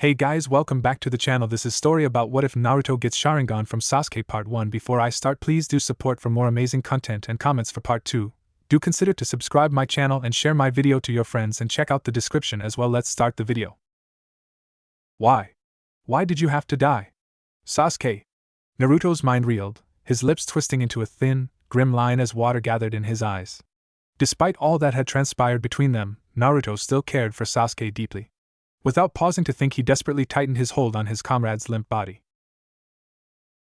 Hey guys, welcome back to the channel. This is story about what if Naruto gets Sharingan from Sasuke part 1. Before I start, please do support for more amazing content and comments for part 2. Do consider to subscribe my channel and share my video to your friends and check out the description as well. Let's start the video. Why? Why did you have to die? Sasuke. Naruto's mind reeled, his lips twisting into a thin, grim line as water gathered in his eyes. Despite all that had transpired between them, Naruto still cared for Sasuke deeply. Without pausing to think, he desperately tightened his hold on his comrade's limp body.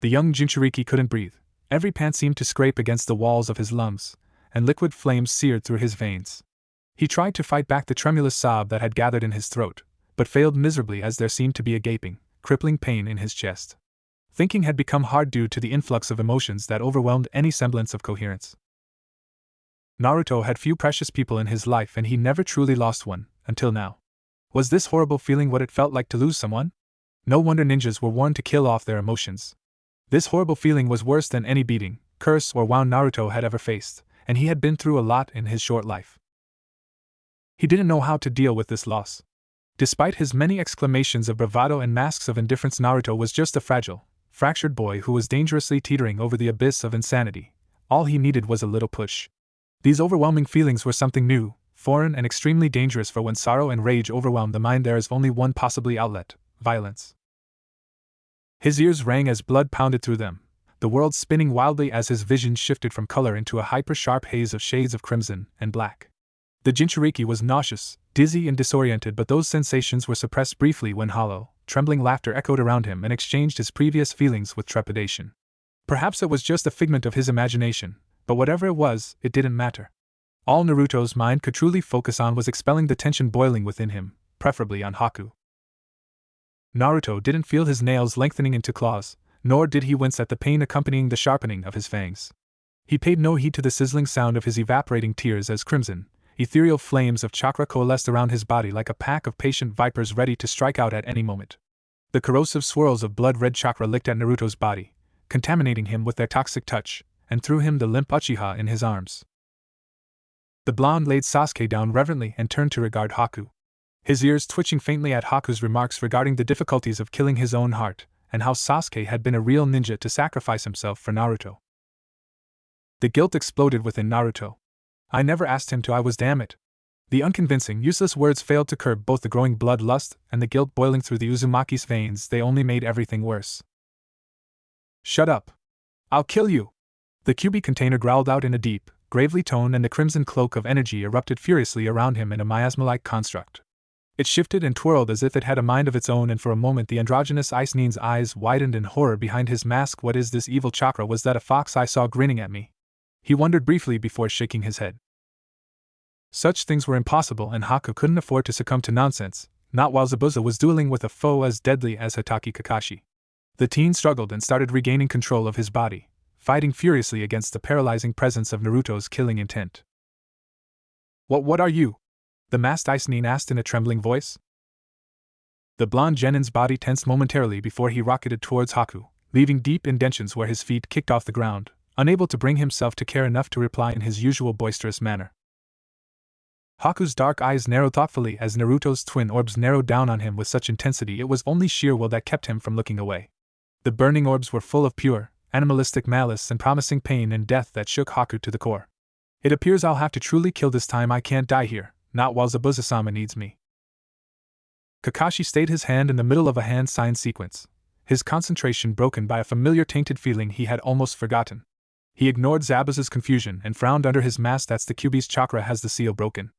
The young Jinchuriki couldn't breathe. Every pant seemed to scrape against the walls of his lungs, and liquid flames seared through his veins. He tried to fight back the tremulous sob that had gathered in his throat, but failed miserably as there seemed to be a gaping, crippling pain in his chest. Thinking had become hard due to the influx of emotions that overwhelmed any semblance of coherence. Naruto had few precious people in his life, and he never truly lost one, until now. Was this horrible feeling what it felt like to lose someone? No wonder ninjas were warned to kill off their emotions. This horrible feeling was worse than any beating, curse, or wound Naruto had ever faced, and he had been through a lot in his short life. He didn't know how to deal with this loss. Despite his many exclamations of bravado and masks of indifference, Naruto was just a fragile, fractured boy who was dangerously teetering over the abyss of insanity. All he needed was a little push. These overwhelming feelings were something new, foreign, and extremely dangerous, for when sorrow and rage overwhelm the mind there is only one possibly outlet: violence. His ears rang as blood pounded through them, the world spinning wildly as his vision shifted from color into a hyper-sharp haze of shades of crimson and black. The Jinchuriki was nauseous, dizzy, and disoriented, but those sensations were suppressed briefly when hollow, trembling laughter echoed around him and exchanged his previous feelings with trepidation. Perhaps it was just a figment of his imagination, but whatever it was, it didn't matter. All Naruto's mind could truly focus on was expelling the tension boiling within him, preferably on Haku. Naruto didn't feel his nails lengthening into claws, nor did he wince at the pain accompanying the sharpening of his fangs. He paid no heed to the sizzling sound of his evaporating tears as crimson, ethereal flames of chakra coalesced around his body like a pack of patient vipers ready to strike out at any moment. The corrosive swirls of blood-red chakra licked at Naruto's body, contaminating him with their toxic touch, and threw him the limp Uchiha in his arms. The blonde laid Sasuke down reverently and turned to regard Haku. His ears twitching faintly at Haku's remarks regarding the difficulties of killing his own heart, and how Sasuke had been a real ninja to sacrifice himself for Naruto. The guilt exploded within Naruto. I never asked him to, I was, damn it. The unconvincing, useless words failed to curb both the growing bloodlust and the guilt boiling through the Uzumaki's veins. They only made everything worse. Shut up. I'll kill you. The QB container growled out in a deep, gravely tone, and the crimson cloak of energy erupted furiously around him in a miasma-like construct. It shifted and twirled as if it had a mind of its own, and for a moment the androgynous Ice Nin's eyes widened in horror behind his mask. What is this evil chakra? Was that a fox I saw grinning at me? He wondered briefly before shaking his head. Such things were impossible, and Haku couldn't afford to succumb to nonsense, not while Zabuza was dueling with a foe as deadly as Hitaki Kakashi. The teen struggled and started regaining control of his body, fighting furiously against the paralyzing presence of Naruto's killing intent. What are you? The masked Ice Nin asked in a trembling voice. The blonde genin's body tensed momentarily before he rocketed towards Haku, leaving deep indentions where his feet kicked off the ground, unable to bring himself to care enough to reply in his usual boisterous manner. Haku's dark eyes narrowed thoughtfully as Naruto's twin orbs narrowed down on him with such intensity it was only sheer will that kept him from looking away. The burning orbs were full of pure, animalistic malice and promising pain and death that shook Haku to the core. It appears I'll have to truly kill this time. I can't die here, not while Zabuza-sama needs me. Kakashi stayed his hand in the middle of a hand sign sequence, his concentration broken by a familiar tainted feeling he had almost forgotten. He ignored Zabuza's confusion and frowned under his mask. That's the QB's chakra. Has the seal broken?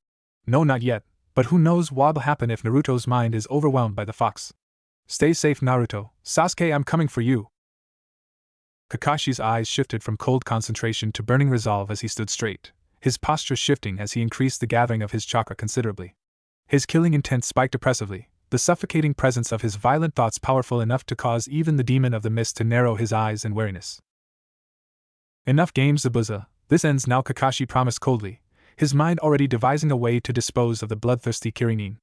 No, not yet, but who knows what'll happen if Naruto's mind is overwhelmed by the fox. Stay safe, Naruto. Sasuke, I'm coming for you. Kakashi's eyes shifted from cold concentration to burning resolve as he stood straight, his posture shifting as he increased the gathering of his chakra considerably. His killing intent spiked oppressively, the suffocating presence of his violent thoughts powerful enough to cause even the demon of the mist to narrow his eyes in wariness. Enough games, Zabuza. This ends now, Kakashi promised coldly, his mind already devising a way to dispose of the bloodthirsty Kirin.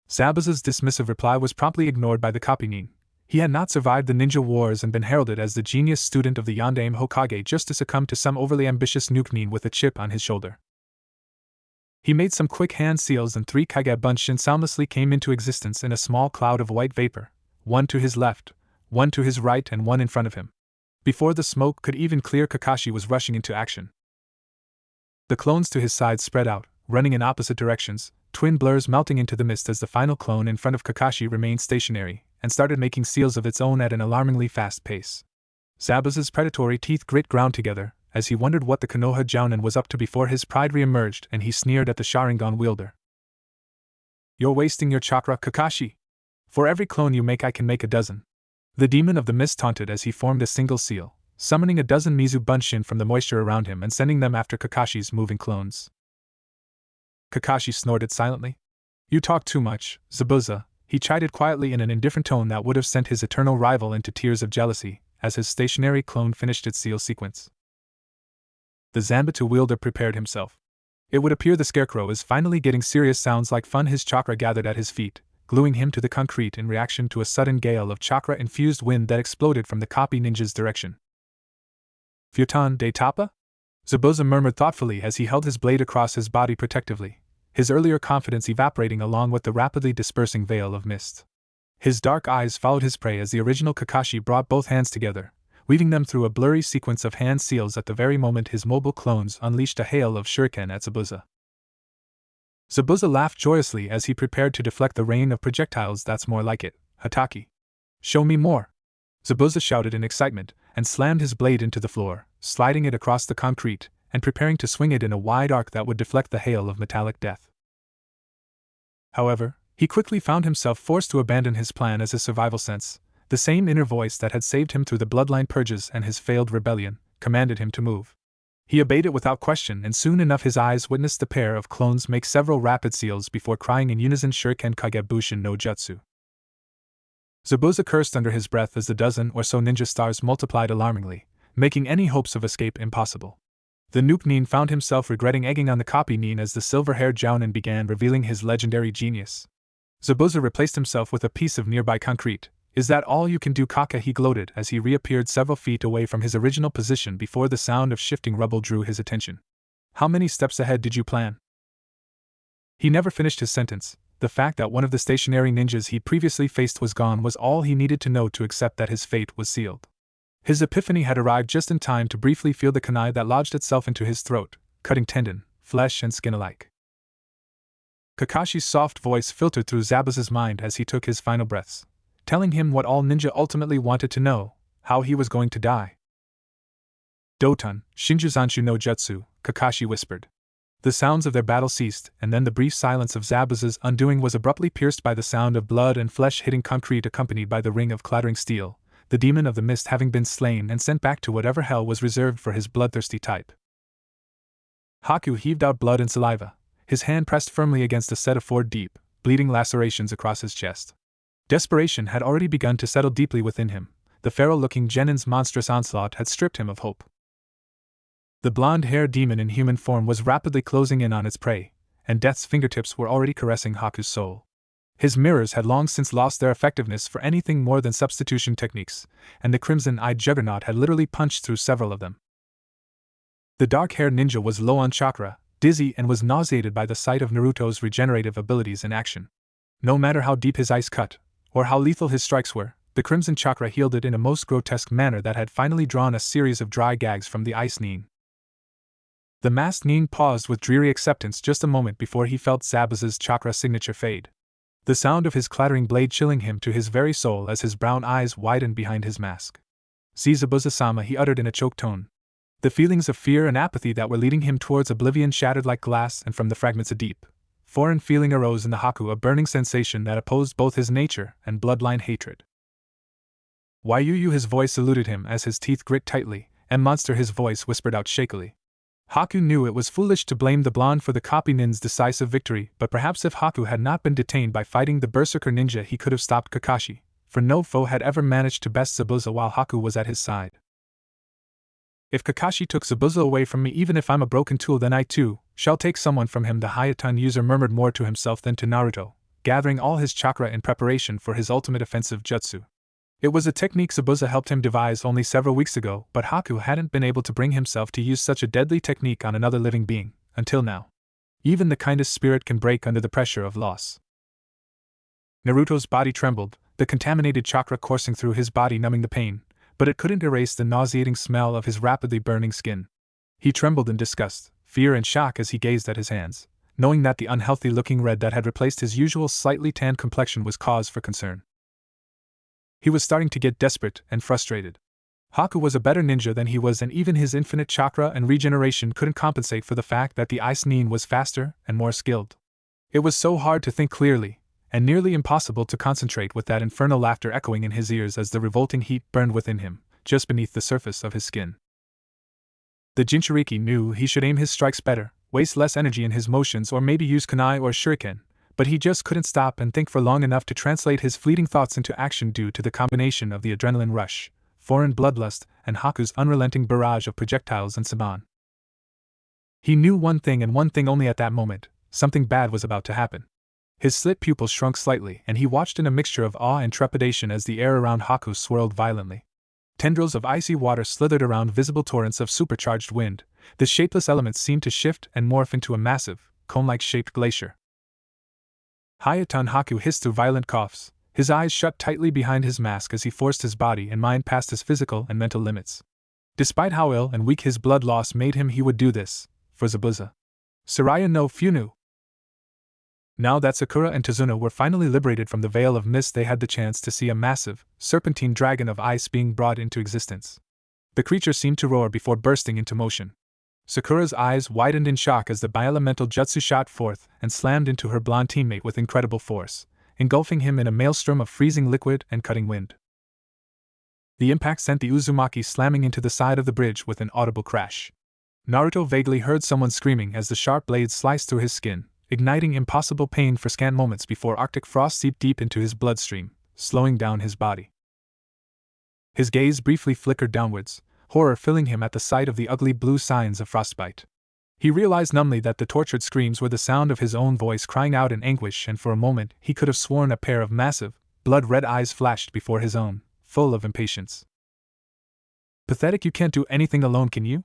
Zabuza's dismissive reply was promptly ignored by the copy Nin. He had not survived the ninja wars and been heralded as the genius student of the Yondaime Hokage just to succumb to some overly ambitious nuke Nin with a chip on his shoulder. He made some quick hand seals and 3 Kage Bunshin soundlessly came into existence in a small cloud of white vapor, one to his left, one to his right and one in front of him. Before the smoke could even clear, Kakashi was rushing into action. The clones to his side spread out, running in opposite directions, twin blurs melting into the mist as the final clone in front of Kakashi remained stationary, and started making seals of its own at an alarmingly fast pace. Zabuza's predatory teeth grit ground together, as he wondered what the Konoha Jounin was up to before his pride re-emerged and he sneered at the Sharingan wielder. "You're wasting your chakra, Kakashi! For every clone you make I can make a dozen." The demon of the mist taunted as he formed a single seal, summoning a dozen Mizu Bunshin from the moisture around him and sending them after Kakashi's moving clones. Kakashi snorted silently. "You talk too much, Zabuza," he chided quietly in an indifferent tone that would have sent his eternal rival into tears of jealousy, as his stationary clone finished its seal sequence. The Zanbatsu wielder prepared himself. It would appear the scarecrow is finally getting serious. Sounds like fun. His chakra gathered at his feet, gluing him to the concrete in reaction to a sudden gale of chakra-infused wind that exploded from the copy ninja's direction. "Futon de Tapa?" Zabuza murmured thoughtfully as he held his blade across his body protectively, his earlier confidence evaporating along with the rapidly dispersing veil of mist. His dark eyes followed his prey as the original Kakashi brought both hands together, weaving them through a blurry sequence of hand seals at the very moment his mobile clones unleashed a hail of shuriken at Zabuza. Zabuza laughed joyously as he prepared to deflect the rain of projectiles. "That's more like it, Hataki. Show me more!" Zabuza shouted in excitement, and slammed his blade into the floor, sliding it across the concrete, and preparing to swing it in a wide arc that would deflect the hail of metallic death. However, he quickly found himself forced to abandon his plan as his survival sense, the same inner voice that had saved him through the bloodline purges and his failed rebellion, commanded him to move. He obeyed it without question, and soon enough his eyes witnessed the pair of clones make several rapid seals before crying in unison, "Shuriken Kage Bushin no Jutsu." Zabuza cursed under his breath as the dozen or so ninja stars multiplied alarmingly, making any hopes of escape impossible. The Noob Nin found himself regretting egging on the copy Nin as the silver-haired Jounin began revealing his legendary genius. Zabuza replaced himself with a piece of nearby concrete. "Is that all you can do, Kaka?" he gloated as he reappeared several feet away from his original position before the sound of shifting rubble drew his attention. "How many steps ahead did you plan?" He never finished his sentence. The fact that one of the stationary ninjas he previously faced was gone was all he needed to know to accept that his fate was sealed. His epiphany had arrived just in time to briefly feel the kunai that lodged itself into his throat, cutting tendon, flesh and skin alike. Kakashi's soft voice filtered through Zabuza's mind as he took his final breaths, telling him what all ninja ultimately wanted to know: how he was going to die. "Doton, Shinjuzanshu no Jutsu," Kakashi whispered. The sounds of their battle ceased, and then the brief silence of Zabuza's undoing was abruptly pierced by the sound of blood and flesh hitting concrete, accompanied by the ring of clattering steel, the demon of the mist having been slain and sent back to whatever hell was reserved for his bloodthirsty type. Haku heaved out blood and saliva, his hand pressed firmly against a set of 4 deep, bleeding lacerations across his chest. Desperation had already begun to settle deeply within him. The feral-looking Genin's monstrous onslaught had stripped him of hope. The blonde-haired demon in human form was rapidly closing in on its prey, and death's fingertips were already caressing Haku's soul. His mirrors had long since lost their effectiveness for anything more than substitution techniques, and the crimson-eyed juggernaut had literally punched through several of them. The dark-haired ninja was low on chakra, dizzy, and was nauseated by the sight of Naruto's regenerative abilities in action. No matter how deep his ice cut, or how lethal his strikes were, the crimson chakra healed it in a most grotesque manner that had finally drawn a series of dry gags from the ice Nin. The masked Nin paused with dreary acceptance just a moment before he felt Zabuza's chakra signature fade, the sound of his clattering blade chilling him to his very soul as his brown eyes widened behind his mask. "See, Zabuza-sama," he uttered in a choked tone. The feelings of fear and apathy that were leading him towards oblivion shattered like glass, and from the fragments a deep, foreign feeling arose in the Haku, a burning sensation that opposed both his nature and bloodline hatred. "Why you?" His voice eluded him as his teeth grit tightly, and "monster," his voice whispered out shakily. Haku knew it was foolish to blame the blonde for the copy nin's decisive victory, but perhaps if Haku had not been detained by fighting the berserker ninja he could have stopped Kakashi, for no foe had ever managed to best Zabuza while Haku was at his side. "If Kakashi took Zabuza away from me, even if I'm a broken tool, then I too shall take someone from him," the Hayatan user murmured more to himself than to Naruto, gathering all his chakra in preparation for his ultimate offensive jutsu. It was a technique Zabuza helped him devise only several weeks ago, but Haku hadn't been able to bring himself to use such a deadly technique on another living being, until now. Even the kindest spirit can break under the pressure of loss. Naruto's body trembled, the contaminated chakra coursing through his body numbing the pain, but it couldn't erase the nauseating smell of his rapidly burning skin. He trembled in disgust, fear and shock as he gazed at his hands, knowing that the unhealthy-looking red that had replaced his usual slightly tanned complexion was cause for concern. He was starting to get desperate and frustrated. Haku was a better ninja than he was, and even his infinite chakra and regeneration couldn't compensate for the fact that the Ice Nin was faster and more skilled. It was so hard to think clearly, and nearly impossible to concentrate with that infernal laughter echoing in his ears as the revolting heat burned within him, just beneath the surface of his skin. The Jinchuriki knew he should aim his strikes better, waste less energy in his motions, or maybe use kunai or shuriken, but he just couldn't stop and think for long enough to translate his fleeting thoughts into action due to the combination of the adrenaline rush, foreign bloodlust, and Haku's unrelenting barrage of projectiles and saban. He knew one thing and one thing only at that moment: something bad was about to happen. His slit pupils shrunk slightly, and he watched in a mixture of awe and trepidation as the air around Haku swirled violently. Tendrils of icy water slithered around visible torrents of supercharged wind. The shapeless elements seemed to shift and morph into a massive, cone-like shaped glacier. Hayatan Haku hissed through violent coughs, his eyes shut tightly behind his mask as he forced his body and mind past his physical and mental limits. Despite how ill and weak his blood loss made him, he would do this, for Zabuza. Saraya no Funu. Now that Sakura and Tazuna were finally liberated from the veil of mist, they had the chance to see a massive, serpentine dragon of ice being brought into existence. The creature seemed to roar before bursting into motion. Sakura's eyes widened in shock as the bi-elemental jutsu shot forth and slammed into her blonde teammate with incredible force, engulfing him in a maelstrom of freezing liquid and cutting wind. The impact sent the Uzumaki slamming into the side of the bridge with an audible crash. Naruto vaguely heard someone screaming as the sharp blade sliced through his skin, igniting impossible pain for scant moments before Arctic frost seeped deep into his bloodstream, slowing down his body. His gaze briefly flickered downwards, horror filling him at the sight of the ugly blue signs of frostbite. He realized numbly that the tortured screams were the sound of his own voice crying out in anguish, and for a moment he could have sworn a pair of massive, blood-red eyes flashed before his own, full of impatience. "Pathetic, you can't do anything alone, can you?"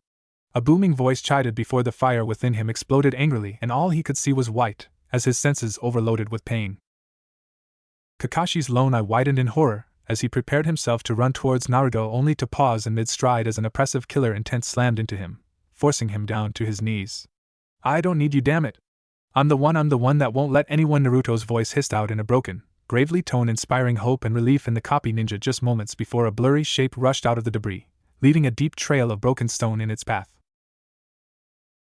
A booming voice chided before the fire within him exploded angrily, and all he could see was white, as his senses overloaded with pain. Kakashi's lone eye widened in horror as he prepared himself to run towards Naruto, only to pause in mid-stride as an oppressive killer intent slammed into him, forcing him down to his knees. "I don't need you, damn it! I'm the one that won't let anyone," Naruto's voice hissed out in a broken, gravely tone, inspiring hope and relief in the copy ninja just moments before a blurry shape rushed out of the debris, leaving a deep trail of broken stone in its path.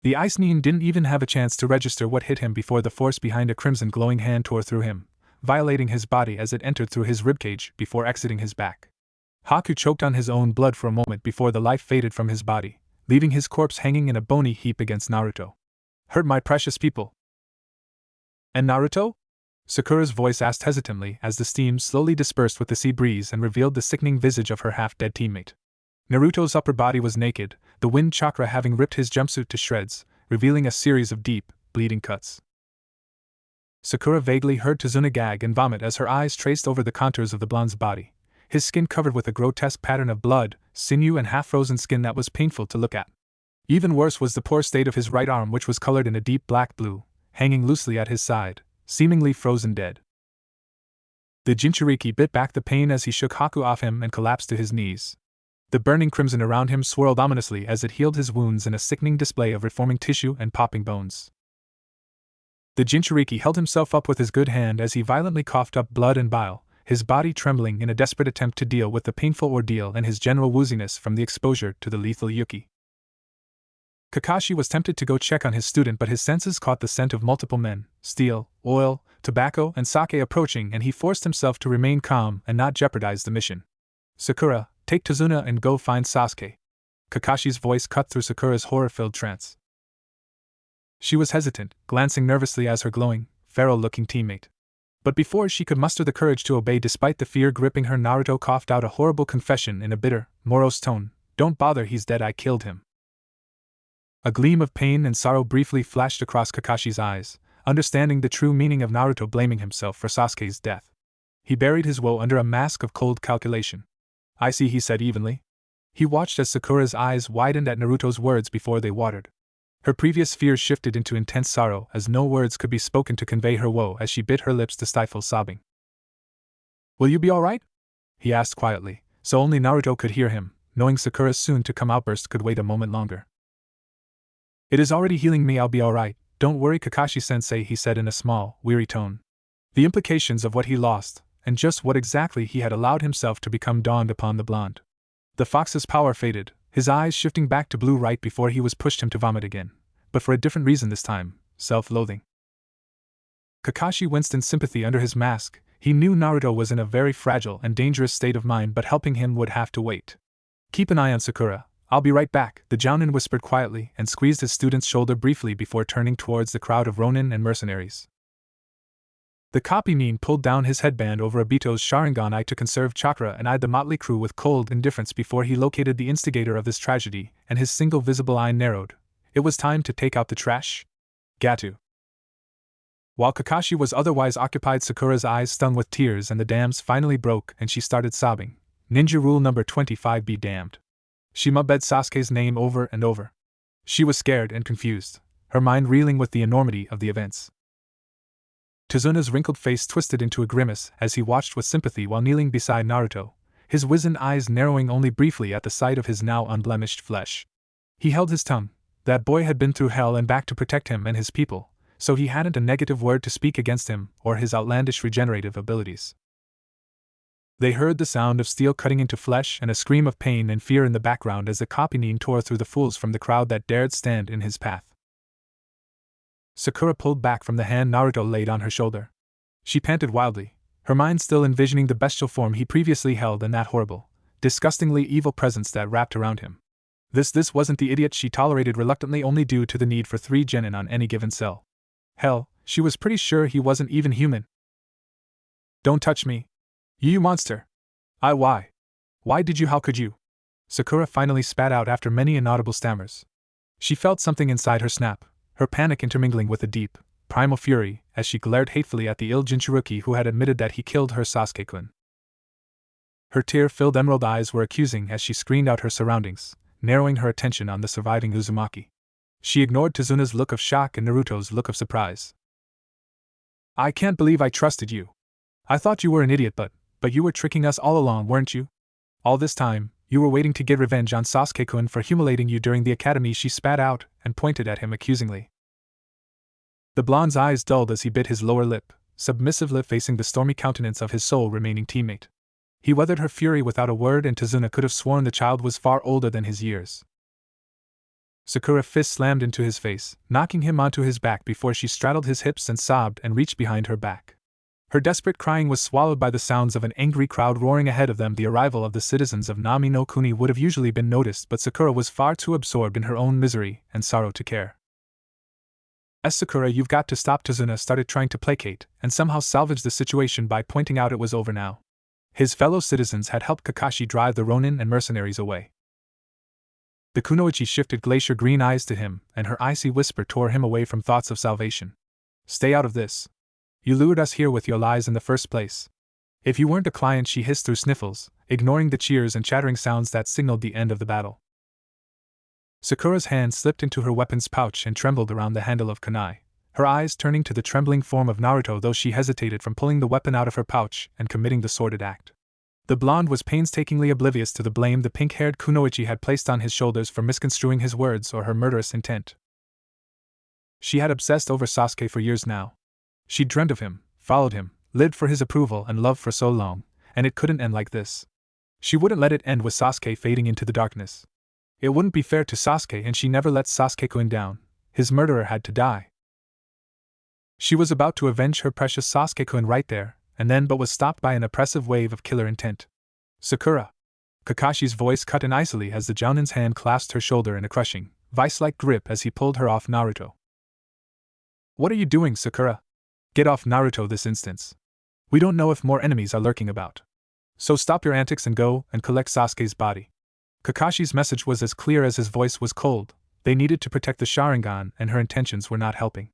The Ice Nin didn't even have a chance to register what hit him before the force behind a crimson glowing hand tore through him, violating his body as it entered through his ribcage before exiting his back. Haku choked on his own blood for a moment before the life faded from his body, leaving his corpse hanging in a bony heap against Naruto. "Hurt my precious people." "And Naruto?" Sakura's voice asked hesitantly as the steam slowly dispersed with the sea breeze and revealed the sickening visage of her half-dead teammate. Naruto's upper body was naked, the wind chakra having ripped his jumpsuit to shreds, revealing a series of deep, bleeding cuts. Sakura vaguely heard Tazuna gag and vomit as her eyes traced over the contours of the blonde's body, his skin covered with a grotesque pattern of blood, sinew and half-frozen skin that was painful to look at. Even worse was the poor state of his right arm, which was colored in a deep black blue, hanging loosely at his side, seemingly frozen dead. The Jinchuriki bit back the pain as he shook Haku off him and collapsed to his knees. The burning crimson around him swirled ominously as it healed his wounds in a sickening display of reforming tissue and popping bones. The Jinchuriki held himself up with his good hand as he violently coughed up blood and bile, his body trembling in a desperate attempt to deal with the painful ordeal and his general wooziness from the exposure to the lethal Yuki. Kakashi was tempted to go check on his student, but his senses caught the scent of multiple men, steel, oil, tobacco, and sake approaching, and he forced himself to remain calm and not jeopardize the mission. "Sakura, take Tazuna and go find Sasuke." Kakashi's voice cut through Sakura's horror-filled trance. She was hesitant, glancing nervously at her glowing, feral-looking teammate. But before she could muster the courage to obey despite the fear gripping her, Naruto coughed out a horrible confession in a bitter, morose tone. "Don't bother, he's dead, I killed him." A gleam of pain and sorrow briefly flashed across Kakashi's eyes, understanding the true meaning of Naruto blaming himself for Sasuke's death. He buried his woe under a mask of cold calculation. "I see," he said evenly. He watched as Sakura's eyes widened at Naruto's words before they watered. Her previous fears shifted into intense sorrow as no words could be spoken to convey her woe as she bit her lips to stifle sobbing. "Will you be all right?" he asked quietly, so only Naruto could hear him, knowing Sakura's soon-to-come outburst could wait a moment longer. "It is already healing me, I'll be all right, don't worry Kakashi-sensei," he said in a small, weary tone. The implications of what he lost, and just what exactly he had allowed himself to become dawned upon the blonde. The fox's power faded, his eyes shifting back to blue right before he was pushed him to vomit again, but for a different reason this time, self-loathing. Kakashi winced in sympathy under his mask. He knew Naruto was in a very fragile and dangerous state of mind, but helping him would have to wait. "Keep an eye on Sakura, I'll be right back," the Jounin whispered quietly and squeezed his student's shoulder briefly before turning towards the crowd of Ronin and mercenaries. The copy Nin pulled down his headband over Obito's Sharingan eye to conserve chakra and eyed the motley crew with cold indifference before he located the instigator of this tragedy, and his single visible eye narrowed. It was time to take out the trash. Gatu. While Kakashi was otherwise occupied, Sakura's eyes stung with tears and the dams finally broke and she started sobbing. Ninja rule number 25 be damned. She mumbled Sasuke's name over and over. She was scared and confused, her mind reeling with the enormity of the events. Tazuna's wrinkled face twisted into a grimace as he watched with sympathy while kneeling beside Naruto, his wizened eyes narrowing only briefly at the sight of his now unblemished flesh. He held his tongue. That boy had been through hell and back to protect him and his people, so he hadn't a negative word to speak against him or his outlandish regenerative abilities. They heard the sound of steel cutting into flesh and a scream of pain and fear in the background as the copy Nin tore through the fools from the crowd that dared stand in his path. Sakura pulled back from the hand Naruto laid on her shoulder. She panted wildly, her mind still envisioning the bestial form he previously held and that horrible, disgustingly evil presence that wrapped around him. This wasn't the idiot she tolerated reluctantly only due to the need for 3 genin on any given cell. Hell, she was pretty sure he wasn't even human. "Don't touch me. You monster. Why? Why did you? How could you?" Sakura finally spat out after many inaudible stammers. She felt something inside her snap, her panic intermingling with a deep, primal fury as she glared hatefully at the ill Jinchuruki who had admitted that he killed her Sasuke-kun. Her tear-filled emerald eyes were accusing as she screened out her surroundings, narrowing her attention on the surviving Uzumaki. She ignored Tazuna's look of shock and Naruto's look of surprise. "I can't believe I trusted you. I thought you were an idiot, but you were tricking us all along, weren't you? All this time, you were waiting to get revenge on Sasuke-kun for humiliating you during the academy," she spat out and pointed at him accusingly. The blonde's eyes dulled as he bit his lower lip, submissively facing the stormy countenance of his sole remaining teammate. He weathered her fury without a word, and Tazuna could have sworn the child was far older than his years. Sakura's fist slammed into his face, knocking him onto his back before she straddled his hips and sobbed and reached behind her back. Her desperate crying was swallowed by the sounds of an angry crowd roaring ahead of them. The arrival of the citizens of Nami no Kuni would have usually been noticed, but Sakura was far too absorbed in her own misery and sorrow to care. "Sakura, you've got to stop," Tazuna started trying to placate and somehow salvage the situation by pointing out it was over now. His fellow citizens had helped Kakashi drive the Ronin and mercenaries away. The kunoichi shifted glacier green eyes to him, and her icy whisper tore him away from thoughts of salvation. "Stay out of this. You lured us here with your lies in the first place. If you weren't a client," she hissed through sniffles, ignoring the cheers and chattering sounds that signaled the end of the battle. Sakura's hand slipped into her weapon's pouch and trembled around the handle of kunai, her eyes turning to the trembling form of Naruto, though she hesitated from pulling the weapon out of her pouch and committing the sordid act. The blonde was painstakingly oblivious to the blame the pink-haired kunoichi had placed on his shoulders for misconstruing his words or her murderous intent. She had obsessed over Sasuke for years now. She'd dreamed of him, followed him, lived for his approval and love for so long, and it couldn't end like this. She wouldn't let it end with Sasuke fading into the darkness. It wouldn't be fair to Sasuke, and she never let Sasuke-kun down. His murderer had to die. She was about to avenge her precious Sasuke-kun right there, and then, but was stopped by an oppressive wave of killer intent. "Sakura!" Kakashi's voice cut in icily as the Jounin's hand clasped her shoulder in a crushing, vice-like grip as he pulled her off Naruto. "What are you doing, Sakura? Get off Naruto this instant. We don't know if more enemies are lurking about. So stop your antics and go and collect Sasuke's body." Kakashi's message was as clear as his voice was cold. They needed to protect the Sharingan, and her intentions were not helping.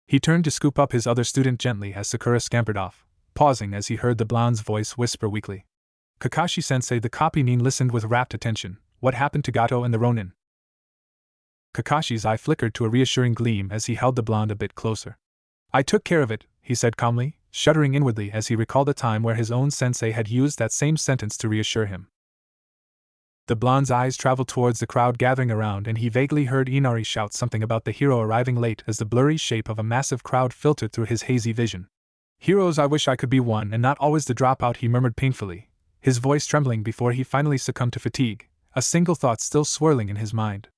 He turned to scoop up his other student gently as Sakura scampered off, pausing as he heard the blonde's voice whisper weakly. "Kakashi-sensei," the copy Nin listened with rapt attention. "What happened to Gato and the Ronin?" Kakashi's eye flickered to a reassuring gleam as he held the blonde a bit closer. I took care of it, he said calmly, shuddering inwardly as he recalled a time where his own sensei had used that same sentence to reassure him. The blonde's eyes traveled towards the crowd gathering around, and he vaguely heard Inari shout something about the hero arriving late as the blurry shape of a massive crowd filtered through his hazy vision. Heroes, I wish I could be one and not always the dropout, he murmured painfully, his voice trembling before he finally succumbed to fatigue, a single thought still swirling in his mind.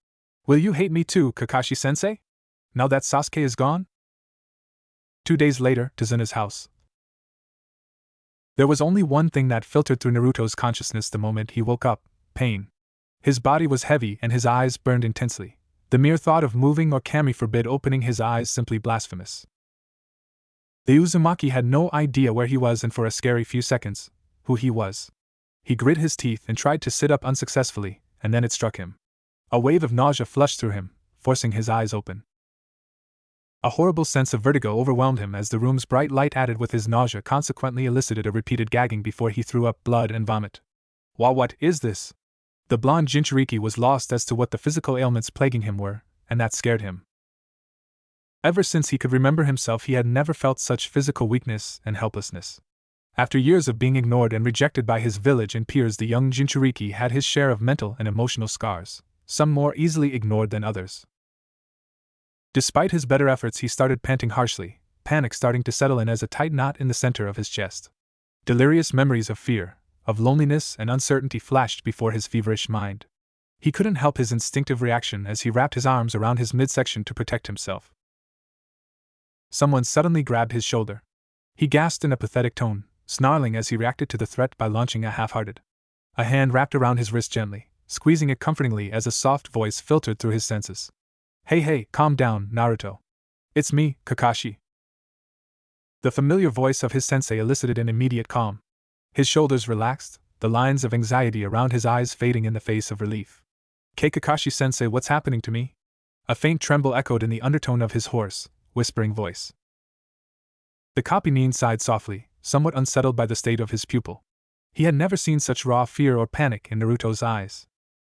Will you hate me too, Kakashi-sensei? Now that Sasuke is gone? 2 days later, Tazuna's house. There was only one thing that filtered through Naruto's consciousness the moment he woke up: pain. His body was heavy and his eyes burned intensely. The mere thought of moving or kami forbid opening his eyes simply blasphemous. The Uzumaki had no idea where he was and for a scary few seconds, who he was. He grit his teeth and tried to sit up unsuccessfully, and then it struck him. A wave of nausea flushed through him, forcing his eyes open. A horrible sense of vertigo overwhelmed him as the room's bright light added with his nausea consequently elicited a repeated gagging before he threw up blood and vomit. What is this? The blonde Jinchuriki was lost as to what the physical ailments plaguing him were, and that scared him. Ever since he could remember himself, he had never felt such physical weakness and helplessness. After years of being ignored and rejected by his village and peers, the young Jinchuriki had his share of mental and emotional scars, some more easily ignored than others. Despite his better efforts, he started panting harshly, panic starting to settle in as a tight knot in the center of his chest. Delirious memories of fear, of loneliness and uncertainty flashed before his feverish mind. He couldn't help his instinctive reaction as he wrapped his arms around his midsection to protect himself. Someone suddenly grabbed his shoulder. He gasped in a pathetic tone, snarling as he reacted to the threat by launching a half-hearted. A hand wrapped around his wrist gently, squeezing it comfortingly as a soft voice filtered through his senses. Hey, calm down, Naruto. It's me, Kakashi. The familiar voice of his sensei elicited an immediate calm. His shoulders relaxed, the lines of anxiety around his eyes fading in the face of relief. Kakashi-sensei, what's happening to me? A faint tremble echoed in the undertone of his hoarse, whispering voice. The copy-nin sighed softly, somewhat unsettled by the state of his pupil. He had never seen such raw fear or panic in Naruto's eyes.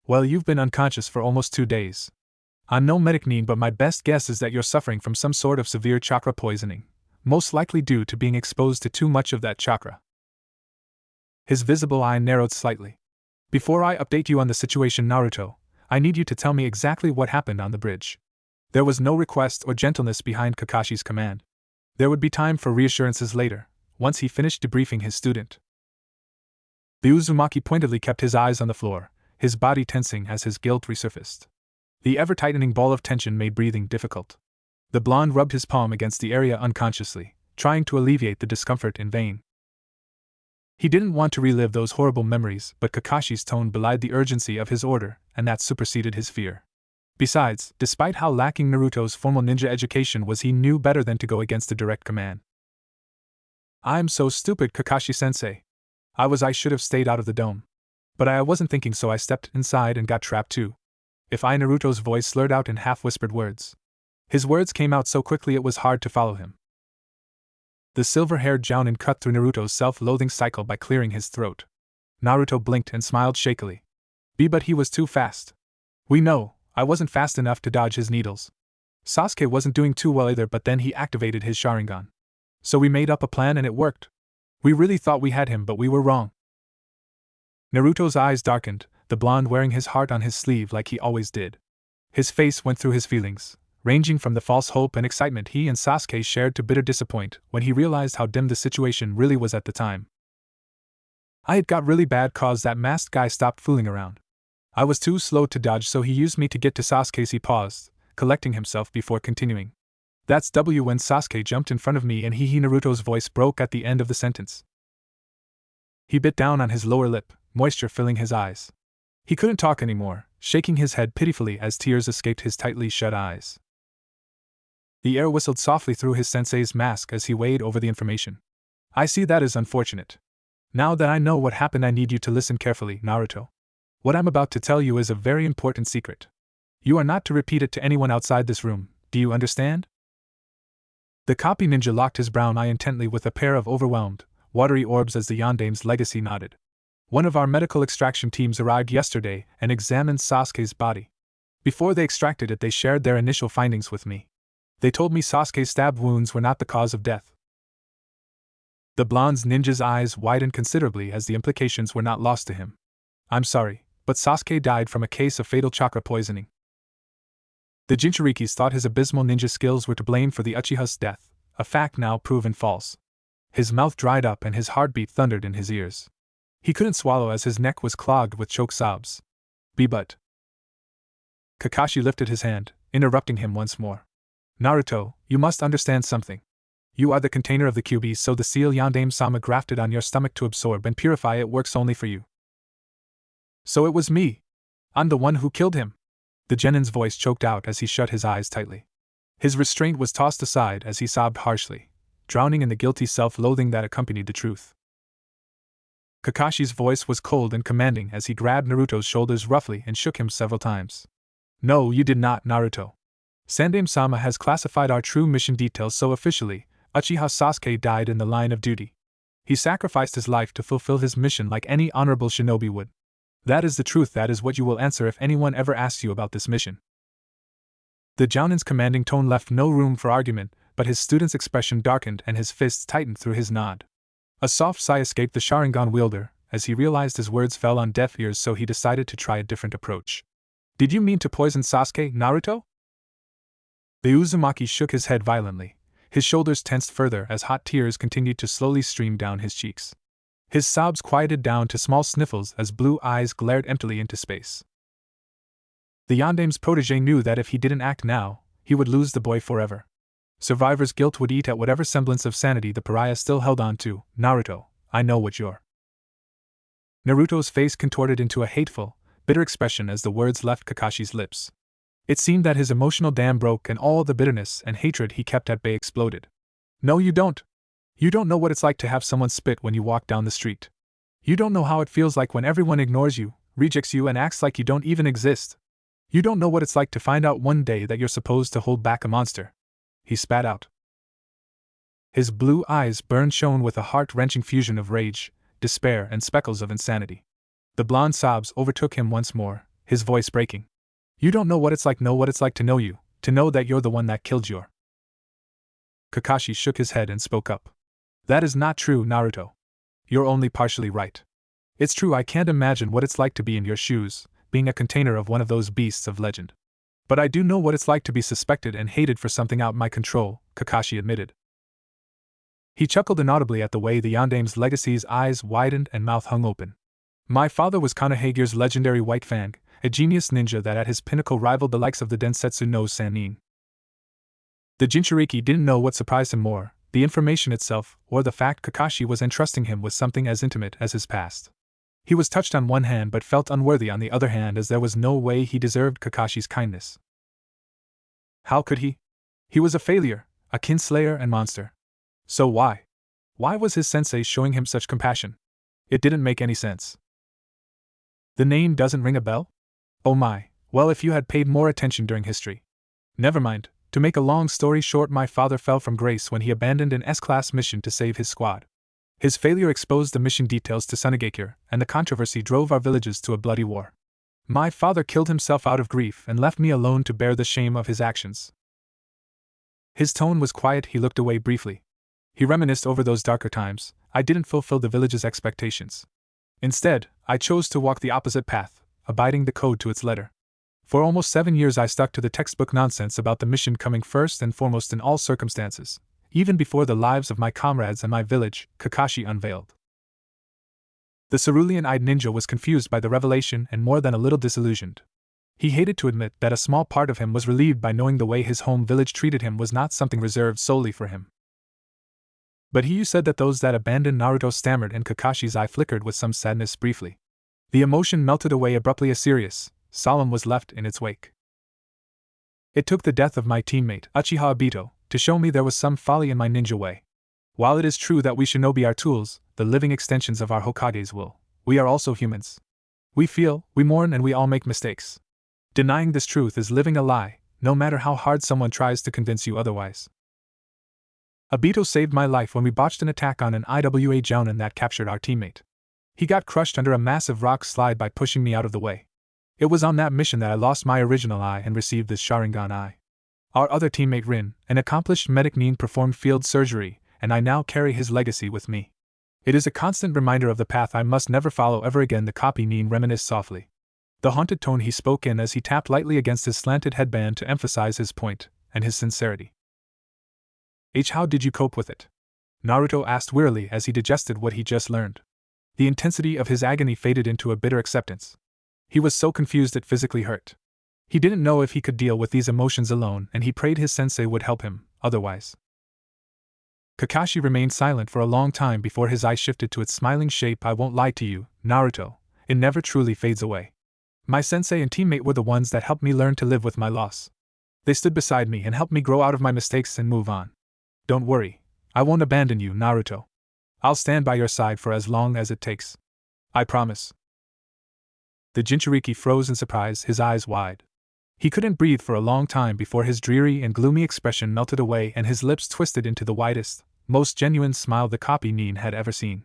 Well, you've been unconscious for almost 2 days. I'm no medic nin, but my best guess is that you're suffering from some sort of severe chakra poisoning, most likely due to being exposed to too much of that chakra. His visible eye narrowed slightly. Before I update you on the situation, Naruto, I need you to tell me exactly what happened on the bridge. There was no request or gentleness behind Kakashi's command. There would be time for reassurances later, once he finished debriefing his student. The Uzumaki pointedly kept his eyes on the floor, his body tensing as his guilt resurfaced. The ever-tightening ball of tension made breathing difficult. The blonde rubbed his palm against the area unconsciously, trying to alleviate the discomfort in vain. He didn't want to relive those horrible memories, but Kakashi's tone belied the urgency of his order, and that superseded his fear. Besides, despite how lacking Naruto's formal ninja education was, he knew better than to go against a direct command. I'm so stupid, Kakashi-sensei. I should have stayed out of the dome. But I wasn't thinking, so I stepped inside and got trapped too. Naruto's voice slurred out in half-whispered words. His words came out so quickly it was hard to follow him. The silver-haired Jounin cut through Naruto's self-loathing cycle by clearing his throat. Naruto blinked and smiled shakily. But he was too fast. We know, I wasn't fast enough to dodge his needles. Sasuke wasn't doing too well either, but then he activated his Sharingan. So we made up a plan and it worked. We really thought we had him, but we were wrong. Naruto's eyes darkened, the blonde wearing his heart on his sleeve like he always did. His face went through his feelings, ranging from the false hope and excitement he and Sasuke shared to bitter disappointment when he realized how dim the situation really was at the time. It got really bad cause that masked guy stopped fooling around. I was too slow to dodge, so he used me to get to Sasuke. He paused, collecting himself before continuing. That's when Sasuke jumped in front of me and Naruto's voice broke at the end of the sentence. He bit down on his lower lip, moisture filling his eyes. He couldn't talk anymore, shaking his head pitifully as tears escaped his tightly shut eyes. The air whistled softly through his sensei's mask as he weighed over the information. I see, that is unfortunate. Now that I know what happened, I need you to listen carefully, Naruto. What I'm about to tell you is a very important secret. You are not to repeat it to anyone outside this room, do you understand? The copy ninja locked his brown eye intently with a pair of overwhelmed, watery orbs as the Yandame's legacy nodded. One of our medical extraction teams arrived yesterday and examined Sasuke's body. Before they extracted it, they shared their initial findings with me. They told me Sasuke's stab wounds were not the cause of death. The blonde ninja's eyes widened considerably as the implications were not lost to him. I'm sorry, but Sasuke died from a case of fatal chakra poisoning. The Jinchurikis thought his abysmal ninja skills were to blame for the Uchiha's death, a fact now proven false. His mouth dried up and his heartbeat thundered in his ears. He couldn't swallow as his neck was clogged with choke sobs. But Kakashi lifted his hand, interrupting him once more. Naruto, you must understand something. You are the container of the QB, so the seal Yondaime-sama grafted on your stomach to absorb and purify it works only for you. So it was me. I'm the one who killed him. The genin's voice choked out as he shut his eyes tightly. His restraint was tossed aside as he sobbed harshly, drowning in the guilty self-loathing that accompanied the truth. Kakashi's voice was cold and commanding as he grabbed Naruto's shoulders roughly and shook him several times. No, you did not, Naruto. Sandaime-sama has classified our true mission details, so officially, Uchiha Sasuke died in the line of duty. He sacrificed his life to fulfill his mission like any honorable shinobi would. That is the truth. That is what you will answer if anyone ever asks you about this mission. The Jounin's commanding tone left no room for argument, but his student's expression darkened and his fists tightened through his nod. A soft sigh escaped the Sharingan wielder as he realized his words fell on deaf ears, so he decided to try a different approach. Did you mean to poison Sasuke, Naruto? The Uzumaki shook his head violently. His shoulders tensed further as hot tears continued to slowly stream down his cheeks. His sobs quieted down to small sniffles as blue eyes glared emptily into space. The Yondaime's protege knew that if he didn't act now, he would lose the boy forever. Survivor's guilt would eat at whatever semblance of sanity the pariah still held on to. Naruto, I know what you're. Naruto's face contorted into a hateful, bitter expression as the words left Kakashi's lips. It seemed that his emotional dam broke and all the bitterness and hatred he kept at bay exploded. No, you don't. You don't know what it's like to have someone spit when you walk down the street. You don't know how it feels like when everyone ignores you, rejects you, and acts like you don't even exist. You don't know what it's like to find out one day that you're supposed to hold back a monster. He spat out. His blue eyes shone with a heart-wrenching fusion of rage, despair, and speckles of insanity. The blonde sobs overtook him once more, his voice breaking. You don't know what it's like to know you, to know that you're the one that killed your. Kakashi shook his head and spoke up. That is not true, Naruto. You're only partially right. It's true, I can't imagine what it's like to be in your shoes, being a container of one of those beasts of legend. But I do know what it's like to be suspected and hated for something out my control, Kakashi admitted. He chuckled inaudibly at the way the Yondaime's legacy's eyes widened and mouth hung open. My father was Konohage's legendary White Fang, a genius ninja that at his pinnacle rivaled the likes of the Densetsu no Sannin. The Jinchuriki didn't know what surprised him more, the information itself, or the fact Kakashi was entrusting him with something as intimate as his past. He was touched on one hand but felt unworthy on the other hand, as there was no way he deserved Kakashi's kindness. How could he? He was a failure, a kinslayer and monster. So why? Why was his sensei showing him such compassion? It didn't make any sense. The name doesn't ring a bell? Oh my, well, if you had paid more attention during history. Never mind, to make a long story short, my father fell from grace when he abandoned an S-class mission to save his squad. His failure exposed the mission details to Sunagakure, and the controversy drove our villages to a bloody war. My father killed himself out of grief and left me alone to bear the shame of his actions. His tone was quiet. He looked away briefly. He reminisced over those darker times. I didn't fulfill the village's expectations. Instead, I chose to walk the opposite path, abiding the code to its letter. For almost 7 years I stuck to the textbook nonsense about the mission coming first and foremost in all circumstances, even before the lives of my comrades and my village, Kakashi unveiled. The cerulean-eyed ninja was confused by the revelation and more than a little disillusioned. He hated to admit that a small part of him was relieved by knowing the way his home village treated him was not something reserved solely for him. But you said that those that abandoned Naruto, stammered, and Kakashi's eye flickered with some sadness briefly. The emotion melted away abruptly. A serious, solemn was left in its wake. It took the death of my teammate, Uchiha Obito, to show me there was some folly in my ninja way. While it is true that we shinobi are tools, the living extensions of our Hokage's will, we are also humans. We feel, we mourn, and we all make mistakes. Denying this truth is living a lie, no matter how hard someone tries to convince you otherwise. Obito saved my life when we botched an attack on an IWA Jounin that captured our teammate. He got crushed under a massive rock slide by pushing me out of the way. It was on that mission that I lost my original eye and received this Sharingan eye. Our other teammate Rin, an accomplished medic Nin, performed field surgery, and I now carry his legacy with me. It is a constant reminder of the path I must never follow ever again, the copy Nin reminisced softly. The haunted tone he spoke in as he tapped lightly against his slanted headband to emphasize his point, and his sincerity. How did you cope with it? Naruto asked wearily as he digested what he just learned. The intensity of his agony faded into a bitter acceptance. He was so confused it physically hurt. He didn't know if he could deal with these emotions alone, and he prayed his sensei would help him, otherwise. Kakashi remained silent for a long time before his eye shifted to its smiling shape. I won't lie to you, Naruto, it never truly fades away. My sensei and teammate were the ones that helped me learn to live with my loss. They stood beside me and helped me grow out of my mistakes and move on. Don't worry, I won't abandon you, Naruto. I'll stand by your side for as long as it takes. I promise. The Jinchuriki froze in surprise, his eyes wide. He couldn't breathe for a long time before his dreary and gloomy expression melted away and his lips twisted into the widest, most genuine smile the copy Nin had ever seen.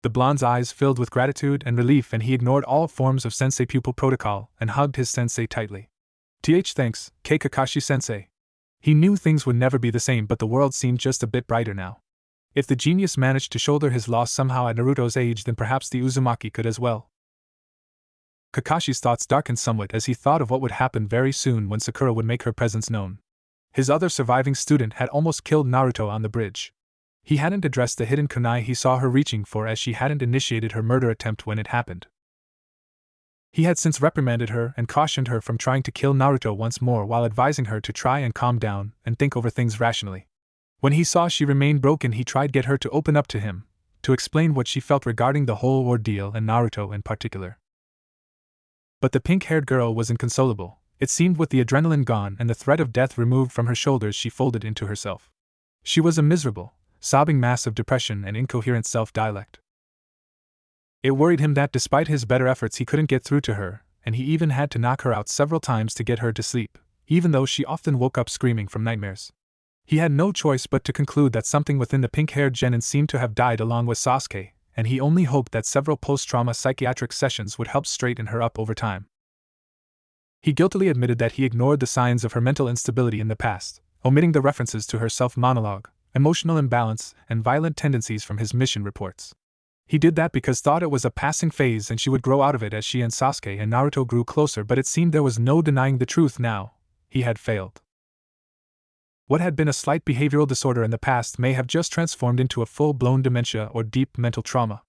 The blonde's eyes filled with gratitude and relief, and he ignored all forms of sensei-pupil protocol and hugged his sensei tightly. Thanks, Kakashi-sensei. He knew things would never be the same, but the world seemed just a bit brighter now. If the genius managed to shoulder his loss somehow at Naruto's age, then perhaps the Uzumaki could as well. Kakashi's thoughts darkened somewhat as he thought of what would happen very soon when Sakura would make her presence known. His other surviving student had almost killed Naruto on the bridge. He hadn't addressed the hidden kunai he saw her reaching for, as she hadn't initiated her murder attempt when it happened. He had since reprimanded her and cautioned her from trying to kill Naruto once more, while advising her to try and calm down and think over things rationally. When he saw she remained broken, he tried to get her to open up to him, to explain what she felt regarding the whole ordeal and Naruto in particular. But the pink-haired girl was inconsolable. It seemed with the adrenaline gone and the threat of death removed from her shoulders, she folded into herself. She was a miserable, sobbing mass of depression and incoherent self-dialect. It worried him that despite his better efforts he couldn't get through to her, and he even had to knock her out several times to get her to sleep, even though she often woke up screaming from nightmares. He had no choice but to conclude that something within the pink-haired genin seemed to have died along with Sasuke, and he only hoped that several post-trauma psychiatric sessions would help straighten her up over time. He guiltily admitted that he ignored the signs of her mental instability in the past, omitting the references to her self-monologue, emotional imbalance, and violent tendencies from his mission reports. He did that because thought it was a passing phase and she would grow out of it as she and Sasuke and Naruto grew closer, but it seemed there was no denying the truth now. He had failed. What had been a slight behavioral disorder in the past may have just transformed into a full-blown dementia or deep mental trauma.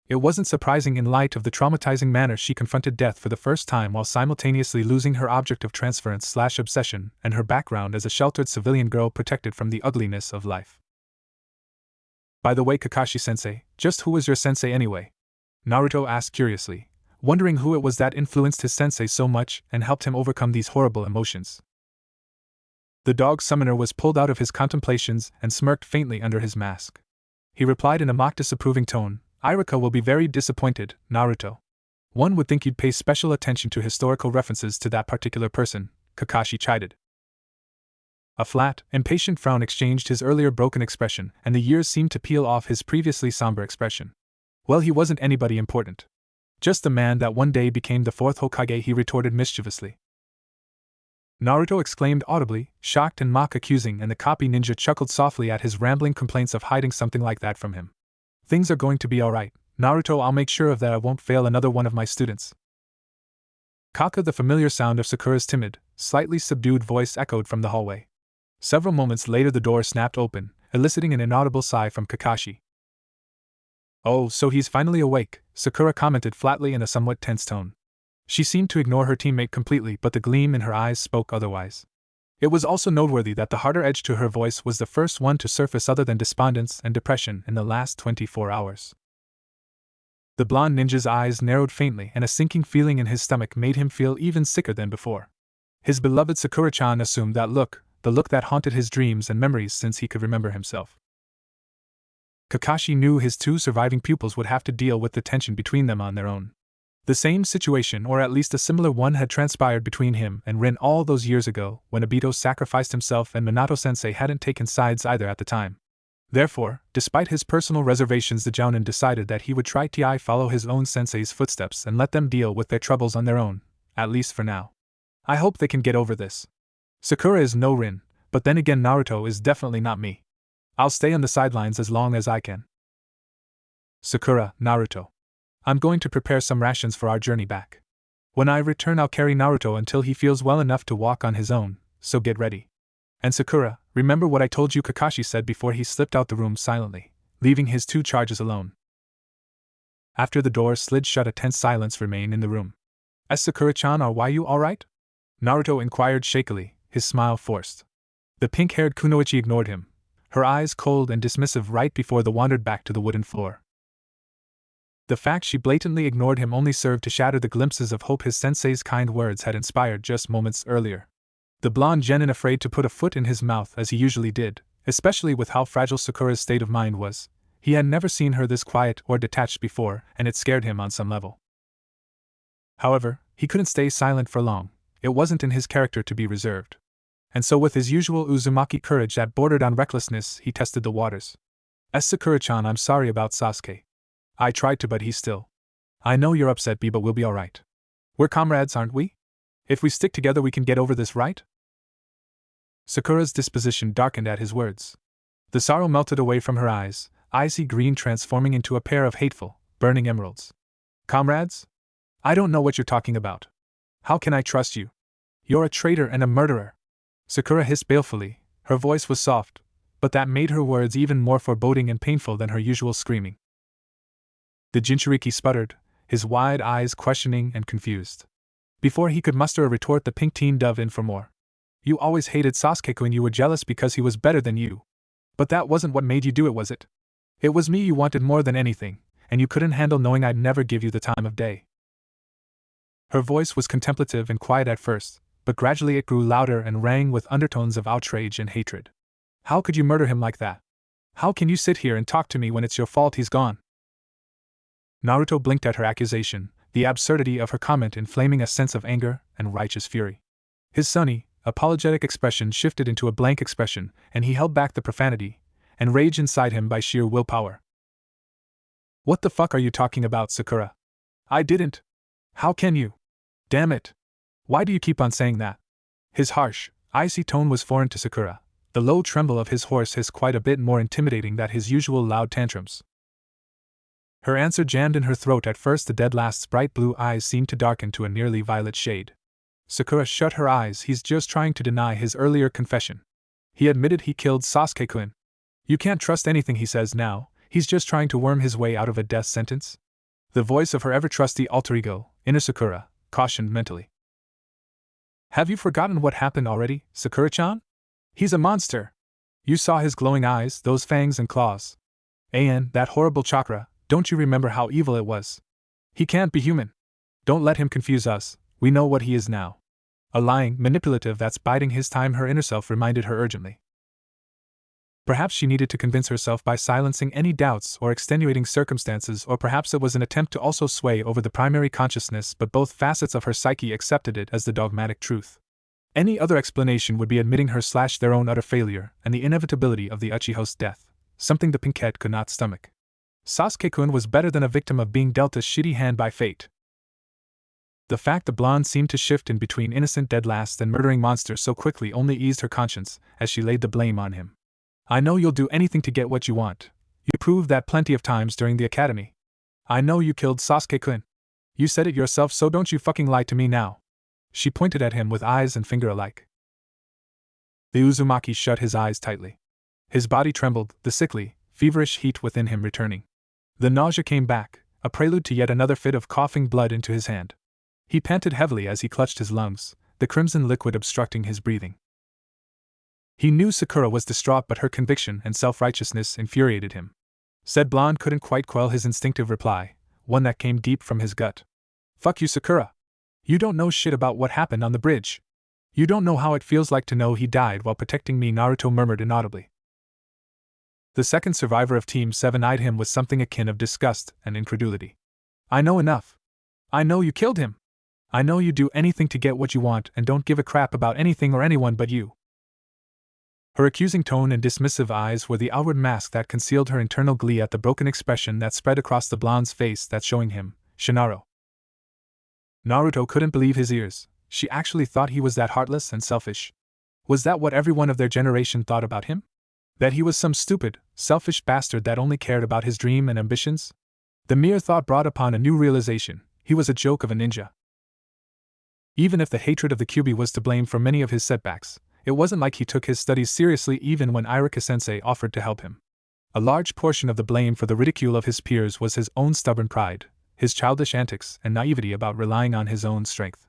It wasn't surprising in light of the traumatizing manner she confronted death for the first time while simultaneously losing her object of transference/obsession and her background as a sheltered civilian girl protected from the ugliness of life. By the way, Kakashi-sensei, just who was your sensei anyway? Naruto asked curiously, wondering who it was that influenced his sensei so much and helped him overcome these horrible emotions. The dog summoner was pulled out of his contemplations and smirked faintly under his mask. He replied in a mock disapproving tone, Irika will be very disappointed, Naruto. One would think you'd pay special attention to historical references to that particular person, Kakashi chided. A flat, impatient frown exchanged his earlier broken expression, and the years seemed to peel off his previously somber expression. Well, he wasn't anybody important. Just the man that one day became the fourth Hokage, he retorted mischievously. Naruto exclaimed audibly, shocked and mock-accusing, and the copy ninja chuckled softly at his rambling complaints of hiding something like that from him. Things are going to be alright, Naruto. I'll make sure of that. I won't fail another one of my students. Kaka, the familiar sound of Sakura's timid, slightly subdued voice echoed from the hallway. Several moments later the door snapped open, eliciting an inaudible sigh from Kakashi. Oh, so he's finally awake, Sakura commented flatly in a somewhat tense tone. She seemed to ignore her teammate completely, but the gleam in her eyes spoke otherwise. It was also noteworthy that the harder edge to her voice was the first one to surface other than despondence and depression in the last 24 hours. The blonde ninja's eyes narrowed faintly, and a sinking feeling in his stomach made him feel even sicker than before. His beloved Sakura-chan assumed that look, the look that haunted his dreams and memories since he could remember himself. Kakashi knew his two surviving pupils would have to deal with the tension between them on their own. The same situation, or at least a similar one, had transpired between him and Rin all those years ago, when Obito sacrificed himself and Minato-sensei hadn't taken sides either at the time. Therefore, despite his personal reservations, the Jounin decided that he would try to follow his own sensei's footsteps and let them deal with their troubles on their own, at least for now. I hope they can get over this. Sakura is no Rin, but then again Naruto is definitely not me. I'll stay on the sidelines as long as I can. Sakura, Naruto. I'm going to prepare some rations for our journey back. When I return, I'll carry Naruto until he feels well enough to walk on his own, so get ready. And Sakura, remember what I told you, Kakashi said before he slipped out the room silently, leaving his two charges alone. After the door slid shut, a tense silence remained in the room. Sakura-chan, are you alright? Naruto inquired shakily, his smile forced. The pink-haired kunoichi ignored him, her eyes cold and dismissive right before they wandered back to the wooden floor. The fact she blatantly ignored him only served to shatter the glimpses of hope his sensei's kind words had inspired just moments earlier. The blonde genin, afraid to put a foot in his mouth as he usually did, especially with how fragile Sakura's state of mind was, he had never seen her this quiet or detached before, and it scared him on some level. However, he couldn't stay silent for long. It wasn't in his character to be reserved. And so with his usual Uzumaki courage that bordered on recklessness, he tested the waters. Sakura-chan, I'm sorry about Sasuke. I tried to, but he's still. I know you're upset, but we'll be alright. We're comrades, aren't we? If we stick together, we can get over this, right? Sakura's disposition darkened at his words. The sorrow melted away from her eyes, icy green transforming into a pair of hateful, burning emeralds. Comrades? I don't know what you're talking about. How can I trust you? You're a traitor and a murderer. Sakura hissed balefully. Her voice was soft, but that made her words even more foreboding and painful than her usual screaming. The Jinchuriki sputtered, his wide eyes questioning and confused. Before he could muster a retort, the pink teen dove in for more. You always hated Sasuke when you were jealous because he was better than you. But that wasn't what made you do it, was it? It was me you wanted more than anything, and you couldn't handle knowing I'd never give you the time of day. Her voice was contemplative and quiet at first, but gradually it grew louder and rang with undertones of outrage and hatred. How could you murder him like that? How can you sit here and talk to me when it's your fault he's gone? Naruto blinked at her accusation, the absurdity of her comment inflaming a sense of anger and righteous fury. His sunny, apologetic expression shifted into a blank expression, and he held back the profanity and rage inside him by sheer willpower. What the fuck are you talking about, Sakura? I didn't. How can you? Damn it. Why do you keep on saying that? His harsh, icy tone was foreign to Sakura, the low tremble of his hoarse hiss quite a bit more intimidating than his usual loud tantrums. Her answer jammed in her throat. At first, the dead last's bright blue eyes seemed to darken to a nearly violet shade. Sakura shut her eyes. He's just trying to deny his earlier confession. He admitted he killed Sasuke-kun. You can't trust anything he says now. He's just trying to worm his way out of a death sentence. The voice of her ever-trusty alter ego, inner Sakura, cautioned mentally. Have you forgotten what happened already, Sakura-chan? He's a monster. You saw his glowing eyes, those fangs and claws. And that horrible chakra, don't you remember how evil it was? He can't be human. Don't let him confuse us, we know what he is now. A lying, manipulative that's biding his time, her inner self reminded her urgently. Perhaps she needed to convince herself by silencing any doubts or extenuating circumstances, or perhaps it was an attempt to also sway over the primary consciousness, but both facets of her psyche accepted it as the dogmatic truth. Any other explanation would be admitting her/their own utter failure and the inevitability of the Uchiha's death, something the pinkette could not stomach. Sasuke-kun was better than a victim of being dealt a shitty hand by fate. The fact the blonde seemed to shift in between innocent dead last and murdering monster so quickly only eased her conscience as she laid the blame on him. I know you'll do anything to get what you want. You proved that plenty of times during the academy. I know you killed Sasuke-kun. You said it yourself, so don't you fucking lie to me now. She pointed at him with eyes and finger alike. The Uzumaki shut his eyes tightly. His body trembled, the sickly, feverish heat within him returning. The nausea came back, a prelude to yet another fit of coughing blood into his hand. He panted heavily as he clutched his lungs, the crimson liquid obstructing his breathing. He knew Sakura was distraught, but her conviction and self-righteousness infuriated him. Said blonde couldn't quite quell his instinctive reply, one that came deep from his gut. Fuck you, Sakura. You don't know shit about what happened on the bridge. You don't know how it feels like to know he died while protecting me, Naruto murmured inaudibly. The second survivor of Team 7 eyed him with something akin of disgust and incredulity. I know enough. I know you killed him. I know you do anything to get what you want and don't give a crap about anything or anyone but you. Her accusing tone and dismissive eyes were the outward mask that concealed her internal glee at the broken expression that spread across the blonde's face that's showing him, Shinaru. Naruto couldn't believe his ears. She actually thought he was that heartless and selfish. Was that what everyone of their generation thought about him? That he was some stupid, selfish bastard that only cared about his dream and ambitions? The mere thought brought upon a new realization: he was a joke of a ninja. Even if the hatred of the Kyuubi was to blame for many of his setbacks, it wasn't like he took his studies seriously even when Irika-sensei offered to help him. A large portion of the blame for the ridicule of his peers was his own stubborn pride, his childish antics and naivety about relying on his own strength.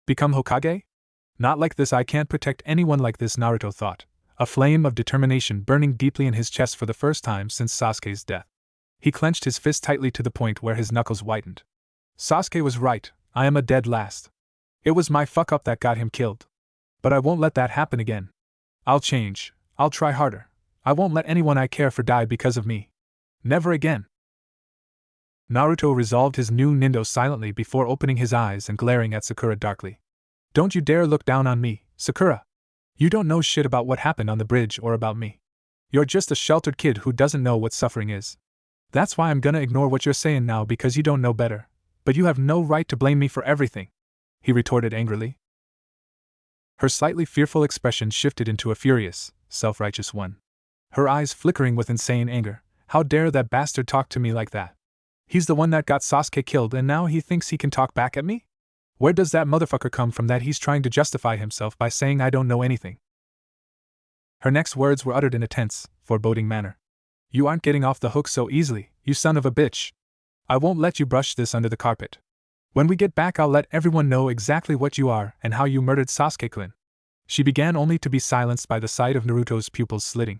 Become Hokage? Not like this, I can't protect anyone like this, Naruto thought, a flame of determination burning deeply in his chest for the first time since Sasuke's death. He clenched his fist tightly to the point where his knuckles whitened. Sasuke was right, I am a dead last. It was my fuck up that got him killed. But I won't let that happen again. I'll change, I'll try harder. I won't let anyone I care for die because of me. Never again. Naruto resolved his new nindo silently before opening his eyes and glaring at Sakura darkly. Don't you dare look down on me, Sakura. You don't know shit about what happened on the bridge or about me. You're just a sheltered kid who doesn't know what suffering is. That's why I'm gonna ignore what you're saying now, because you don't know better. But you have no right to blame me for everything, he retorted angrily. Her slightly fearful expression shifted into a furious, self-righteous one. Her eyes flickering with insane anger. How dare that bastard talk to me like that? He's the one that got Sasuke killed and now he thinks he can talk back at me? Where does that motherfucker come from that he's trying to justify himself by saying I don't know anything? Her next words were uttered in a tense, foreboding manner. You aren't getting off the hook so easily, you son of a bitch. I won't let you brush this under the carpet. When we get back, I'll let everyone know exactly what you are and how you murdered Sasuke-kun. She began, only to be silenced by the sight of Naruto's pupils slitting.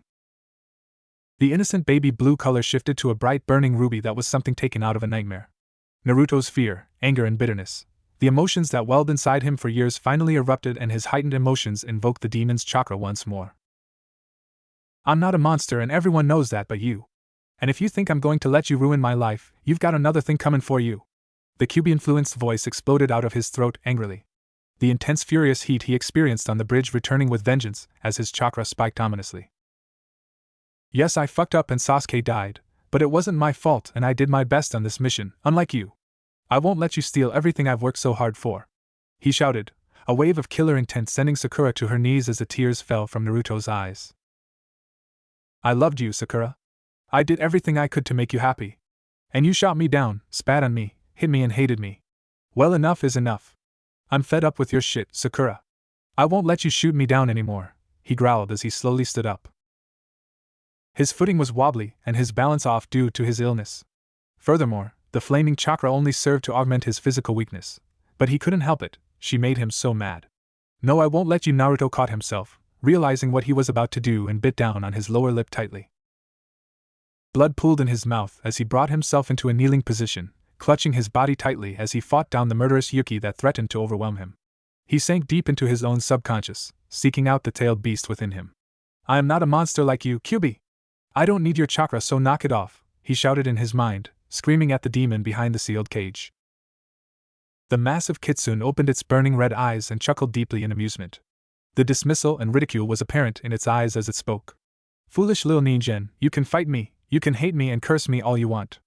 The innocent baby blue color shifted to a bright burning ruby that was something taken out of a nightmare. Naruto's fear, anger and bitterness, the emotions that welled inside him for years, finally erupted, and his heightened emotions invoked the demon's chakra once more. I'm not a monster and everyone knows that but you. And if you think I'm going to let you ruin my life, you've got another thing coming for you. The Kyuubi-influenced voice exploded out of his throat angrily. The intense furious heat he experienced on the bridge returning with vengeance as his chakra spiked ominously. Yes, I fucked up and Sasuke died, but it wasn't my fault and I did my best on this mission, unlike you. I won't let you steal everything I've worked so hard for, he shouted, a wave of killer intent sending Sakura to her knees as the tears fell from Naruto's eyes. I loved you, Sakura. I did everything I could to make you happy. And you shot me down, spat on me, hit me and hated me. Well, enough is enough. I'm fed up with your shit, Sakura. I won't let you shoot me down anymore, he growled as he slowly stood up. His footing was wobbly and his balance off due to his illness. Furthermore, the flaming chakra only served to augment his physical weakness. But he couldn't help it, she made him so mad. No, I won't let you. Naruto caught himself, realizing what he was about to do, and bit down on his lower lip tightly. Blood pooled in his mouth as he brought himself into a kneeling position, clutching his body tightly as he fought down the murderous Yuki that threatened to overwhelm him. He sank deep into his own subconscious, seeking out the tailed beast within him. I am not a monster like you, Kyuubi. I don't need your chakra, so knock it off, he shouted in his mind, screaming at the demon behind the sealed cage. The massive kitsune opened its burning red eyes and chuckled deeply in amusement. The dismissal and ridicule was apparent in its eyes as it spoke. Foolish little ninja, you can fight me, you can hate me and curse me all you want.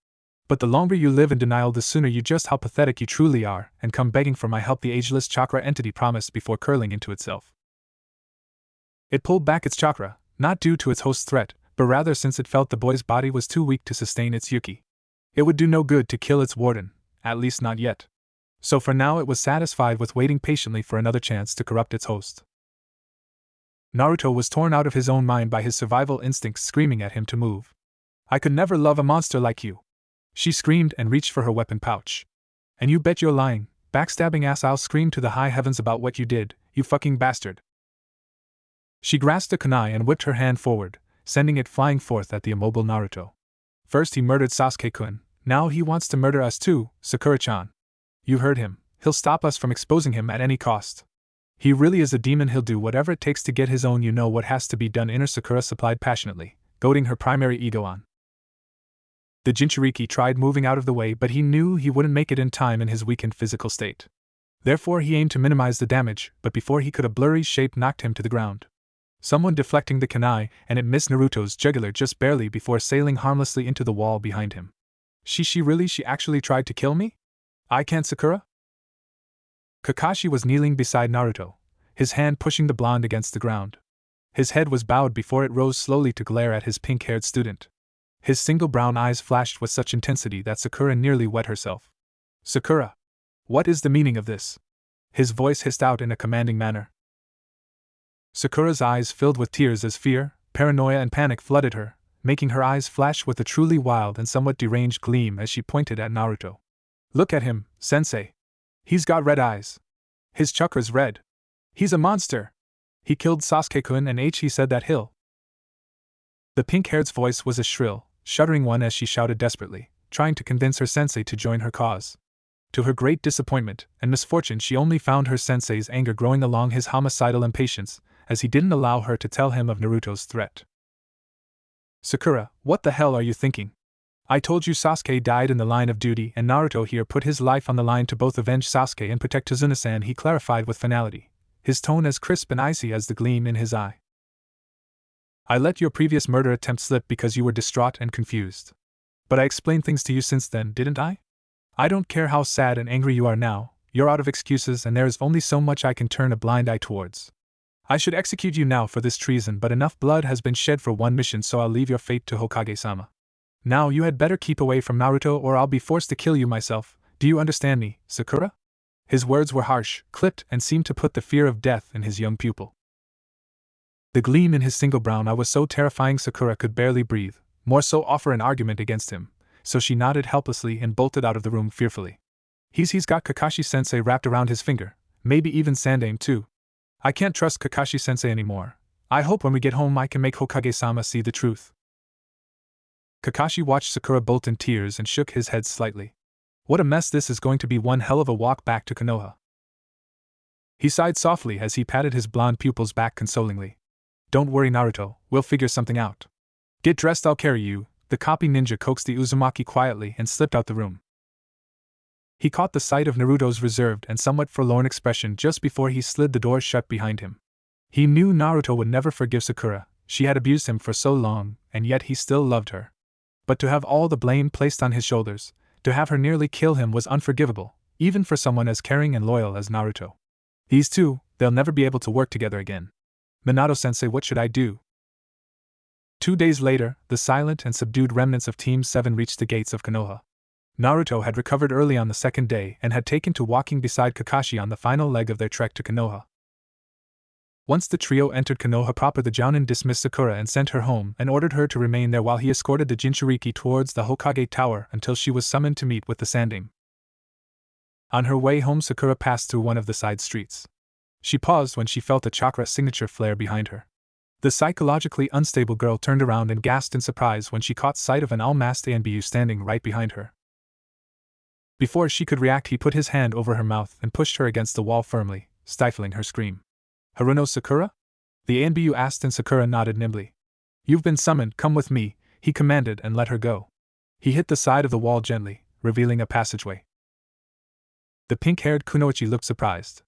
But the longer you live in denial, the sooner you just how pathetic you truly are and come begging for my help, the ageless chakra entity promised before curling into itself. It pulled back its chakra, not due to its host's threat, but rather since it felt the boy's body was too weak to sustain its Yuki. It would do no good to kill its warden, at least not yet. So for now it was satisfied with waiting patiently for another chance to corrupt its host. Naruto was torn out of his own mind by his survival instincts screaming at him to move. I could never love a monster like you, she screamed and reached for her weapon pouch. And you bet you're lying, backstabbing ass, I'll scream to the high heavens about what you did, you fucking bastard. She grasped a kunai and whipped her hand forward, sending it flying forth at the immobile Naruto. First he murdered Sasuke-kun, now he wants to murder us too, Sakura-chan. You heard him, he'll stop us from exposing him at any cost. He really is a demon, he'll do whatever it takes to get his own. You know what has to be done, inner Sakura supplied passionately, goading her primary ego on. The Jinchuriki tried moving out of the way, but he knew he wouldn't make it in time in his weakened physical state. Therefore he aimed to minimize the damage, but before he could, a blurry shape knocked him to the ground. Someone deflecting the kunai, and it missed Naruto's jugular just barely before sailing harmlessly into the wall behind him. She actually tried to kill me? I can't, Sakura? Kakashi was kneeling beside Naruto, his hand pushing the blonde against the ground. His head was bowed before it rose slowly to glare at his pink-haired student. His single brown eyes flashed with such intensity that Sakura nearly wet herself. Sakura! What is the meaning of this? His voice hissed out in a commanding manner. Sakura's eyes filled with tears as fear, paranoia and panic flooded her, making her eyes flash with a truly wild and somewhat deranged gleam as she pointed at Naruto. Look at him, sensei. He's got red eyes. His chakra's red. He's a monster. He killed Sasuke-kun and he said that he'll. The pink-haired's voice was a shrill, shuddering one as she shouted desperately, trying to convince her sensei to join her cause. To her great disappointment and misfortune, she only found her sensei's anger growing along his homicidal impatience, as he didn't allow her to tell him of Naruto's threat. Sakura, what the hell are you thinking? I told you Sasuke died in the line of duty, and Naruto here put his life on the line to both avenge Sasuke and protect Tazuna-san, he clarified with finality, his tone as crisp and icy as the gleam in his eye. I let your previous murder attempt slip because you were distraught and confused. But I explained things to you since then, didn't I? I don't care how sad and angry you are now, you're out of excuses and there is only so much I can turn a blind eye towards. I should execute you now for this treason, but enough blood has been shed for one mission, so I'll leave your fate to Hokage-sama. Now you had better keep away from Naruto or I'll be forced to kill you myself. Do you understand me, Sakura? His words were harsh, clipped, and seemed to put the fear of death in his young pupil. The gleam in his single brown eye was so terrifying Sakura could barely breathe, more so offer an argument against him, so she nodded helplessly and bolted out of the room fearfully. He's got Kakashi-sensei wrapped around his finger, maybe even Sandaime too. I can't trust Kakashi-sensei anymore. I hope when we get home I can make Hokage-sama see the truth. Kakashi watched Sakura bolt in tears and shook his head slightly. What a mess this is going to be, one hell of a walk back to Konoha. He sighed softly as he patted his blonde pupil's back consolingly. Don't worry, Naruto, we'll figure something out. Get dressed, I'll carry you. The copy ninja coaxed the Uzumaki quietly and slipped out the room. He caught the sight of Naruto's reserved and somewhat forlorn expression just before he slid the door shut behind him. He knew Naruto would never forgive Sakura, she had abused him for so long, and yet he still loved her. But to have all the blame placed on his shoulders, to have her nearly kill him was unforgivable, even for someone as caring and loyal as Naruto. These two, they'll never be able to work together again. Minato-sensei, what should I do? 2 days later, the silent and subdued remnants of Team 7 reached the gates of Konoha. Naruto had recovered early on the second day and had taken to walking beside Kakashi on the final leg of their trek to Konoha. Once the trio entered Konoha proper, the Jounin dismissed Sakura and sent her home and ordered her to remain there while he escorted the Jinchuriki towards the Hokage Tower until she was summoned to meet with the Sandaime. On her way home, Sakura passed through one of the side streets. She paused when she felt a chakra signature flare behind her. The psychologically unstable girl turned around and gasped in surprise when she caught sight of an all-masked ANBU standing right behind her. Before she could react, he put his hand over her mouth and pushed her against the wall firmly, stifling her scream. Haruno Sakura? The ANBU asked, and Sakura nodded nimbly. You've been summoned, come with me, he commanded and let her go. He hit the side of the wall gently, revealing a passageway. The pink-haired Kunoichi looked surprised.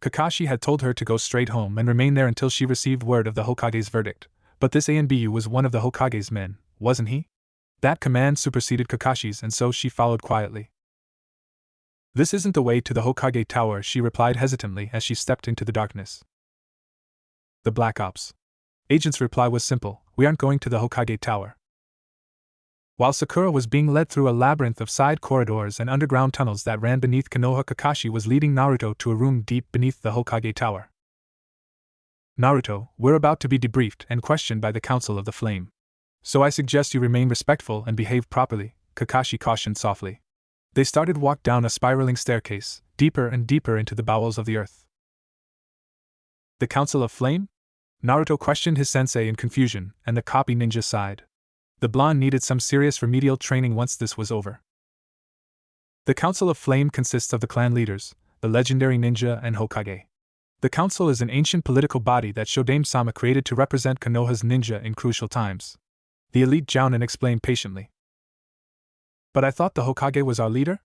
Kakashi had told her to go straight home and remain there until she received word of the Hokage's verdict, but this ANBU was one of the Hokage's men, wasn't he? That command superseded Kakashi's, and so she followed quietly. This isn't the way to the Hokage Tower, she replied hesitantly as she stepped into the darkness. The Black Ops agent's reply was simple, we aren't going to the Hokage Tower. While Sakura was being led through a labyrinth of side corridors and underground tunnels that ran beneath Konoha, Kakashi was leading Naruto to a room deep beneath the Hokage Tower. Naruto, we're about to be debriefed and questioned by the Council of the Flame. So I suggest you remain respectful and behave properly, Kakashi cautioned softly. They started walk down a spiraling staircase, deeper and deeper into the bowels of the earth. The Council of Flame? Naruto questioned his sensei in confusion, and the copy ninja sighed. The blonde needed some serious remedial training once this was over. The Council of Flame consists of the clan leaders, the legendary ninja, and Hokage. The council is an ancient political body that Shodaime-sama created to represent Konoha's ninja in crucial times. The elite Jounin explained patiently. But I thought the Hokage was our leader?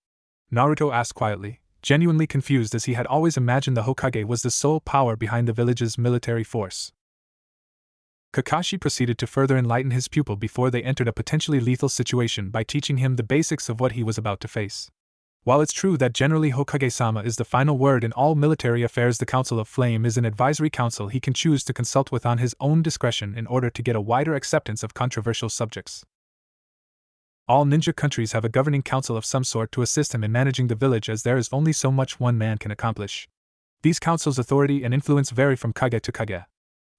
Naruto asked quietly, genuinely confused, as he had always imagined the Hokage was the sole power behind the village's military force. Kakashi proceeded to further enlighten his pupil before they entered a potentially lethal situation by teaching him the basics of what he was about to face. While it's true that generally Hokage-sama is the final word in all military affairs, the Council of Flame is an advisory council he can choose to consult with on his own discretion in order to get a wider acceptance of controversial subjects. All ninja countries have a governing council of some sort to assist him in managing the village, as there is only so much one man can accomplish. These councils' authority and influence vary from kage to kage.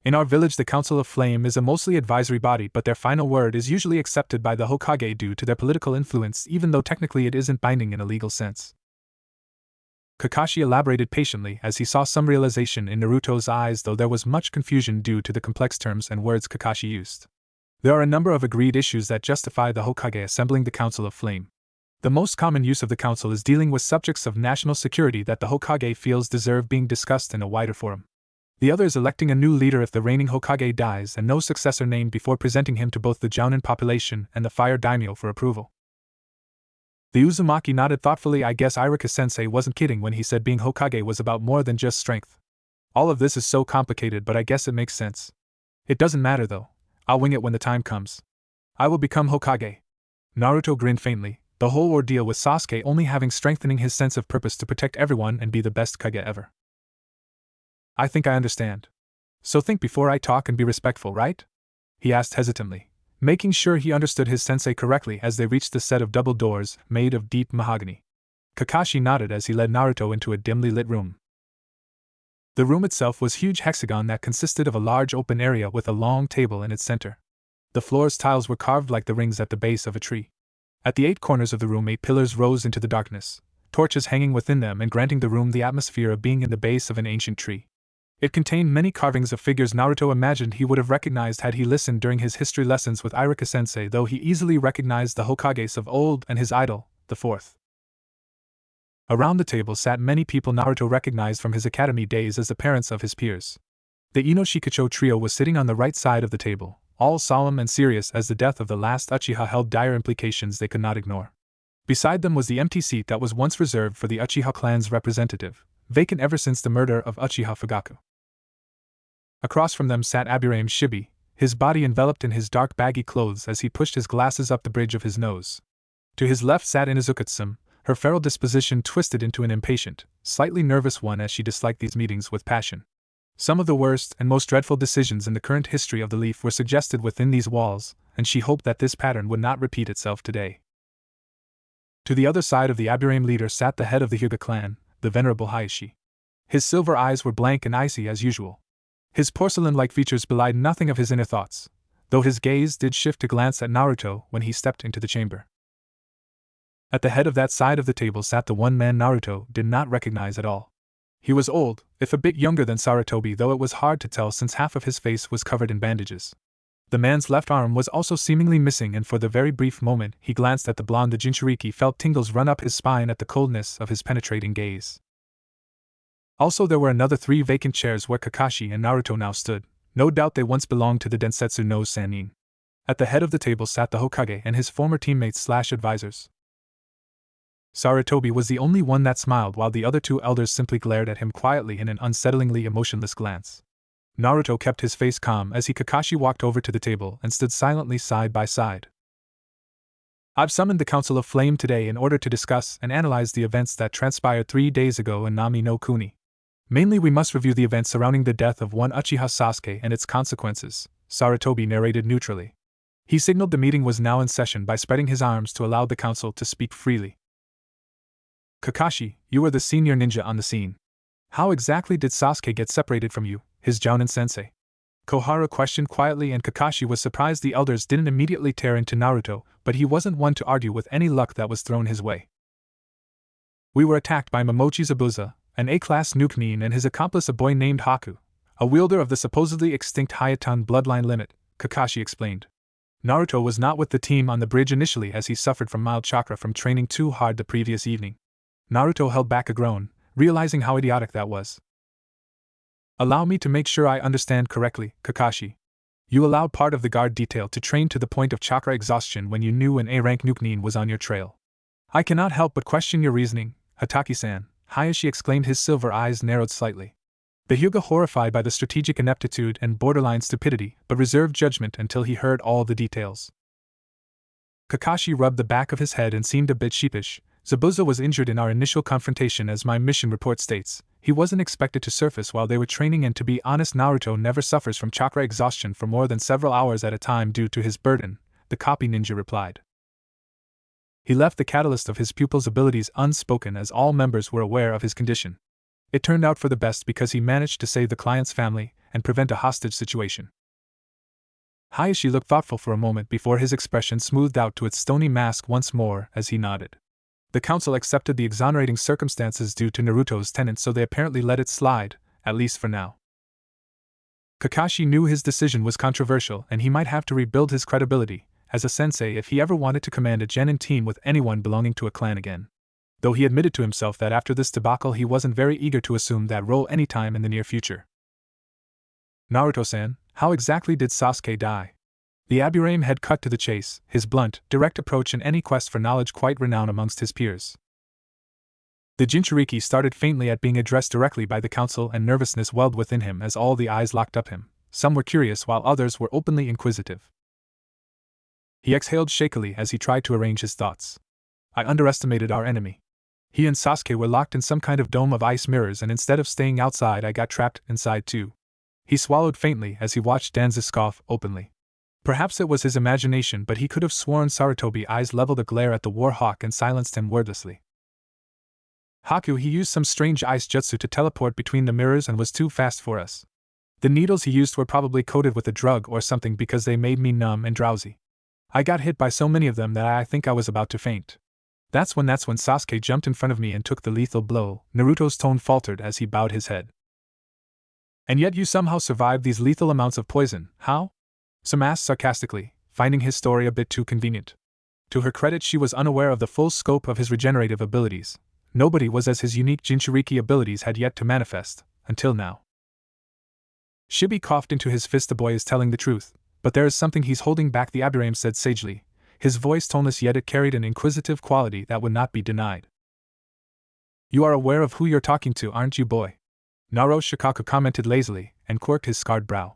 In our village, the Council of Flame is a mostly advisory body, but their final word is usually accepted by the Hokage due to their political influence, even though technically it isn't binding in a legal sense. Kakashi elaborated patiently as he saw some realization in Naruto's eyes, though there was much confusion due to the complex terms and words Kakashi used. There are a number of agreed issues that justify the Hokage assembling the Council of Flame. The most common use of the council is dealing with subjects of national security that the Hokage feels deserve being discussed in a wider forum. The other is electing a new leader if the reigning Hokage dies and no successor named before presenting him to both the Jounin population and the Fire Daimyo for approval. The Uzumaki nodded thoughtfully. I guess Iruka-sensei wasn't kidding when he said being Hokage was about more than just strength. All of this is so complicated, but I guess it makes sense. It doesn't matter though. I'll wing it when the time comes. I will become Hokage. Naruto grinned faintly, the whole ordeal with Sasuke only having strengthening his sense of purpose to protect everyone and be the best Kage ever. I think I understand. So think before I talk and be respectful, right? He asked hesitantly, making sure he understood his sensei correctly as they reached the set of double doors made of deep mahogany. Kakashi nodded as he led Naruto into a dimly lit room. The room itself was a huge hexagon that consisted of a large open area with a long table in its center. The floor's tiles were carved like the rings at the base of a tree. At the 8 corners of the room 8 pillars rose into the darkness, torches hanging within them and granting the room the atmosphere of being in the base of an ancient tree. It contained many carvings of figures Naruto imagined he would have recognized had he listened during his history lessons with Iruka-sensei, though he easily recognized the Hokages of old and his idol, the fourth. Around the table sat many people Naruto recognized from his academy days as the parents of his peers. The Inoshikacho trio was sitting on the right side of the table, all solemn and serious as the death of the last Uchiha held dire implications they could not ignore. Beside them was the empty seat that was once reserved for the Uchiha clan's representative, vacant ever since the murder of Uchiha Fugaku. Across from them sat Aburame Shibi, his body enveloped in his dark baggy clothes as he pushed his glasses up the bridge of his nose. To his left sat Inuzuka-tsum, her feral disposition twisted into an impatient, slightly nervous one as she disliked these meetings with passion. Some of the worst and most dreadful decisions in the current history of the Leaf were suggested within these walls, and she hoped that this pattern would not repeat itself today. To the other side of the Aburame leader sat the head of the Hyuga clan, the venerable Hayashi. His silver eyes were blank and icy as usual. His porcelain-like features belied nothing of his inner thoughts, though his gaze did shift to glance at Naruto when he stepped into the chamber. At the head of that side of the table sat the one man Naruto did not recognize at all. He was old, if a bit younger than Sarutobi, though it was hard to tell since half of his face was covered in bandages. The man's left arm was also seemingly missing, and for the very brief moment he glanced at the blonde, the Jinchuriki felt tingles run up his spine at the coldness of his penetrating gaze. Also, there were another 3 vacant chairs where Kakashi and Naruto now stood. No doubt they once belonged to the Densetsu no Sannin. At the head of the table sat the Hokage and his former teammates/advisors. Sarutobi was the only one that smiled, while the other 2 elders simply glared at him quietly in an unsettlingly emotionless glance. Naruto kept his face calm as Kakashi walked over to the table and stood silently side by side. I've summoned the Council of Flame today in order to discuss and analyze the events that transpired 3 days ago in Nami no Kuni. Mainly, we must review the events surrounding the death of one Uchiha Sasuke and its consequences, Sarutobi narrated neutrally. He signaled the meeting was now in session by spreading his arms to allow the council to speak freely. Kakashi, you are the senior ninja on the scene. How exactly did Sasuke get separated from you, his Jounin sensei? Koharu questioned quietly, and Kakashi was surprised the elders didn't immediately tear into Naruto, but he wasn't one to argue with any luck that was thrown his way. We were attacked by Momochi Zabuza, an A-class nuke-nin, and his accomplice, a boy named Haku, a wielder of the supposedly extinct Hayatan bloodline limit, Kakashi explained. Naruto was not with the team on the bridge initially as he suffered from mild chakra from training too hard the previous evening. Naruto held back a groan, realizing how idiotic that was. Allow me to make sure I understand correctly, Kakashi. You allowed part of the guard detail to train to the point of chakra exhaustion when you knew an A-rank nuke-nin was on your trail. I cannot help but question your reasoning, Hataki-san, Hayashi exclaimed, his silver eyes narrowed slightly. The Hyuga horrified by the strategic ineptitude and borderline stupidity, but reserved judgment until he heard all the details. Kakashi rubbed the back of his head and seemed a bit sheepish. Zabuza was injured in our initial confrontation, as my mission report states. He wasn't expected to surface while they were training, and to be honest, Naruto never suffers from chakra exhaustion for more than several hours at a time due to his burden, the copy ninja replied. He left the catalyst of his pupil's abilities unspoken, as all members were aware of his condition. It turned out for the best because he managed to save the client's family and prevent a hostage situation. Hayashi looked thoughtful for a moment before his expression smoothed out to its stony mask once more as he nodded. The council accepted the exonerating circumstances due to Naruto's tenant, so they apparently let it slide, at least for now. Kakashi knew his decision was controversial and he might have to rebuild his credibility as a sensei if he ever wanted to command a genin team with anyone belonging to a clan again. Though he admitted to himself that after this debacle he wasn't very eager to assume that role anytime in the near future. Naruto-san, how exactly did Sasuke die? The Aburame had cut to the chase, his blunt, direct approach in any quest for knowledge quite renowned amongst his peers. The Jinchuriki started faintly at being addressed directly by the council, and nervousness welled within him as all the eyes locked up him. Some were curious while others were openly inquisitive. He exhaled shakily as he tried to arrange his thoughts. I underestimated our enemy. He and Sasuke were locked in some kind of dome of ice mirrors, and instead of staying outside I got trapped inside too. He swallowed faintly as he watched Danza scoff openly. Perhaps it was his imagination, but he could have sworn Sarutobi's eyes leveled a glare at the War Hawk and silenced him wordlessly. Haku, he used some strange ice jutsu to teleport between the mirrors and was too fast for us. The needles he used were probably coated with a drug or something because they made me numb and drowsy. I got hit by so many of them that I think I was about to faint. That's when Sasuke jumped in front of me and took the lethal blow. Naruto's tone faltered as he bowed his head. And yet you somehow survived these lethal amounts of poison, how? Some asked sarcastically, finding his story a bit too convenient. To her credit, she was unaware of the full scope of his regenerative abilities. Nobody was as his unique Jinchuriki abilities had yet to manifest, until now. Shibi coughed into his fist. The boy is telling the truth, but there is something he's holding back, the Aburame said sagely, his voice toneless, yet it carried an inquisitive quality that would not be denied. You are aware of who you're talking to, aren't you, boy? Naro Shikaku commented lazily, and quirked his scarred brow.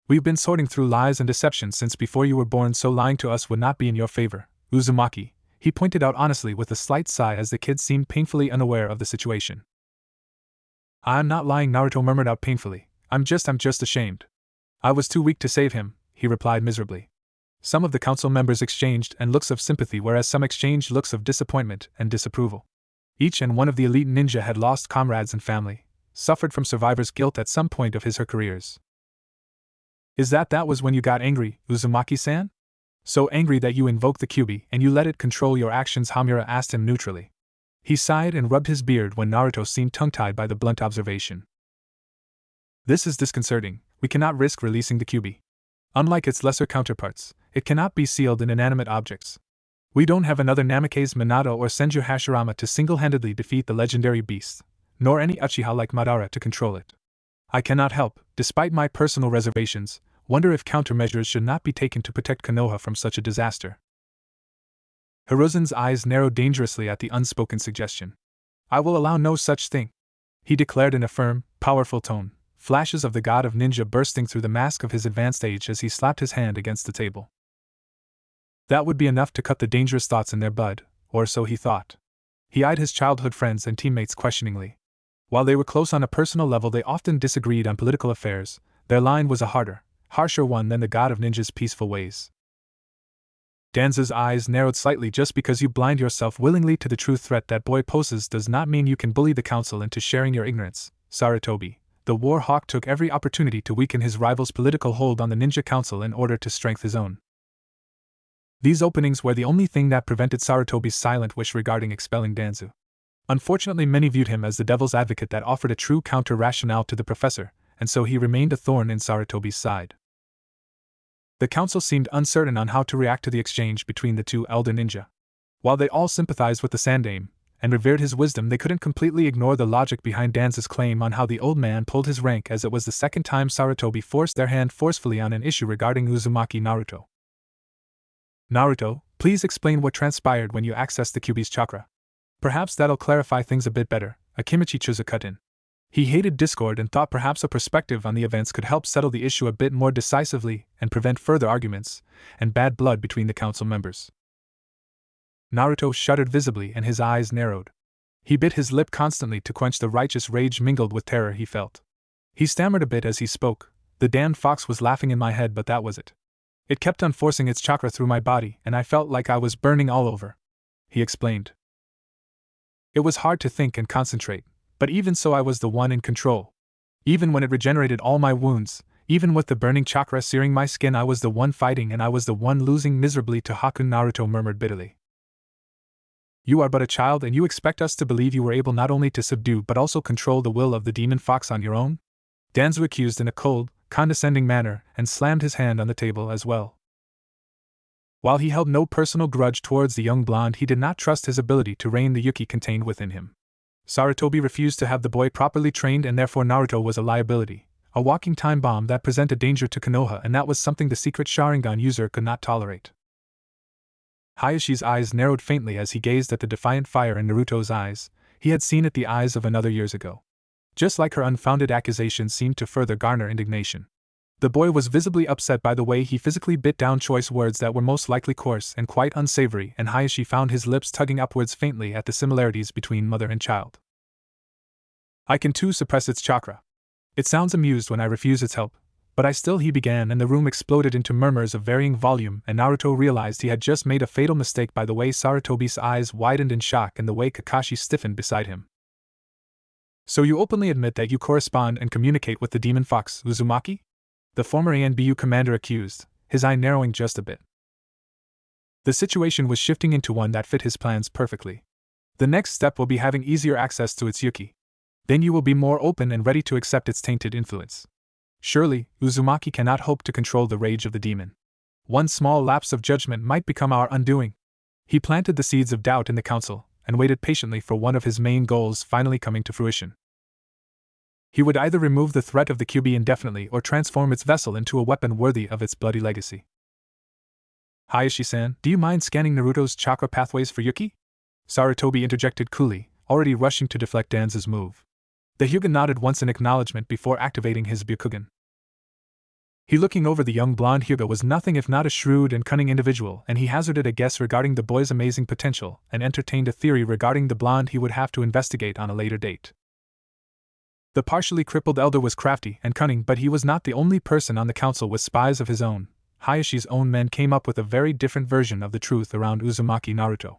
We've been sorting through lies and deception since before you were born, so lying to us would not be in your favor, Uzumaki, he pointed out honestly with a slight sigh as the kid seemed painfully unaware of the situation. I'm not lying, Naruto murmured out painfully. I'm just ashamed. I was too weak to save him, he replied miserably. Some of the council members exchanged looks of sympathy, whereas some exchanged looks of disappointment and disapproval. Each and one of the elite ninja had lost comrades and family, suffered from survivor's guilt at some point of his or her careers. Is that was when you got angry, Uzumaki-san? So angry that you invoked the Kyuubi and you let it control your actions, Hamura asked him neutrally. He sighed and rubbed his beard when Naruto seemed tongue-tied by the blunt observation. This is disconcerting. We cannot risk releasing the Kyuubi. Unlike its lesser counterparts, it cannot be sealed in inanimate objects. We don't have another Namikaze Minato or Senju Hashirama to single-handedly defeat the legendary beast, nor any Uchiha like Madara to control it. I cannot help, despite my personal reservations, wonder if countermeasures should not be taken to protect Konoha from such a disaster. Hiruzen's eyes narrowed dangerously at the unspoken suggestion. I will allow no such thing, he declared in a firm, powerful tone, flashes of the god of ninja bursting through the mask of his advanced age as he slapped his hand against the table. That would be enough to cut the dangerous thoughts in their bud, or so he thought. He eyed his childhood friends and teammates questioningly. While they were close on a personal level, they often disagreed on political affairs. Their line was a harsher one than the god of ninja's peaceful ways. Danza's eyes narrowed slightly. Just because you blind yourself willingly to the true threat that boy poses does not mean you can bully the council into sharing your ignorance, Sarutobi. The War Hawk took every opportunity to weaken his rival's political hold on the ninja council in order to strengthen his own. These openings were the only thing that prevented Sarutobi's silent wish regarding expelling Danzu. Unfortunately, many viewed him as the devil's advocate that offered a true counter-rationale to the professor, and so he remained a thorn in Sarutobi's side. The council seemed uncertain on how to react to the exchange between the two elder ninja. While they all sympathized with the Sandaime and revered his wisdom, they couldn't completely ignore the logic behind Danza's claim on how the old man pulled his rank, as it was the second time Sarutobi forced their hand forcefully on an issue regarding Uzumaki Naruto. Naruto, please explain what transpired when you accessed the Kyuubi's chakra. Perhaps that'll clarify things a bit better, Akimichi Chizu cut in. He hated discord and thought perhaps a perspective on the events could help settle the issue a bit more decisively and prevent further arguments and bad blood between the council members. Naruto shuddered visibly and his eyes narrowed. He bit his lip constantly to quench the righteous rage mingled with terror he felt. He stammered a bit as he spoke. The damned fox was laughing in my head, but that was it. It kept on forcing its chakra through my body, and I felt like I was burning all over, he explained. It was hard to think and concentrate, but even so I was the one in control. Even when it regenerated all my wounds, even with the burning chakra searing my skin, I was the one fighting and I was the one losing miserably to Haku. Naruto murmured bitterly. You are but a child and you expect us to believe you were able not only to subdue but also control the will of the demon fox on your own? Danzo accused in a cold, condescending manner and slammed his hand on the table as well. While he held no personal grudge towards the young blonde, he did not trust his ability to rein the Yuki contained within him. Sarutobi refused to have the boy properly trained and therefore Naruto was a liability, a walking time bomb that presented danger to Konoha, and that was something the secret Sharingan user could not tolerate. Hayashi's eyes narrowed faintly as he gazed at the defiant fire in Naruto's eyes. He had seen it the eyes of another years ago. Just like her unfounded accusations seemed to further garner indignation. The boy was visibly upset by the way he physically bit down choice words that were most likely coarse and quite unsavory, and Hayashi found his lips tugging upwards faintly at the similarities between mother and child. I can too suppress its chakra. It sounds amused when I refuse its help, but I still, he began, and the room exploded into murmurs of varying volume, and Naruto realized he had just made a fatal mistake by the way Sarutobi's eyes widened in shock and the way Kakashi stiffened beside him. So you openly admit that you correspond and communicate with the demon fox, Uzumaki? The former ANBU commander accused, his eye narrowing just a bit. The situation was shifting into one that fit his plans perfectly. The next step will be having easier access to its Yuki. Then you will be more open and ready to accept its tainted influence. Surely, Uzumaki cannot hope to control the rage of the demon. One small lapse of judgment might become our undoing. He planted the seeds of doubt in the council, and waited patiently for one of his main goals finally coming to fruition. He would either remove the threat of the Kyuubi indefinitely or transform its vessel into a weapon worthy of its bloody legacy. Hayashi-san, do you mind scanning Naruto's chakra pathways for Yuki? Sarutobi interjected coolly, already rushing to deflect Danzo's move. The Hyuga nodded once in acknowledgement before activating his Byakugan. He looking over the young blonde Hyuga was nothing if not a shrewd and cunning individual, and he hazarded a guess regarding the boy's amazing potential and entertained a theory regarding the blonde he would have to investigate on a later date. The partially crippled elder was crafty and cunning, but he was not the only person on the council with spies of his own. Hayashi's own men came up with a very different version of the truth around Uzumaki Naruto.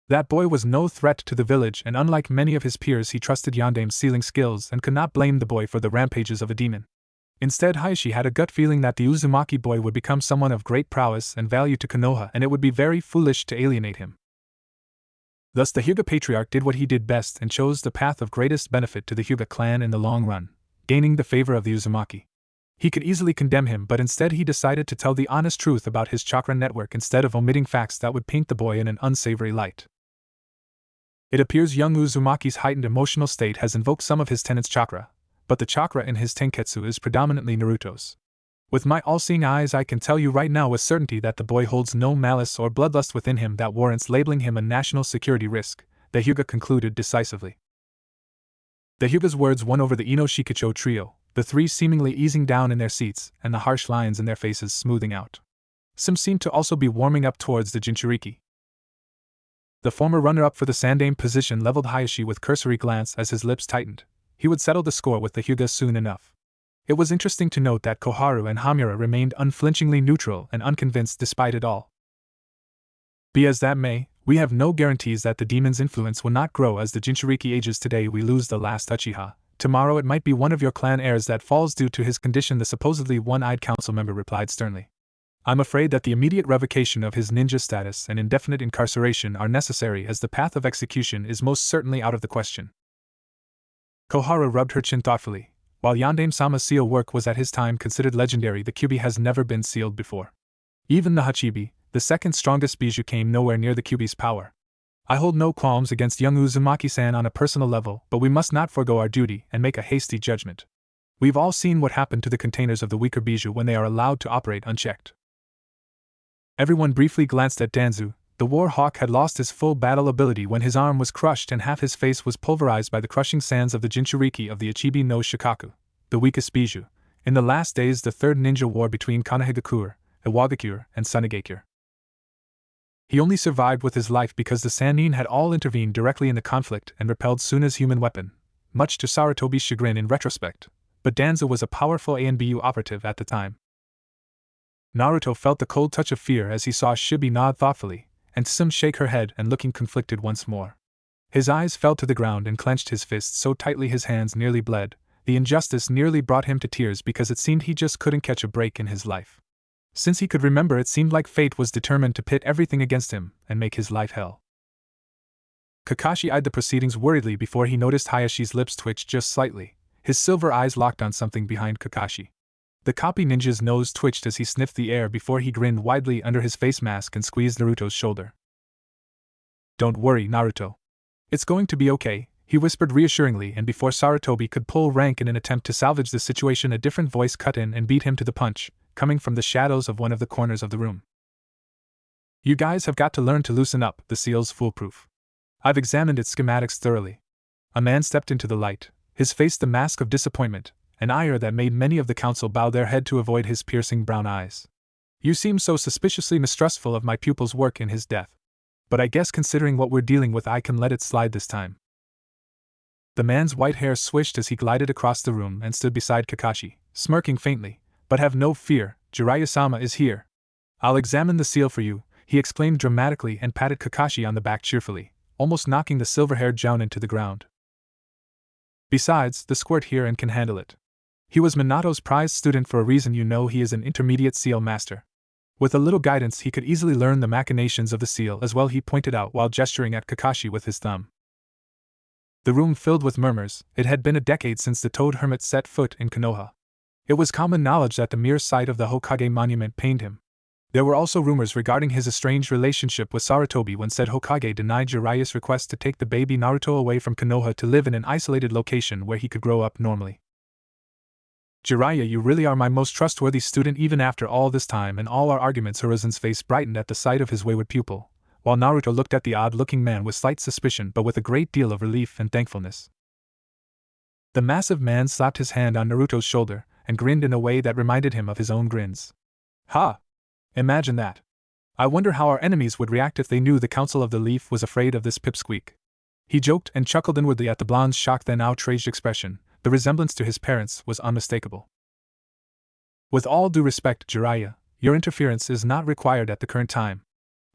That boy was no threat to the village, and unlike many of his peers, he trusted Yandame's sealing skills and could not blame the boy for the rampages of a demon. Instead, Hayashi had a gut feeling that the Uzumaki boy would become someone of great prowess and value to Konoha, and it would be very foolish to alienate him. Thus the Hyuga patriarch did what he did best and chose the path of greatest benefit to the Hyuga clan in the long run, gaining the favor of the Uzumaki. He could easily condemn him, but instead he decided to tell the honest truth about his chakra network instead of omitting facts that would paint the boy in an unsavory light. It appears young Uzumaki's heightened emotional state has invoked some of his tenant's chakra, but the chakra in his tenketsu is predominantly Naruto's. With my all-seeing eyes, I can tell you right now with certainty that the boy holds no malice or bloodlust within him that warrants labeling him a national security risk, the Hyuga concluded decisively. The Hyuga's words won over the Ino Shikucho trio, the three seemingly easing down in their seats and the harsh lines in their faces smoothing out. Some seemed to also be warming up towards the Jinchuriki. The former runner-up for the Sandame position leveled Hayashi with cursory glance as his lips tightened. He would settle the score with the Hyuga soon enough. It was interesting to note that Koharu and Hamura remained unflinchingly neutral and unconvinced despite it all. Be as that may, we have no guarantees that the demon's influence will not grow as the Jinchuriki ages. Today we lose the last Uchiha. Tomorrow it might be one of your clan heirs that falls due to his condition, the supposedly one-eyed council member replied sternly. I'm afraid that the immediate revocation of his ninja status and indefinite incarceration are necessary, as the path of execution is most certainly out of the question. Koharu rubbed her chin thoughtfully. While Yandame-sama's seal work was at his time considered legendary, the Kyuubi has never been sealed before. Even the Hachibi, the second strongest bijou, came nowhere near the Kyuubi's power. I hold no qualms against young Uzumaki-san on a personal level, but we must not forego our duty and make a hasty judgment. We've all seen what happened to the containers of the weaker bijou when they are allowed to operate unchecked. Everyone briefly glanced at Danzo, The War Hawk had lost his full battle ability when his arm was crushed and half his face was pulverized by the crushing sands of the Jinchuriki of the Ichibi no Shikaku, the weakest Bijuu, in the last days the third ninja war between Konohagakure, Iwagakure, and Sunigakure. He only survived with his life because the Sannin had all intervened directly in the conflict and repelled Suna's human weapon, much to Sarutobi's chagrin in retrospect, but Danzo was a powerful ANBU operative at the time. Naruto felt the cold touch of fear as he saw Shibi nod thoughtfully, and Tsum shake her head and looking conflicted once more. His eyes fell to the ground and clenched his fists so tightly his hands nearly bled. The injustice nearly brought him to tears because it seemed he just couldn't catch a break in his life. Since he could remember, it seemed like fate was determined to pit everything against him and make his life hell. Kakashi eyed the proceedings worriedly before he noticed Hayashi's lips twitch just slightly. His silver eyes locked on something behind Kakashi. The copy ninja's nose twitched as he sniffed the air before he grinned widely under his face mask and squeezed Naruto's shoulder. "Don't worry, Naruto. It's going to be okay," he whispered reassuringly, and before Sarutobi could pull rank in an attempt to salvage the situation, a different voice cut in and beat him to the punch, coming from the shadows of one of the corners of the room. "You guys have got to learn to loosen up, the seal's foolproof. I've examined its schematics thoroughly." A man stepped into the light, his face the mask of disappointment, an ire that made many of the council bow their head to avoid his piercing brown eyes. "You seem so suspiciously mistrustful of my pupil's work in his death. But I guess considering what we're dealing with, I can let it slide this time." The man's white hair swished as he glided across the room and stood beside Kakashi, smirking faintly. "But have no fear, Jiraiya-sama is here. I'll examine the seal for you," he exclaimed dramatically and patted Kakashi on the back cheerfully, almost knocking the silver-haired Jounin to the ground. "Besides, the squirt here and can handle it. He was Minato's prized student for a reason. You know, he is an intermediate seal master. With a little guidance he could easily learn the machinations of the seal as well," he pointed out while gesturing at Kakashi with his thumb. The room filled with murmurs. It had been a decade since the Toad Hermit set foot in Konoha. It was common knowledge that the mere sight of the Hokage monument pained him. There were also rumors regarding his estranged relationship with Sarutobi when said Hokage denied Jiraiya's request to take the baby Naruto away from Konoha to live in an isolated location where he could grow up normally. "Jiraiya, you really are my most trustworthy student even after all this time and all our arguments." Hiruzen's face brightened at the sight of his wayward pupil, while Naruto looked at the odd-looking man with slight suspicion but with a great deal of relief and thankfulness. The massive man slapped his hand on Naruto's shoulder and grinned in a way that reminded him of his own grins. "Ha! Imagine that. I wonder how our enemies would react if they knew the Council of the Leaf was afraid of this pipsqueak." He joked and chuckled inwardly at the blonde's shocked then outraged expression. The resemblance to his parents was unmistakable. "With all due respect, Jiraiya, your interference is not required at the current time."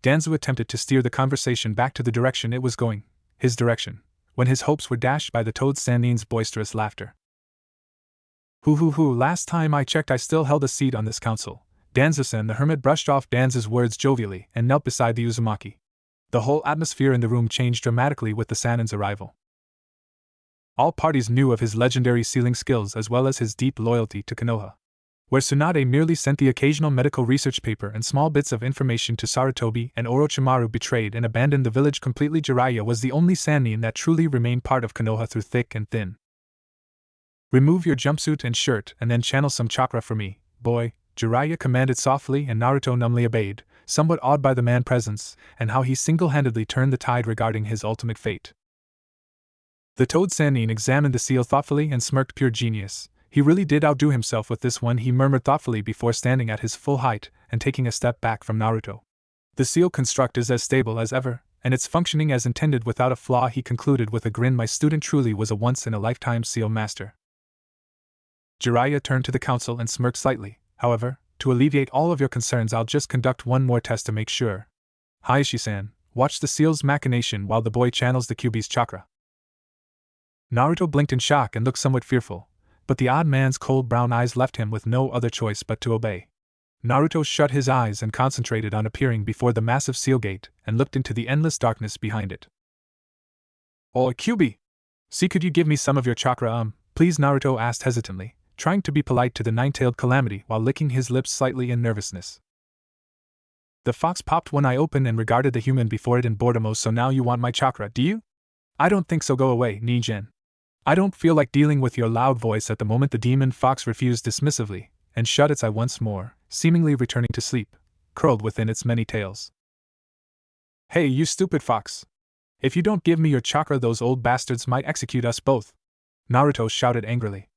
Danzo attempted to steer the conversation back to the direction it was going, his direction, when his hopes were dashed by the Toad Sannin's boisterous laughter. Hoo, last time I checked I still held a seat on this council." Danzo-san, the hermit brushed off Danzo's words jovially and knelt beside the Uzumaki. The whole atmosphere in the room changed dramatically with the Sannin's arrival. All parties knew of his legendary sealing skills as well as his deep loyalty to Konoha. Where Tsunade merely sent the occasional medical research paper and small bits of information to Sarutobi, and Orochimaru betrayed and abandoned the village completely, Jiraiya was the only Sannin that truly remained part of Konoha through thick and thin. "Remove your jumpsuit and shirt and then channel some chakra for me, boy," Jiraiya commanded softly, and Naruto numbly obeyed, somewhat awed by the man's presence and how he single-handedly turned the tide regarding his ultimate fate. The Toad Sannin examined the seal thoughtfully and smirked. "Pure genius. He really did outdo himself with this one," he murmured thoughtfully before standing at his full height and taking a step back from Naruto. "The seal construct is as stable as ever, and it's functioning as intended without a flaw," he concluded with a grin. "My student truly was a once-in-a-lifetime seal master." Jiraiya turned to the council and smirked slightly. "However, to alleviate all of your concerns, I'll just conduct one more test to make sure. Hayashi-san, watch the seal's machination while the boy channels the Kyuubi's chakra." Naruto blinked in shock and looked somewhat fearful, but the odd man's cold brown eyes left him with no other choice but to obey. Naruto shut his eyes and concentrated on appearing before the massive seal gate and looked into the endless darkness behind it. "Oh, Kyuubi! See, could you give me some of your chakra, please?" Naruto asked hesitantly, trying to be polite to the nine-tailed calamity while licking his lips slightly in nervousness. The fox popped one eye open and regarded the human before it in boredom. "Oh, so now you want my chakra, do you? I don't think so. Go away, Nigen. I don't feel like dealing with your loud voice at the moment." The demon fox refused dismissively, and shut its eye once more, seemingly returning to sleep, curled within its many tails. Hey, you stupid fox! If you don't give me your chakra, those old bastards might execute us both! Naruto shouted angrily.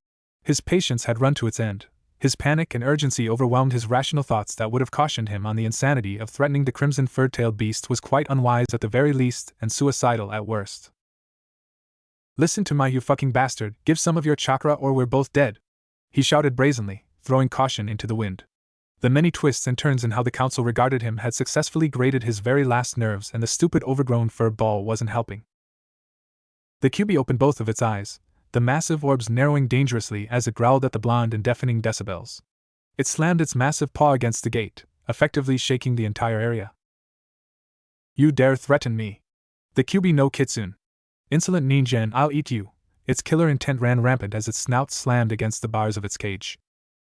His patience had run to its end. His panic and urgency overwhelmed his rational thoughts that would have cautioned him on the insanity of threatening the crimson fur-tailed beast was quite unwise at the very least and suicidal at worst. Listen to my, you fucking bastard, give some of your chakra or we're both dead! He shouted brazenly, throwing caution into the wind. The many twists and turns in how the council regarded him had successfully grated his very last nerves, and the stupid overgrown fur ball wasn't helping. The Kyuubi opened both of its eyes, the massive orbs narrowing dangerously as it growled at the blonde in deafening decibels. It slammed its massive paw against the gate, effectively shaking the entire area. You dare threaten me? The Kyuubi no Kitsune. Insolent ninja, I'll eat you! Its killer intent ran rampant as its snout slammed against the bars of its cage.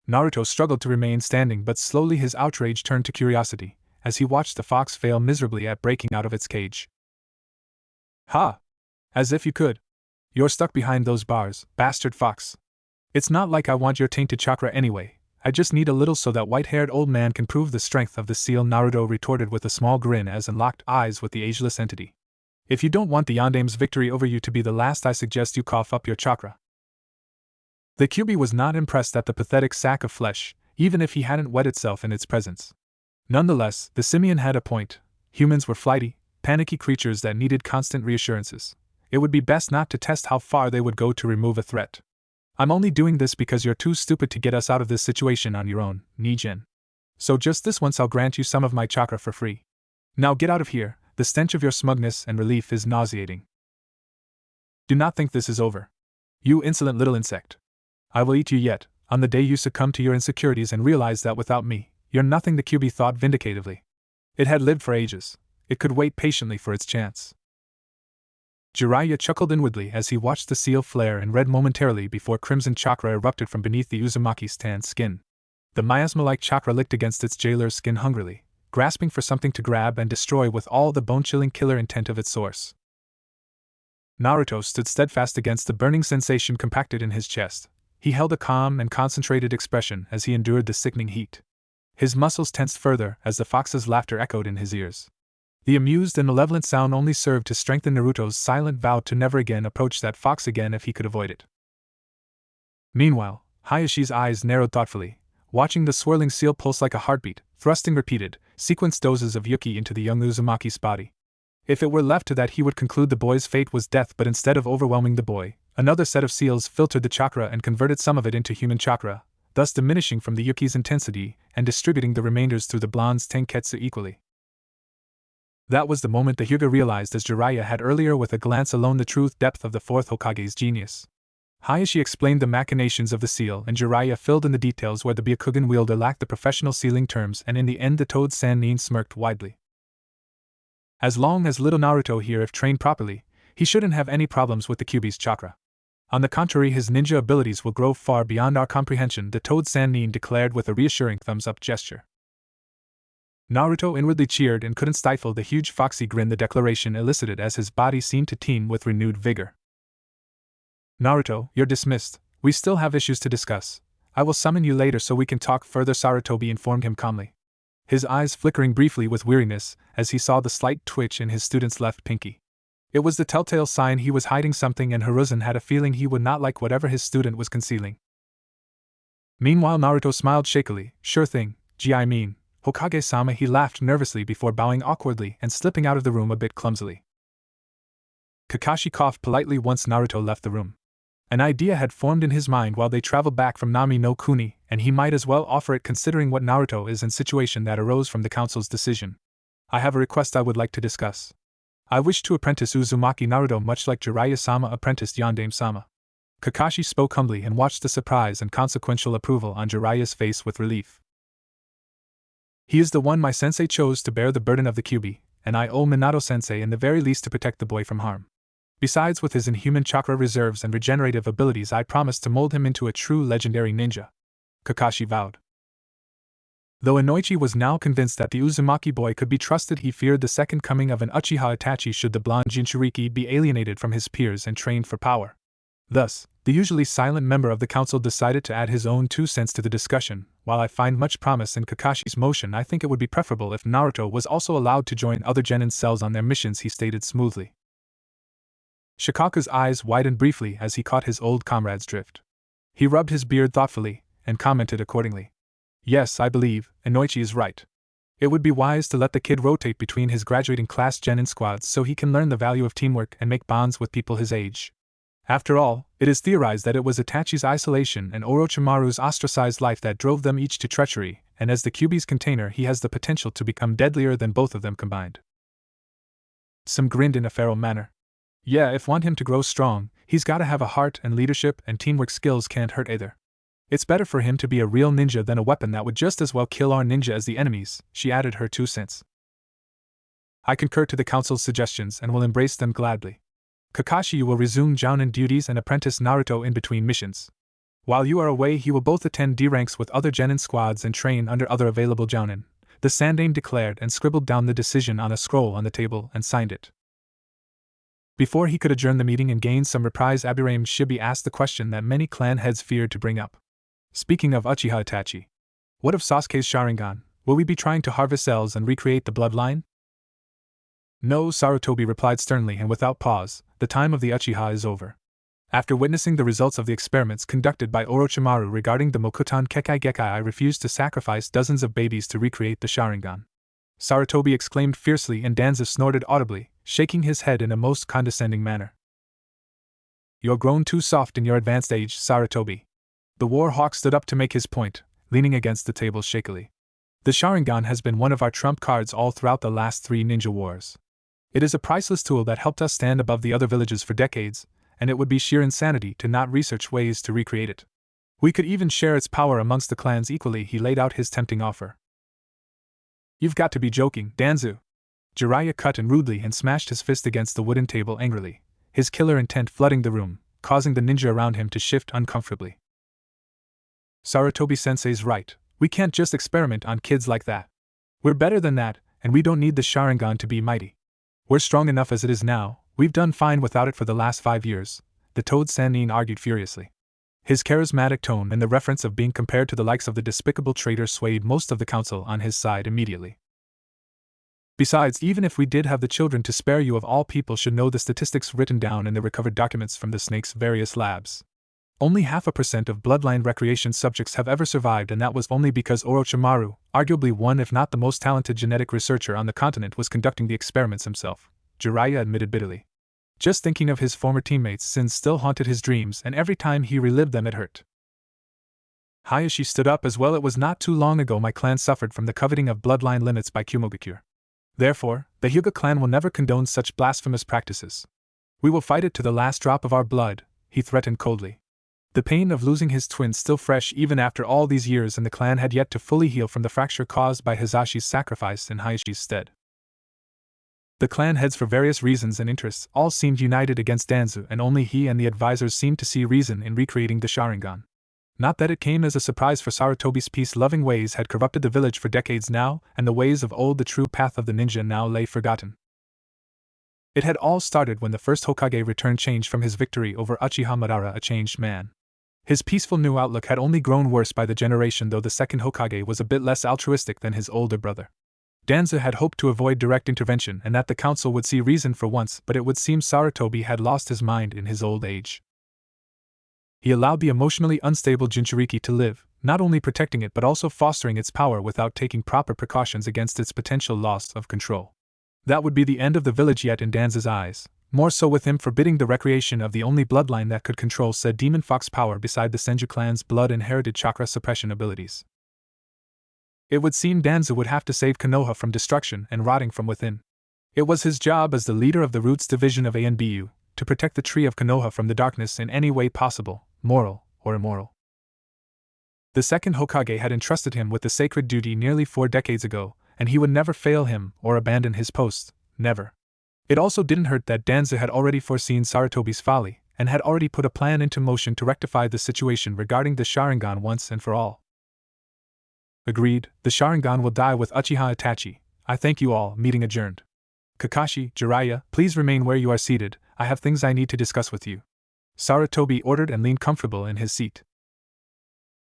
Naruto struggled to remain standing, but slowly his outrage turned to curiosity, as he watched the fox fail miserably at breaking out of its cage. Ha! As if you could! You're stuck behind those bars, bastard fox! It's not like I want your tainted chakra anyway, I just need a little so that white-haired old man can prove the strength of the seal, Naruto retorted with a small grin as he locked eyes with the ageless entity. If you don't want the Yandame's victory over you to be the last, I suggest you cough up your chakra. The Kyuubi was not impressed at the pathetic sack of flesh, even if he hadn't wet itself in its presence. Nonetheless, the simian had a point. Humans were flighty, panicky creatures that needed constant reassurances. It would be best not to test how far they would go to remove a threat. I'm only doing this because you're too stupid to get us out of this situation on your own, Nijin. So just this once I'll grant you some of my chakra for free. Now get out of here, the stench of your smugness and relief is nauseating. Do not think this is over. You insolent little insect. I will eat you yet, on the day you succumb to your insecurities and realize that without me, you're nothing, the Kyuubi thought vindicatively. It had lived for ages. It could wait patiently for its chance. Jiraiya chuckled inwardly as he watched the seal flare and red momentarily before crimson chakra erupted from beneath the Uzumaki's tanned skin. The miasma-like chakra licked against its jailer's skin hungrily, grasping for something to grab and destroy with all the bone-chilling killer intent of its source. Naruto stood steadfast against the burning sensation compacted in his chest. He held a calm and concentrated expression as he endured the sickening heat. His muscles tensed further as the fox's laughter echoed in his ears. The amused and malevolent sound only served to strengthen Naruto's silent vow to never again approach that fox again if he could avoid it. Meanwhile, Hayashi's eyes narrowed thoughtfully, watching the swirling seal pulse like a heartbeat, thrusting repeated, sequenced doses of Yuki into the young Uzumaki's body. If it were left to that, he would conclude the boy's fate was death, but instead of overwhelming the boy, another set of seals filtered the chakra and converted some of it into human chakra, thus diminishing from the Yuki's intensity and distributing the remainders through the blonde's tenketsu equally. That was the moment the Hyuga realized, as Jiraiya had earlier, with a glance alone, the true depth of the fourth Hokage's genius. Hayashi explained the machinations of the seal, and Jiraiya filled in the details where the Byakugan wielder lacked the professional sealing terms, and in the end the Toad Sannin smirked widely. As long as little Naruto here, if trained properly, he shouldn't have any problems with the Kyuubi's chakra. On the contrary, his ninja abilities will grow far beyond our comprehension, the Toad Sannin declared with a reassuring thumbs-up gesture. Naruto inwardly cheered and couldn't stifle the huge foxy grin the declaration elicited, as his body seemed to teem with renewed vigor. Naruto, you're dismissed. We still have issues to discuss. I will summon you later so we can talk further, Sarutobi informed him calmly, his eyes flickering briefly with weariness as he saw the slight twitch in his student's left pinky. It was the telltale sign he was hiding something, and Hiruzen had a feeling he would not like whatever his student was concealing. Meanwhile, Naruto smiled shakily. Sure thing, I mean, Hokage-sama, he laughed nervously before bowing awkwardly and slipping out of the room a bit clumsily. Kakashi coughed politely once Naruto left the room. An idea had formed in his mind while they traveled back from Nami no Kuni, and he might as well offer it considering what Naruto is in situation that arose from the council's decision. I have a request I would like to discuss. I wish to apprentice Uzumaki Naruto much like Jiraiya-sama apprenticed Yandame-sama. Kakashi spoke humbly and watched the surprise and consequential approval on Jiraiya's face with relief. He is the one my sensei chose to bear the burden of the Kyuubi, and I owe Minato-sensei in the very least to protect the boy from harm. Besides, with his inhuman chakra reserves and regenerative abilities, I promised to mold him into a true legendary ninja. Kakashi vowed. Though Inoichi was now convinced that the Uzumaki boy could be trusted, he feared the second coming of an Uchiha Itachi should the blonde Jinchuriki be alienated from his peers and trained for power. Thus, the usually silent member of the council decided to add his own 2 cents to the discussion, while I find much promise in Kakashi's motion, I think it would be preferable if Naruto was also allowed to join other genin cells on their missions, he stated smoothly. Shikaku's eyes widened briefly as he caught his old comrade's drift. He rubbed his beard thoughtfully, and commented accordingly. Yes, I believe, Inoichi is right. It would be wise to let the kid rotate between his graduating class genin squads so he can learn the value of teamwork and make bonds with people his age. After all, it is theorized that it was Itachi's isolation and Orochimaru's ostracized life that drove them each to treachery, and as the Kyuubi's container, he has the potential to become deadlier than both of them combined. Some grinned in a feral manner. Yeah, if want him to grow strong, he's gotta have a heart, and leadership and teamwork skills can't hurt either. It's better for him to be a real ninja than a weapon that would just as well kill our ninja as the enemies, she added her 2 cents. I concur to the council's suggestions and will embrace them gladly. Kakashi, you will resume jounin duties and apprentice Naruto in between missions. While you are away, he will both attend D ranks with other genin squads and train under other available jounin, the Sandaime declared, and scribbled down the decision on a scroll on the table and signed it. Before he could adjourn the meeting and gain some reprise, Abirame Shibi asked the question that many clan heads feared to bring up. Speaking of Uchiha Itachi, what of Sasuke's Sharingan? Will we be trying to harvest cells and recreate the bloodline? No, Sarutobi replied sternly and without pause, the time of the Uchiha is over. After witnessing the results of the experiments conducted by Orochimaru regarding the Mokuton Kekai Gekai, I refuse to sacrifice dozens of babies to recreate the Sharingan. Sarutobi exclaimed fiercely, and Danzo snorted audibly, shaking his head in a most condescending manner. You're grown too soft in your advanced age, Sarutobi. The war hawk stood up to make his point, leaning against the table shakily. The Sharingan has been one of our trump cards all throughout the last 3 ninja wars. It is a priceless tool that helped us stand above the other villages for decades, and it would be sheer insanity to not research ways to recreate it. We could even share its power amongst the clans equally. He laid out his tempting offer. You've got to be joking, Danzo. Jiraiya cut in rudely and smashed his fist against the wooden table angrily, his killer intent flooding the room, causing the ninja around him to shift uncomfortably. Sarutobi-sensei's right, we can't just experiment on kids like that. We're better than that, and we don't need the Sharingan to be mighty. We're strong enough as it is now, we've done fine without it for the last 5 years, the Toad Sannin argued furiously. His charismatic tone and the reference of being compared to the likes of the despicable traitor swayed most of the council on his side immediately. Besides, even if we did have the children to spare, you of all people should know the statistics written down in the recovered documents from the snake's various labs. Only 0.5% of bloodline recreation subjects have ever survived, and that was only because Orochimaru, arguably one if not the most talented genetic researcher on the continent, was conducting the experiments himself, Jiraiya admitted bitterly. Just thinking of his former teammates' sins still haunted his dreams, and every time he relived them it hurt. Hayashi stood up as well. It was not too long ago my clan suffered from the coveting of bloodline limits by Kumogakure. Therefore, the Hyuga clan will never condone such blasphemous practices. We will fight it to the last drop of our blood, he threatened coldly. The pain of losing his twin still fresh even after all these years, and the clan had yet to fully heal from the fracture caused by Hizashi's sacrifice in Hayashi's stead. The clan heads, for various reasons and interests, all seemed united against Danzo, and only he and the advisors seemed to see reason in recreating the Sharingan. Not that it came as a surprise, for Sarutobi's peace-loving ways had corrupted the village for decades now, and the ways of old, the true path of the ninja, now lay forgotten. It had all started when the first Hokage returned, changed from his victory over Uchiha Madara, a changed man. His peaceful new outlook had only grown worse by the generation, though the second Hokage was a bit less altruistic than his older brother. Danzo had hoped to avoid direct intervention and that the council would see reason for once, but it would seem Sarutobi had lost his mind in his old age. He allowed the emotionally unstable Jinchuriki to live, not only protecting it but also fostering its power without taking proper precautions against its potential loss of control. That would be the end of the village, yet in Danzo's eyes, more so with him forbidding the recreation of the only bloodline that could control said demon fox power beside the Senju clan's blood-inherited chakra suppression abilities. It would seem Danzo would have to save Konoha from destruction and rotting from within. It was his job as the leader of the Roots Division of ANBU to protect the tree of Konoha from the darkness in any way possible, moral or immoral. The second Hokage had entrusted him with the sacred duty nearly 4 decades ago, and he would never fail him or abandon his post, never. It also didn't hurt that Danzo had already foreseen Sarutobi's folly, and had already put a plan into motion to rectify the situation regarding the Sharingan once and for all. Agreed, the Sharingan will die with Uchiha Itachi. I thank you all. Meeting adjourned. Kakashi, Jiraiya, please remain where you are seated. I have things I need to discuss with you. Sarutobi ordered and leaned comfortable in his seat.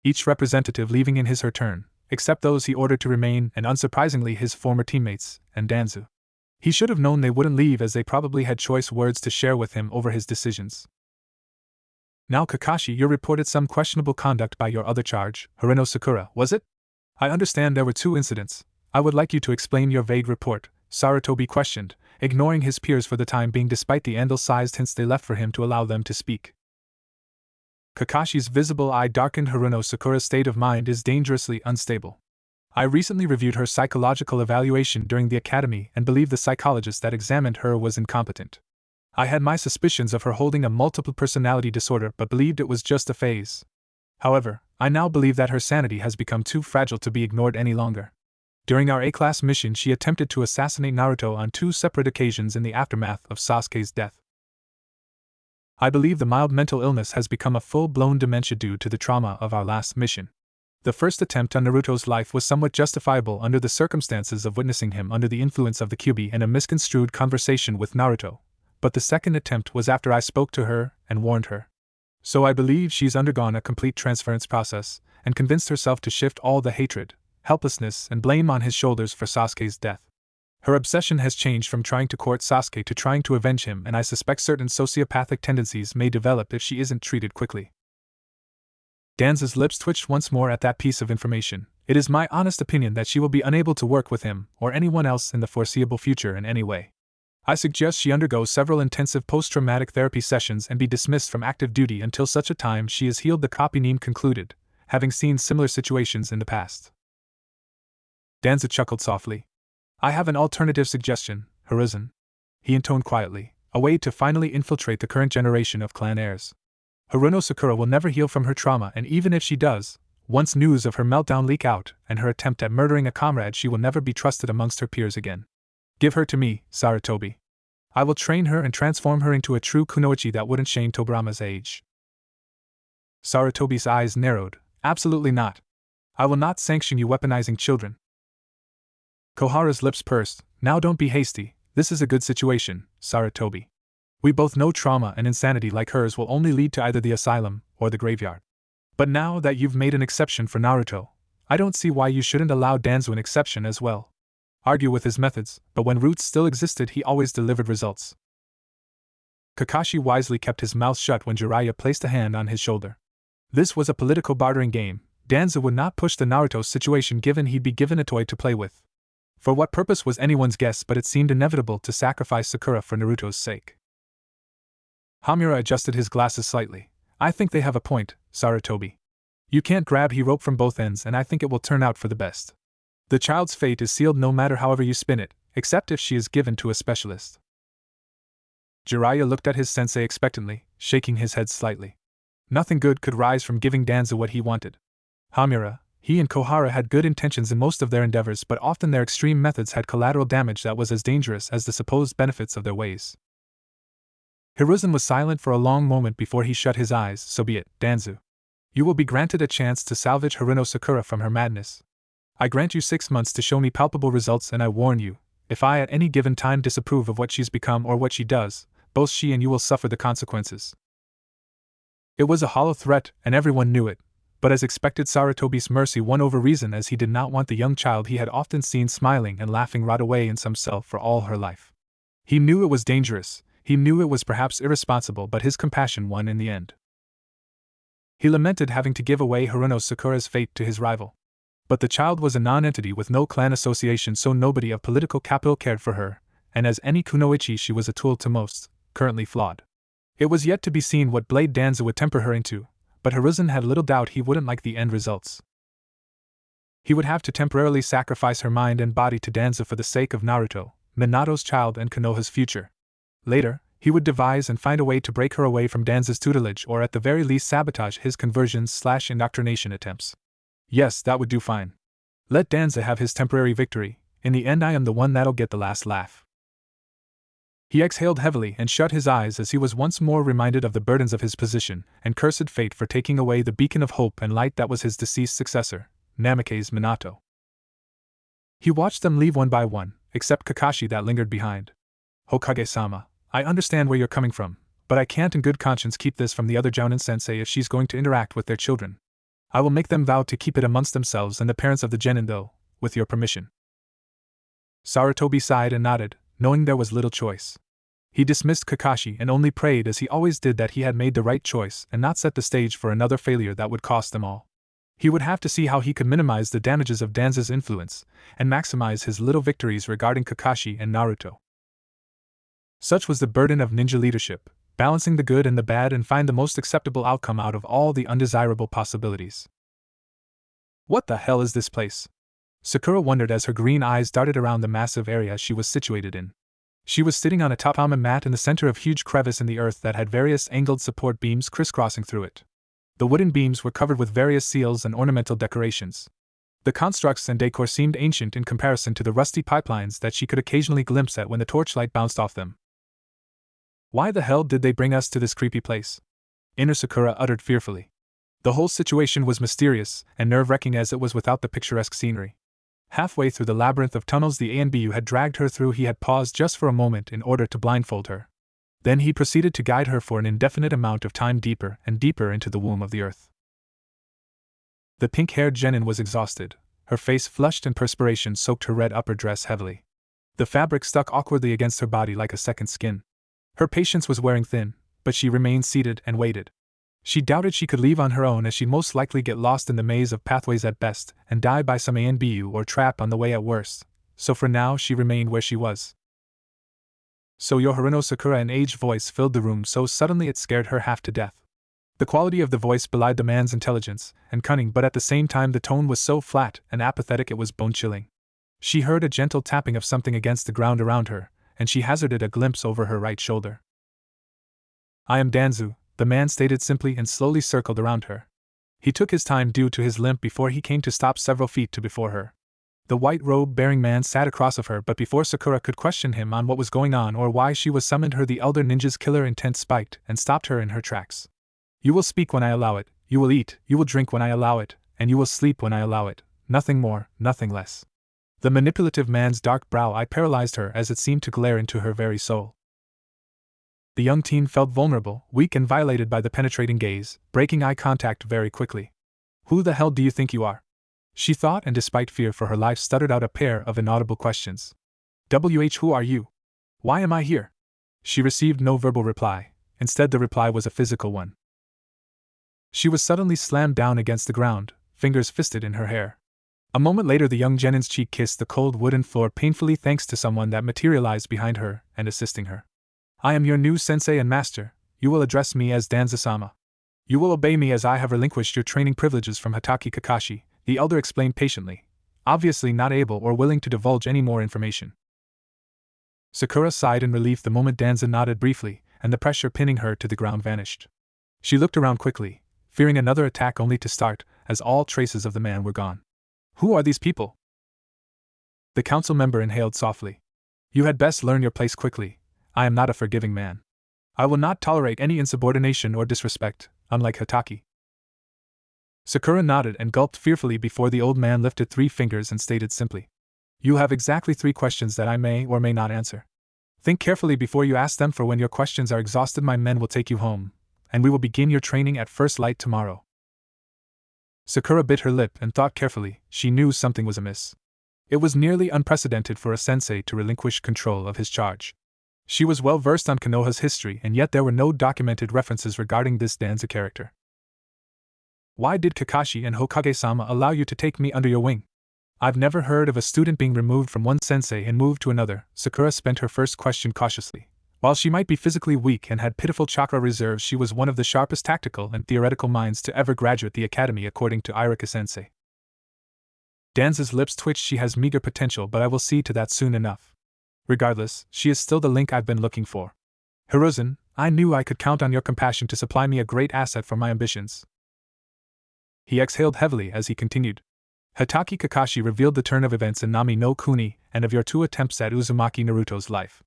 each representative leaving in his her turn, except those he ordered to remain and unsurprisingly his former teammates, and Danzu. He should have known they wouldn't leave as they probably had choice words to share with him over his decisions. Now Kakashi, you reported some questionable conduct by your other charge, Hirano Sakura, was it? I understand there were 2 incidents. I would like you to explain your vague report, Sarutobi questioned, ignoring his peers for the time being despite the andal-sized hints they left for him to allow them to speak. Kakashi's visible eye darkened. Hirano Sakura's state of mind is dangerously unstable. I recently reviewed her psychological evaluation during the academy and believe the psychologist that examined her was incompetent. I had my suspicions of her holding a multiple personality disorder but believed it was just a phase. However, I now believe that her sanity has become too fragile to be ignored any longer. During our A-class mission, she attempted to assassinate Naruto on 2 separate occasions in the aftermath of Sasuke's death. I believe the mild mental illness has become a full-blown dementia due to the trauma of our last mission. The first attempt on Naruto's life was somewhat justifiable under the circumstances of witnessing him under the influence of the Kyuubi and a misconstrued conversation with Naruto, but the second attempt was after I spoke to her and warned her. So I believe she's undergone a complete transference process and convinced herself to shift all the hatred, helplessness, and blame on his shoulders for Sasuke's death. Her obsession has changed from trying to court Sasuke to trying to avenge him, and I suspect certain sociopathic tendencies may develop if she isn't treated quickly. Danza's lips twitched once more at that piece of information. It is my honest opinion that she will be unable to work with him or anyone else in the foreseeable future in any way. I suggest she undergo several intensive post-traumatic therapy sessions and be dismissed from active duty until such a time she is healed, the Copy concluded, having seen similar situations in the past. Danza chuckled softly. I have an alternative suggestion, Hiruzen. He intoned quietly, a way to finally infiltrate the current generation of clan heirs. Hirano Sakura will never heal from her trauma, and even if she does, once news of her meltdown leak out and her attempt at murdering a comrade, she will never be trusted amongst her peers again. Give her to me, Sarutobi. I will train her and transform her into a true kunoichi that wouldn't shame Tobirama's age. Sarutobi's eyes narrowed. Absolutely not. I will not sanction you weaponizing children. Kohara's lips pursed. Now don't be hasty, this is a good situation, Sarutobi. We both know trauma and insanity like hers will only lead to either the asylum or the graveyard. But now that you've made an exception for Naruto, I don't see why you shouldn't allow Danzo an exception as well. Argue with his methods, but when roots still existed he always delivered results. Kakashi wisely kept his mouth shut when Jiraiya placed a hand on his shoulder. This was a political bartering game. Danzo would not push the Naruto situation given he'd be given a toy to play with. For what purpose was anyone's guess, but it seemed inevitable to sacrifice Sakura for Naruto's sake. Hamura adjusted his glasses slightly. I think they have a point, Sarutobi. You can't grab he rope from both ends, and I think it will turn out for the best. The child's fate is sealed no matter however you spin it, except if she is given to a specialist. Jiraiya looked at his sensei expectantly, shaking his head slightly. Nothing good could rise from giving Danzo what he wanted. Hamura, he and Kohara had good intentions in most of their endeavors, but often their extreme methods had collateral damage that was as dangerous as the supposed benefits of their ways. Hiruzen was silent for a long moment before he shut his eyes. So be it, Danzo. You will be granted a chance to salvage Hirano Sakura from her madness. I grant you 6 months to show me palpable results, and I warn you, if I at any given time disapprove of what she's become or what she does, both she and you will suffer the consequences. It was a hollow threat, and everyone knew it, but as expected Sarutobi's mercy won over reason, as he did not want the young child he had often seen smiling and laughing rot away in some cell for all her life. He knew it was dangerous. He knew it was perhaps irresponsible, but his compassion won in the end. He lamented having to give away Hirano Sakura's fate to his rival. But the child was a non-entity with no clan association, so nobody of political capital cared for her, and as any kunoichi she was a tool to most, currently flawed. It was yet to be seen what blade Danzo would temper her into, but Hiruzen had little doubt he wouldn't like the end results. He would have to temporarily sacrifice her mind and body to Danzo for the sake of Naruto, Minato's child, and Konoha's future. Later, he would devise and find a way to break her away from Danzo's tutelage, or at the very least sabotage his conversions/indoctrination attempts. Yes, that would do fine. Let Danzo have his temporary victory. In the end I am the one that'll get the last laugh. He exhaled heavily and shut his eyes as he was once more reminded of the burdens of his position, and cursed fate for taking away the beacon of hope and light that was his deceased successor, Namake's Minato. He watched them leave one by one, except Kakashi that lingered behind. Hokage-sama, I understand where you're coming from, but I can't in good conscience keep this from the other Jounin sensei if she's going to interact with their children. I will make them vow to keep it amongst themselves and the parents of the genin though, with your permission. Sarutobi sighed and nodded, knowing there was little choice. He dismissed Kakashi and only prayed as he always did that he had made the right choice and not set the stage for another failure that would cost them all. He would have to see how he could minimize the damages of Danza's influence and maximize his little victories regarding Kakashi and Naruto. Such was the burden of ninja leadership, balancing the good and the bad and find the most acceptable outcome out of all the undesirable possibilities. What the hell is this place? Sakura wondered as her green eyes darted around the massive area she was situated in. She was sitting on a tatami mat in the center of a huge crevice in the earth that had various angled support beams crisscrossing through it. The wooden beams were covered with various seals and ornamental decorations. The constructs and decor seemed ancient in comparison to the rusty pipelines that she could occasionally glimpse at when the torchlight bounced off them. Why the hell did they bring us to this creepy place? Inner Sakura uttered fearfully. The whole situation was mysterious and nerve-wracking as it was without the picturesque scenery. Halfway through the labyrinth of tunnels the ANBU had dragged her through, he had paused just for a moment in order to blindfold her. Then he proceeded to guide her for an indefinite amount of time deeper and deeper into the womb of the earth. The pink-haired genin was exhausted. Her face flushed and perspiration soaked her red upper dress heavily. The fabric stuck awkwardly against her body like a second skin. Her patience was wearing thin, but she remained seated and waited. She doubted she could leave on her own as she'd most likely get lost in the maze of pathways at best and die by some ANBU or trap on the way at worst, so for now she remained where she was. So Yoharino Sakura, an aged voice filled the room so suddenly it scared her half to death. The quality of the voice belied the man's intelligence and cunning, but at the same time the tone was so flat and apathetic it was bone-chilling. She heard a gentle tapping of something against the ground around her, and she hazarded a glimpse over her right shoulder. I am Danzu, the man stated simply and slowly circled around her. He took his time due to his limp before he came to stop several feet before her. The white robe-bearing man sat across of her, but before Sakura could question him on what was going on or why she was summoned, her the elder ninja's killer intent spiked and stopped her in her tracks. You will speak when I allow it, you will eat, you will drink when I allow it, and you will sleep when I allow it, nothing more, nothing less. The manipulative man's dark brow eye paralyzed her as it seemed to glare into her very soul. The young teen felt vulnerable, weak and violated by the penetrating gaze, breaking eye contact very quickly. Who the hell do you think you are? She thought, and despite fear for her life stuttered out a pair of inaudible questions. Who are you? Why am I here? She received no verbal reply, instead the reply was a physical one. She was suddenly slammed down against the ground, fingers fisted in her hair. A moment later the young genin's cheek kissed the cold wooden floor painfully thanks to someone that materialized behind her and assisting her. I am your new sensei and master, you will address me as Danza-sama. You will obey me as I have relinquished your training privileges from Hatake Kakashi, the elder explained patiently, obviously not able or willing to divulge any more information. Sakura sighed in relief the moment Danza nodded briefly, and the pressure pinning her to the ground vanished. She looked around quickly, fearing another attack only to start, as all traces of the man were gone. Who are these people? The council member inhaled softly. You had best learn your place quickly. I am not a forgiving man. I will not tolerate any insubordination or disrespect, unlike Hatake. Sakura nodded and gulped fearfully before the old man lifted 3 fingers and stated simply. You have exactly 3 questions that I may or may not answer. Think carefully before you ask them, for when your questions are exhausted my men will take you home, and we will begin your training at first light tomorrow. Sakura bit her lip and thought carefully. She knew something was amiss. It was nearly unprecedented for a sensei to relinquish control of his charge. She was well versed on Konoha's history, and yet there were no documented references regarding this Danza character. Why did Kakashi and Hokage-sama allow you to take me under your wing? I've never heard of a student being removed from one sensei and moved to another. Sakura spent her first question cautiously. While she might be physically weak and had pitiful chakra reserves, she was one of the sharpest tactical and theoretical minds to ever graduate the academy according to Irika-sensei. Danza's lips twitched. She has meager potential, but I will see to that soon enough. Regardless, she is still the link I've been looking for. Hiruzen, I knew I could count on your compassion to supply me a great asset for my ambitions. He exhaled heavily as he continued. Hatake Kakashi revealed the turn of events in Nami no Kuni and of your 2 attempts at Uzumaki Naruto's life.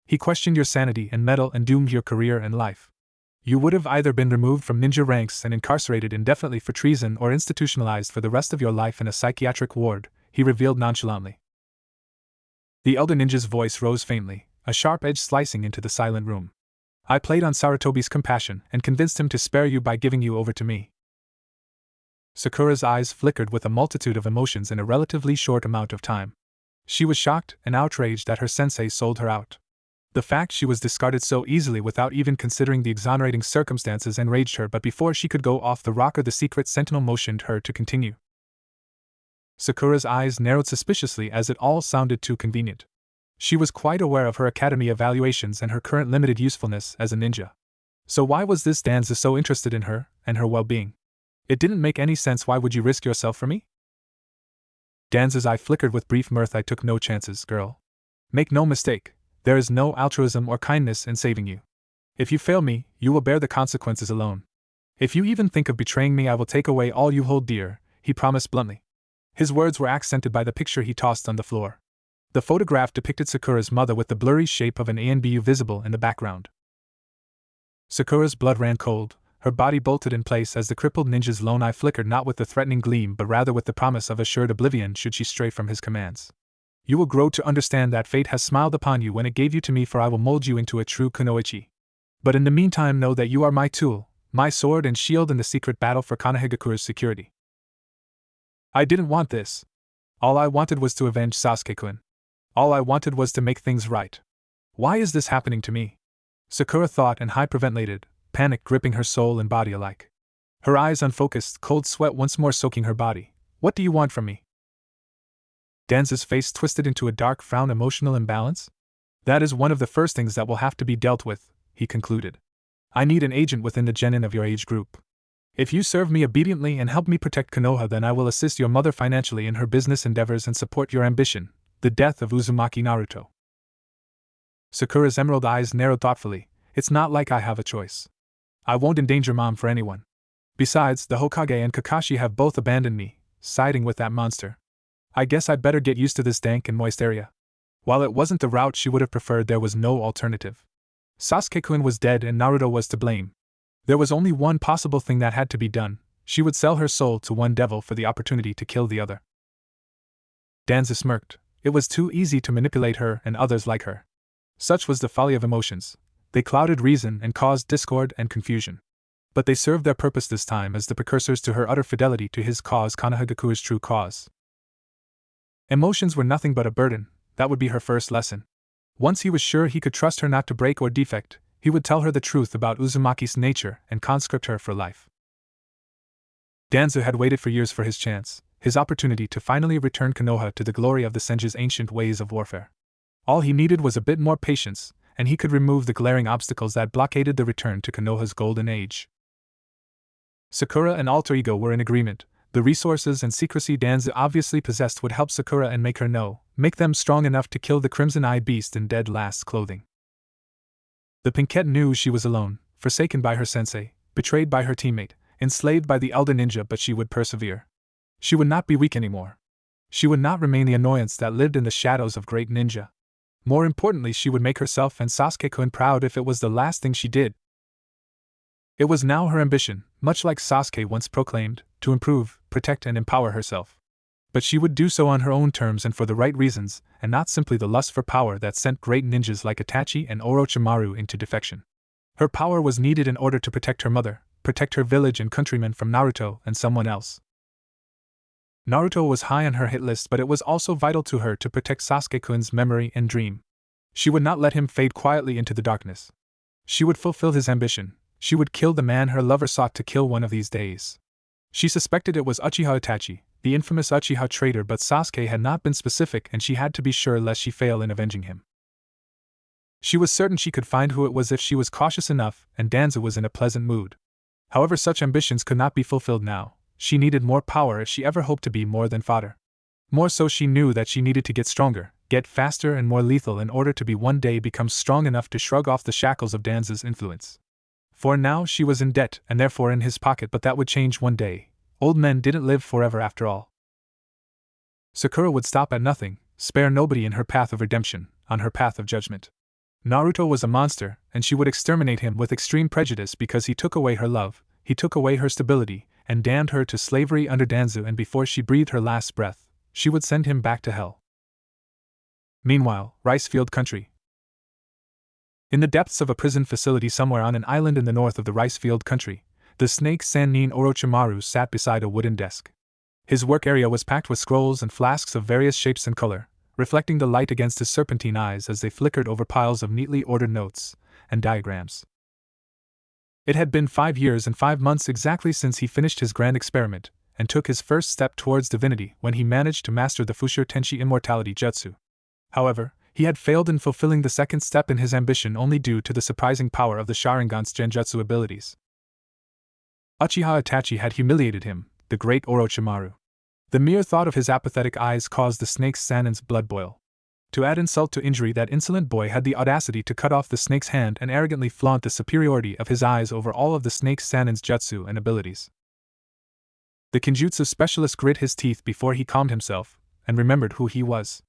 He questioned your sanity and mettle and doomed your career and life. You would have either been removed from ninja ranks and incarcerated indefinitely for treason or institutionalized for the rest of your life in a psychiatric ward, he revealed nonchalantly. The elder ninja's voice rose faintly, a sharp edge slicing into the silent room. I played on Sarutobi's compassion and convinced him to spare you by giving you over to me. Sakura's eyes flickered with a multitude of emotions in a relatively short amount of time. She was shocked and outraged that her sensei sold her out. The fact she was discarded so easily without even considering the exonerating circumstances enraged her, but before she could go off the rocker, the secret sentinel motioned her to continue. Sakura's eyes narrowed suspiciously as it all sounded too convenient. She was quite aware of her academy evaluations and her current limited usefulness as a ninja. So why was this Danza so interested in her and her well-being? It didn't make any sense. Why would you risk yourself for me? Danza's eye flickered with brief mirth. I took no chances, girl. Make no mistake, there is no altruism or kindness in saving you. If you fail me, you will bear the consequences alone. If you even think of betraying me, I will take away all you hold dear, he promised bluntly. His words were accented by the picture he tossed on the floor. The photograph depicted Sakura's mother with the blurry shape of an ANBU visible in the background. Sakura's blood ran cold, her body bolted in place as the crippled ninja's lone eye flickered, not with the threatening gleam but rather with the promise of assured oblivion should she stray from his commands. You will grow to understand that fate has smiled upon you when it gave you to me, for I will mold you into a true kunoichi. But in the meantime, know that you are my tool, my sword and shield in the secret battle for Konohagakura's security. I didn't want this. All I wanted was to avenge Sasuke-kun. All I wanted was to make things right. Why is this happening to me? Sakura thought and hyperventilated, panic gripping her soul and body alike. Her eyes unfocused, cold sweat once more soaking her body. What do you want from me? Danza's face twisted into a dark frown. Emotional imbalance? That is one of the first things that will have to be dealt with, he concluded. I need an agent within the genin of your age group. If you serve me obediently and help me protect Konoha, then I will assist your mother financially in her business endeavors and support your ambition, the death of Uzumaki Naruto. Sakura's emerald eyes narrowed thoughtfully. It's not like I have a choice. I won't endanger Mom for anyone. Besides, the Hokage and Kakashi have both abandoned me, siding with that monster. I guess I'd better get used to this dank and moist area. While it wasn't the route she would have preferred, there was no alternative. Sasuke-kun was dead and Naruto was to blame. There was only one possible thing that had to be done. She would sell her soul to one devil for the opportunity to kill the other. Danza smirked. It was too easy to manipulate her and others like her. Such was the folly of emotions. They clouded reason and caused discord and confusion. But they served their purpose this time as the precursors to her utter fidelity to his cause, Konohagakura's true cause. Emotions were nothing but a burden. That would be her first lesson. Once he was sure he could trust her not to break or defect, he would tell her the truth about Uzumaki's nature and conscript her for life. Danza had waited for years for his chance, his opportunity to finally return Konoha to the glory of the Senju's ancient ways of warfare. All he needed was a bit more patience, and he could remove the glaring obstacles that blockaded the return to Konoha's golden age. Sakura and Alter Ego were in agreement. The resources and secrecy Danza obviously possessed would help Sakura and make them strong enough to kill the Crimson-Eyed Beast in dead last clothing. The Pinkette knew she was alone, forsaken by her sensei, betrayed by her teammate, enslaved by the elder ninja, but she would persevere. She would not be weak anymore. She would not remain the annoyance that lived in the shadows of great ninja. More importantly, she would make herself and Sasuke-kun proud if it was the last thing she did. It was now her ambition, much like Sasuke once proclaimed, to improve, protect and empower herself. But she would do so on her own terms and for the right reasons, and not simply the lust for power that sent great ninjas like Itachi and Orochimaru into defection. Her power was needed in order to protect her mother, protect her village and countrymen from Naruto and someone else. Naruto was high on her hit list, but it was also vital to her to protect Sasuke-kun's memory and dream. She would not let him fade quietly into the darkness. She would fulfill his ambition. She would kill the man her lover sought to kill one of these days. She suspected it was Uchiha Itachi, the infamous Uchiha traitor, but Sasuke had not been specific and she had to be sure lest she fail in avenging him. She was certain she could find who it was if she was cautious enough, and Danza was in a pleasant mood. However, such ambitions could not be fulfilled now. She needed more power if she ever hoped to be more than fodder. More so, she knew that she needed to get stronger, get faster and more lethal in order to be one day become strong enough to shrug off the shackles of Danza's influence. For now she was in debt and therefore in his pocket, but that would change one day. Old men didn't live forever after all. Sakura would stop at nothing, spare nobody in her path of redemption, on her path of judgment. Naruto was a monster, and she would exterminate him with extreme prejudice because he took away her love, he took away her stability, and damned her to slavery under Danzu, and before she breathed her last breath, she would send him back to hell. Meanwhile, Ricefield Country. In the depths of a prison facility somewhere on an island in the north of the Ricefield Country, The snake Sannin Orochimaru sat beside a wooden desk. His work area was packed with scrolls and flasks of various shapes and color, reflecting the light against his serpentine eyes as they flickered over piles of neatly ordered notes and diagrams. It had been 5 years and 5 months exactly since he finished his grand experiment and took his first step towards divinity when he managed to master the Fushir Tenshi Immortality Jutsu. However, he had failed in fulfilling the second step in his ambition only due to the surprising power of the Sharingan's genjutsu abilities. Uchiha Itachi had humiliated him, the great Orochimaru. The mere thought of his apathetic eyes caused the snake Sannin's blood boil. To add insult to injury, that insolent boy had the audacity to cut off the snake's hand and arrogantly flaunt the superiority of his eyes over all of the snake Sannin's jutsu and abilities. The Kinjutsu specialist grit his teeth before he calmed himself and remembered who he was.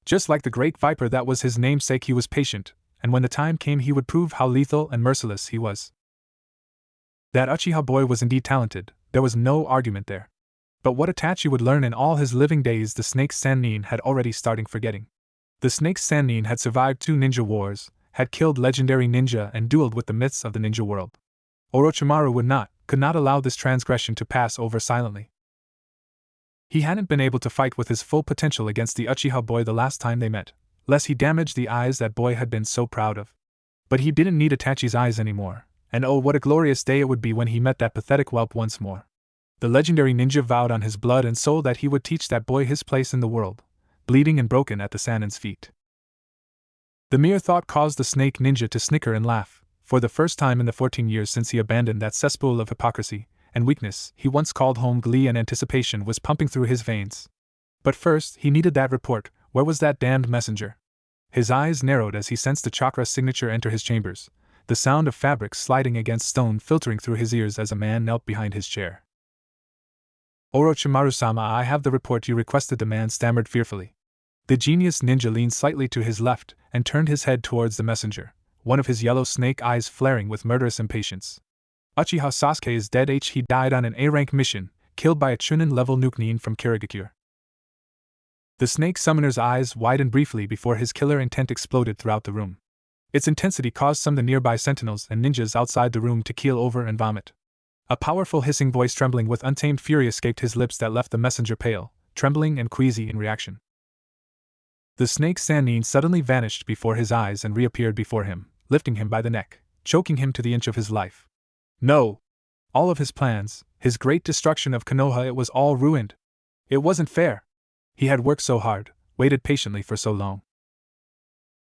Just like the great viper that was his namesake, he was patient, and when the time came he would prove how lethal and merciless he was. That Uchiha boy was indeed talented, there was no argument there. But what Itachi would learn in all his living days the snake Sannin had already started forgetting. The snake Sannin had survived 2 ninja wars, had killed legendary ninja and dueled with the myths of the ninja world. Orochimaru could not allow this transgression to pass over silently. He hadn't been able to fight with his full potential against the Uchiha boy the last time they met, lest he damaged the eyes that boy had been so proud of. But he didn't need Itachi's eyes anymore, and oh, what a glorious day it would be when he met that pathetic whelp once more. The legendary ninja vowed on his blood and soul that he would teach that boy his place in the world, bleeding and broken at the Sannin's feet. The mere thought caused the snake ninja to snicker and laugh. For the first time in the 14 years since he abandoned that cesspool of hypocrisy and weakness he once called home, glee and anticipation was pumping through his veins. But first, he needed that report. Where was that damned messenger? His eyes narrowed as he sensed the chakra signature enter his chambers, the sound of fabric sliding against stone filtering through his ears as a man knelt behind his chair. Orochimaru-sama, I have the report you requested, the man stammered fearfully. The genius ninja leaned slightly to his left and turned his head towards the messenger, one of his yellow snake eyes flaring with murderous impatience. Uchiha Sasuke is dead. He died on an A-rank mission, killed by a Chunin-level nuke from Kirigakure. The snake summoner's eyes widened briefly before his killer intent exploded throughout the room. Its intensity caused some of the nearby sentinels and ninjas outside the room to keel over and vomit. A powerful hissing voice trembling with untamed fury escaped his lips that left the messenger pale, trembling and queasy in reaction. The snake Sannin suddenly vanished before his eyes and reappeared before him, lifting him by the neck, choking him to the inch of his life. No! All of his plans, his great destruction of Konoha, it was all ruined. It wasn't fair. He had worked so hard, waited patiently for so long.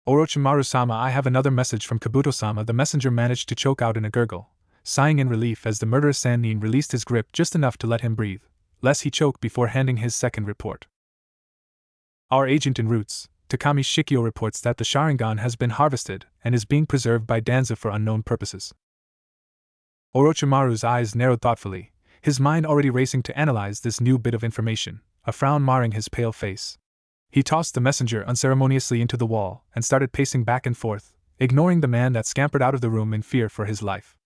Orochimaru-sama, I have another message from Kabuto-sama. The messenger managed to choke out in a gurgle, sighing in relief as the murderous Sannin released his grip just enough to let him breathe, lest he choke before handing his second report. Our agent in Roots, Takami Shikio, reports that the Sharingan has been harvested and is being preserved by Danza for unknown purposes. Orochimaru's eyes narrowed thoughtfully, his mind already racing to analyze this new bit of information, a frown marring his pale face. He tossed the messenger unceremoniously into the wall and started pacing back and forth, ignoring the man that scampered out of the room in fear for his life.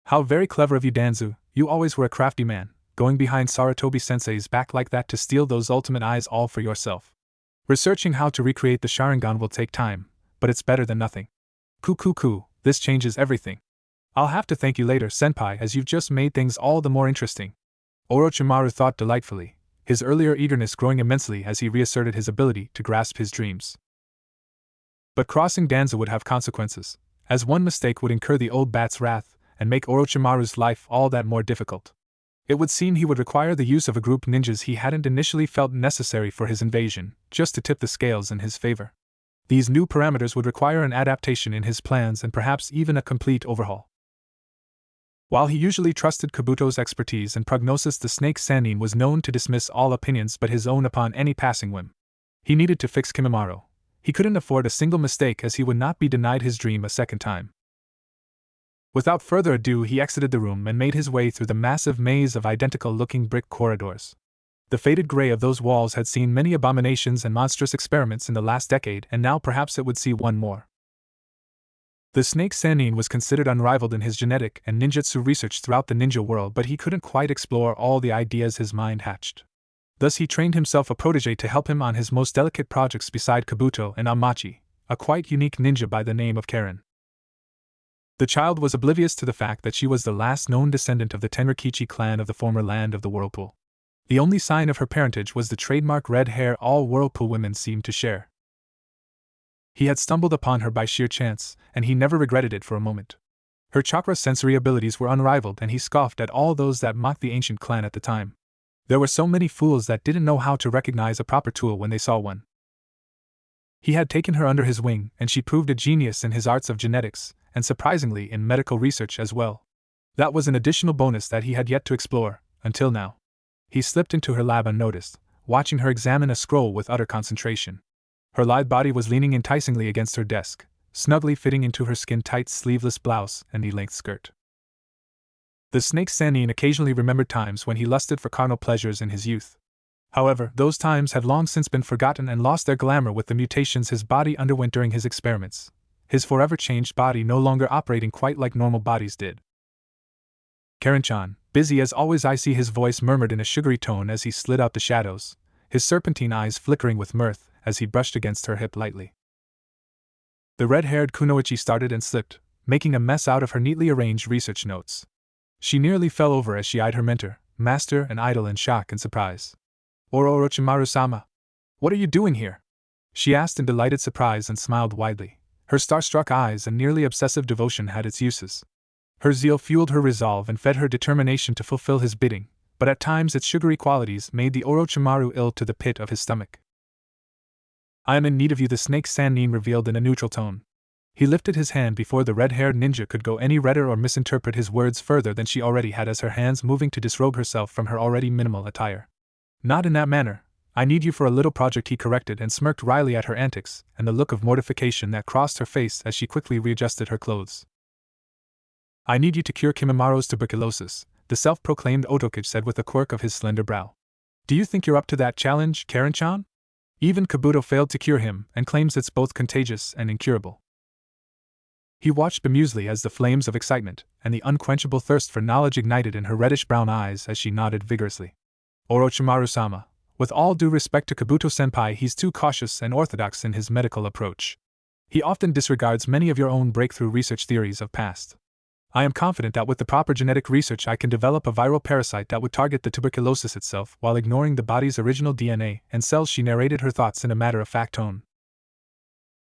How very clever of you, Danzu, you always were a crafty man, going behind Sarutobi-sensei's back like that to steal those ultimate eyes all for yourself. Researching how to recreate the Sharingan will take time, but it's better than nothing. Ku, this changes everything. I'll have to thank you later, senpai, as you've just made things all the more interesting. Orochimaru thought delightfully, his earlier eagerness growing immensely as he reasserted his ability to grasp his dreams. But crossing Danza would have consequences, as one mistake would incur the old bat's wrath and make Orochimaru's life all that more difficult. It would seem he would require the use of a group ninjas he hadn't initially felt necessary for his invasion, just to tip the scales in his favor. These new parameters would require an adaptation in his plans and perhaps even a complete overhaul. While he usually trusted Kabuto's expertise and prognosis, the snake Sannin was known to dismiss all opinions but his own upon any passing whim. He needed to fix Kimimaro. He couldn't afford a single mistake, as he would not be denied his dream a second time. Without further ado, he exited the room and made his way through the massive maze of identical-looking brick corridors. The faded gray of those walls had seen many abominations and monstrous experiments in the last decade, and now perhaps it would see one more. The snake Sannin was considered unrivaled in his genetic and ninjutsu research throughout the ninja world, but he couldn't quite explore all the ideas his mind hatched. Thus he trained himself a protege to help him on his most delicate projects beside Kabuto and Amachi, a quite unique ninja by the name of Karen. The child was oblivious to the fact that she was the last known descendant of the Tenrikichi clan of the former land of the Whirlpool. The only sign of her parentage was the trademark red hair all Whirlpool women seemed to share. He had stumbled upon her by sheer chance, and he never regretted it for a moment. Her chakra sensory abilities were unrivaled, and he scoffed at all those that mocked the ancient clan at the time. There were so many fools that didn't know how to recognize a proper tool when they saw one. He had taken her under his wing, and she proved a genius in his arts of genetics, and surprisingly in medical research as well. That was an additional bonus that he had yet to explore, until now. He slipped into her lab unnoticed, watching her examine a scroll with utter concentration. Her lithe body was leaning enticingly against her desk, snugly fitting into her skin-tight sleeveless blouse and knee-length skirt. The snake Sannin occasionally remembered times when he lusted for carnal pleasures in his youth. However, those times had long since been forgotten and lost their glamour with the mutations his body underwent during his experiments, his forever changed body no longer operating quite like normal bodies did. Karen-chan, busy as always, I see, his voice murmured in a sugary tone as he slid out the shadows, his serpentine eyes flickering with mirth as he brushed against her hip lightly. The red-haired kunoichi started and slipped, making a mess out of her neatly arranged research notes. She nearly fell over as she eyed her mentor, master and idol in shock and surprise. Orochimaru-sama, what are you doing here? She asked in delighted surprise and smiled widely. Her starstruck eyes and nearly obsessive devotion had its uses. Her zeal fueled her resolve and fed her determination to fulfill his bidding, but at times its sugary qualities made the Orochimaru ill to the pit of his stomach. I am in need of you, the snake Sannin revealed in a neutral tone. He lifted his hand before the red-haired ninja could go any redder or misinterpret his words further than she already had, as her hands moving to disrobe herself from her already minimal attire. Not in that manner. I need you for a little project, he corrected, and smirked wryly at her antics and the look of mortification that crossed her face as she quickly readjusted her clothes. I need you to cure Kimimara's tuberculosis, the self-proclaimed Otokage said with a quirk of his slender brow. Do you think you're up to that challenge, Karen-chan? Even Kabuto failed to cure him and claims it's both contagious and incurable. He watched bemusedly as the flames of excitement and the unquenchable thirst for knowledge ignited in her reddish-brown eyes as she nodded vigorously. Orochimaru-sama, with all due respect to Kabuto-senpai, he's too cautious and orthodox in his medical approach. He often disregards many of your own breakthrough research theories of past. I am confident that with the proper genetic research I can develop a viral parasite that would target the tuberculosis itself while ignoring the body's original DNA and cells. She narrated her thoughts in a matter-of-fact tone.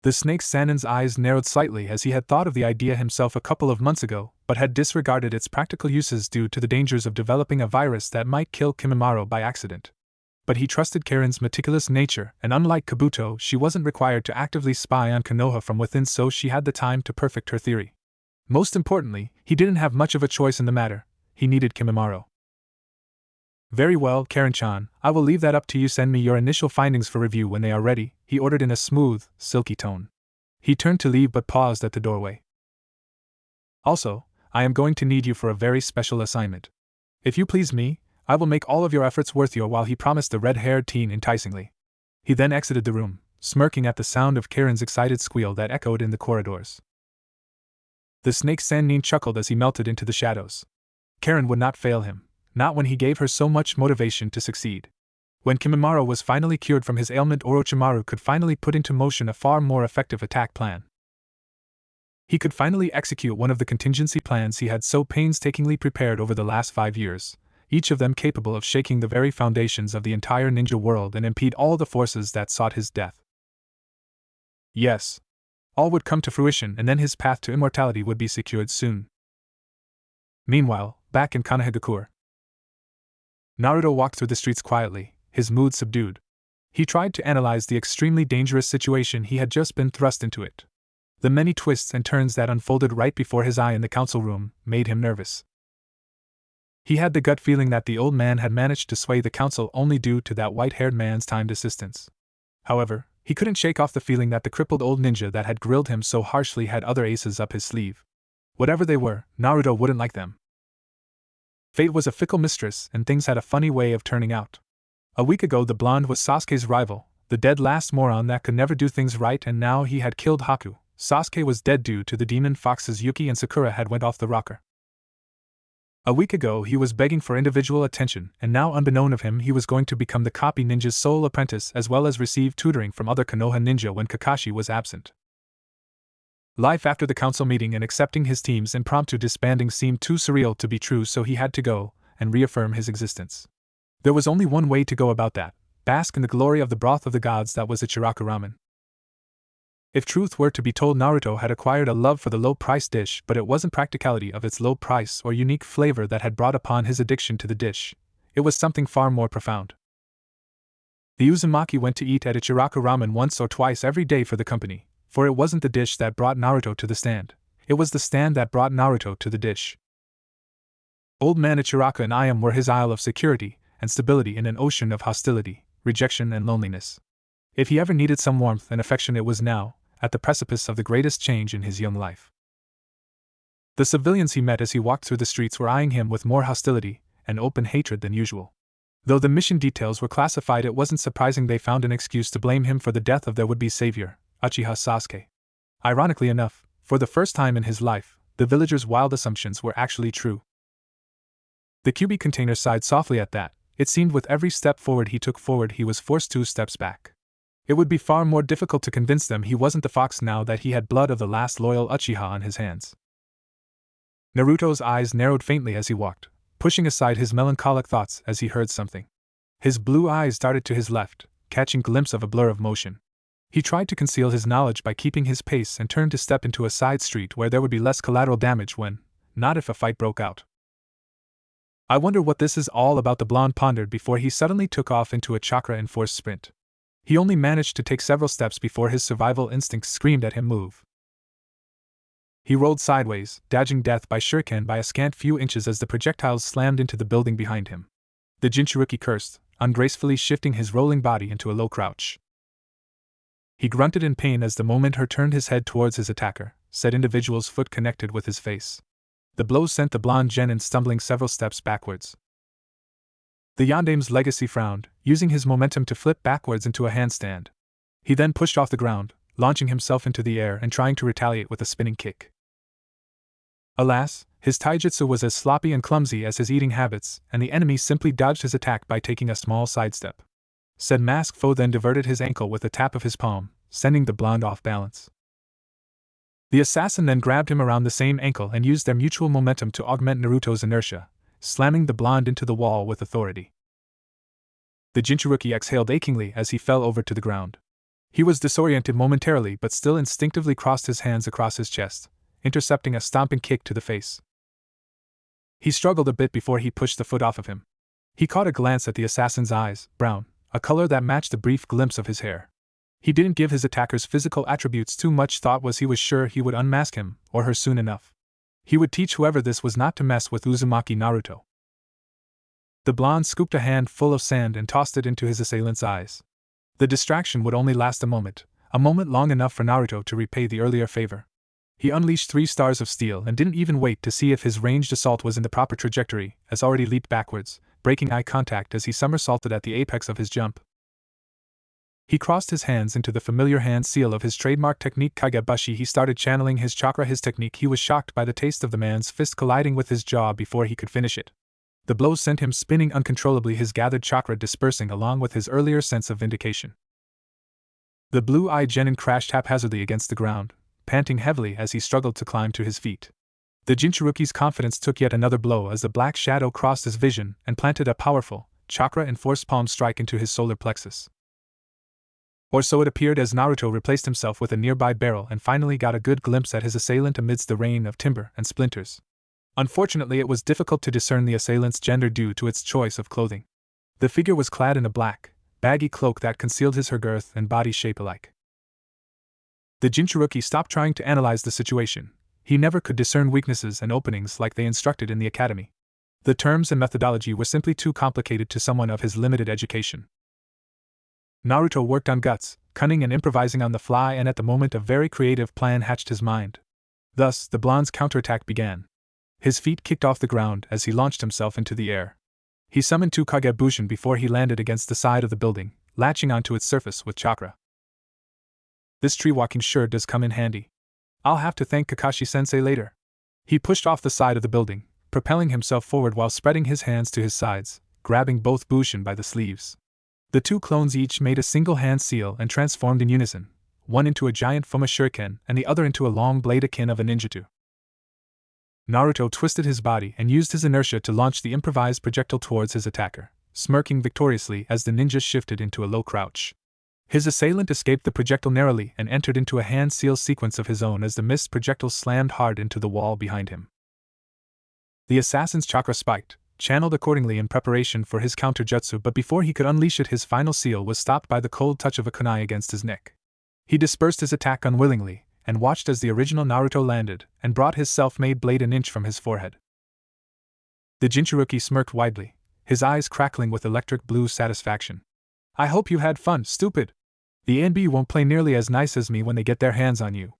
The snake Sannin's eyes narrowed slightly as he had thought of the idea himself a couple of months ago, but had disregarded its practical uses due to the dangers of developing a virus that might kill Kimimaro by accident. But he trusted Karen's meticulous nature, and unlike Kabuto, she wasn't required to actively spy on Konoha from within, so she had the time to perfect her theory. Most importantly, he didn't have much of a choice in the matter. He needed Kimimaro. Very well, Karen-chan, I will leave that up to you. Send me your initial findings for review when they are ready, he ordered in a smooth, silky tone. He turned to leave but paused at the doorway. Also, I am going to need you for a very special assignment. If you please me, I will make all of your efforts worth your while, he promised the red-haired teen enticingly. He then exited the room, smirking at the sound of Karen's excited squeal that echoed in the corridors. The snake Sannin chuckled as he melted into the shadows. Karen would not fail him, not when he gave her so much motivation to succeed. When Kimimaro was finally cured from his ailment, Orochimaru could finally put into motion a far more effective attack plan. He could finally execute one of the contingency plans he had so painstakingly prepared over the last 5 years, each of them capable of shaking the very foundations of the entire ninja world and impede all the forces that sought his death. Yes. All would come to fruition, and then his path to immortality would be secured soon. Meanwhile, back in Konohagakure, Naruto walked through the streets quietly, his mood subdued. He tried to analyze the extremely dangerous situation he had just been thrust into. It. The many twists and turns that unfolded right before his eye in the council room made him nervous. He had the gut feeling that the old man had managed to sway the council only due to that white-haired man's timed assistance. However, he couldn't shake off the feeling that the crippled old ninja that had grilled him so harshly had other aces up his sleeve. Whatever they were, Naruto wouldn't like them. Fate was a fickle mistress, and things had a funny way of turning out. A week ago the blonde was Sasuke's rival, the dead last moron that could never do things right, and now he had killed Haku. Sasuke was dead due to the demon foxes Yuki and Sakura had went off the rocker. A week ago he was begging for individual attention, and now unbeknown of him he was going to become the copy ninja's sole apprentice as well as receive tutoring from other Konoha ninja when Kakashi was absent. Life after the council meeting and accepting his team's impromptu disbanding seemed too surreal to be true, so he had to go and reaffirm his existence. There was only one way to go about that: bask in the glory of the broth of the gods that was Ichiraku ramen. If truth were to be told, Naruto had acquired a love for the low-priced dish, but it wasn't practicality of its low price or unique flavor that had brought upon his addiction to the dish. It was something far more profound. The Uzumaki went to eat at Ichiraku ramen once or twice every day for the company, for it wasn't the dish that brought Naruto to the stand. It was the stand that brought Naruto to the dish. Old man Ichiraku and I were his isle of security and stability in an ocean of hostility, rejection, and loneliness. If he ever needed some warmth and affection, it was now, at the precipice of the greatest change in his young life. The civilians he met as he walked through the streets were eyeing him with more hostility and open hatred than usual. Though the mission details were classified, it wasn't surprising they found an excuse to blame him for the death of their would-be savior, Uchiha Sasuke. Ironically enough, for the first time in his life, the villagers' wild assumptions were actually true. The QB container sighed softly at that. It seemed with every step forward he took forward, he was forced 2 steps back. It would be far more difficult to convince them he wasn't the fox now that he had blood of the last loyal Uchiha on his hands. Naruto's eyes narrowed faintly as he walked, pushing aside his melancholic thoughts as he heard something. His blue eyes darted to his left, catching glimpse of a blur of motion. He tried to conceal his knowledge by keeping his pace and turned to step into a side street where there would be less collateral damage when, not if a fight broke out. I wonder what this is all about, the blonde pondered before he suddenly took off into a chakra-enforced sprint. He only managed to take several steps before his survival instincts screamed at him, move. He rolled sideways, dodging death by shuriken by a scant few inches as the projectiles slammed into the building behind him. The Jinchuruki cursed, ungracefully shifting his rolling body into a low crouch. He grunted in pain as the Momentor turned his head towards his attacker, said individual's foot connected with his face. The blow sent the blonde genin stumbling several steps backwards. The Yandame's legacy frowned, using his momentum to flip backwards into a handstand. He then pushed off the ground, launching himself into the air and trying to retaliate with a spinning kick. Alas, his taijutsu was as sloppy and clumsy as his eating habits, and the enemy simply dodged his attack by taking a small sidestep. Said masked foe then diverted his ankle with a tap of his palm, sending the blonde off balance. The assassin then grabbed him around the same ankle and used their mutual momentum to augment Naruto's inertia, slamming the blonde into the wall with authority. The Jinchuruki exhaled achingly as he fell over to the ground. He was disoriented momentarily but still instinctively crossed his hands across his chest, intercepting a stomping kick to the face. He struggled a bit before he pushed the foot off of him. He caught a glance at the assassin's eyes, brown, a color that matched the brief glimpse of his hair. He didn't give his attacker's physical attributes too much thought, as he was sure he would unmask him, or her, soon enough. He would teach whoever this was not to mess with Uzumaki Naruto. The blonde scooped a hand full of sand and tossed it into his assailant's eyes. The distraction would only last a moment long enough for Naruto to repay the earlier favor. He unleashed 3 stars of steel and didn't even wait to see if his ranged assault was in the proper trajectory, as already leaped backwards, breaking eye contact as he somersaulted at the apex of his jump. He crossed his hands into the familiar hand seal of his trademark technique Kagebushi. He started channeling his chakra. His technique. He was shocked by the taste of the man's fist colliding with his jaw before he could finish it. The blow sent him spinning uncontrollably, his gathered chakra dispersing along with his earlier sense of vindication. The blue-eyed genin crashed haphazardly against the ground, panting heavily as he struggled to climb to his feet. The Jinchuruki's confidence took yet another blow as the black shadow crossed his vision and planted a powerful, chakra-enforced palm strike into his solar plexus. Or so it appeared as Naruto replaced himself with a nearby barrel and finally got a good glimpse at his assailant amidst the rain of timber and splinters. Unfortunately, it was difficult to discern the assailant's gender due to its choice of clothing. The figure was clad in a black, baggy cloak that concealed his hair girth and body shape alike. The Jinchuruki stopped trying to analyze the situation. He never could discern weaknesses and openings like they instructed in the academy. The terms and methodology were simply too complicated to someone of his limited education. Naruto worked on guts, cunning and improvising on the fly, and at the moment a very creative plan hatched his mind. Thus, the blonde's counterattack began. His feet kicked off the ground as he launched himself into the air. He summoned 2 Kagebushin before he landed against the side of the building, latching onto its surface with chakra. This tree walking sure does come in handy. I'll have to thank Kakashi-sensei later. He pushed off the side of the building, propelling himself forward while spreading his hands to his sides, grabbing both Bushin by the sleeves. The 2 clones each made a single hand seal and transformed in unison, one into a giant Fuma Shuriken and the other into a long blade akin of a ninjutsu. Naruto twisted his body and used his inertia to launch the improvised projectile towards his attacker, smirking victoriously as the ninja shifted into a low crouch. His assailant escaped the projectile narrowly and entered into a hand-seal sequence of his own as the missed projectile slammed hard into the wall behind him. The assassin's chakra spiked, channeled accordingly in preparation for his counter-jutsu, but before he could unleash it, his final seal was stopped by the cold touch of a kunai against his neck. He dispersed his attack unwillingly, and watched as the original Naruto landed and brought his self-made blade an inch from his forehead. The Jinchuruki smirked widely, his eyes crackling with electric blue satisfaction. "I hope you had fun, stupid. The NB won't play nearly as nice as me when they get their hands on you."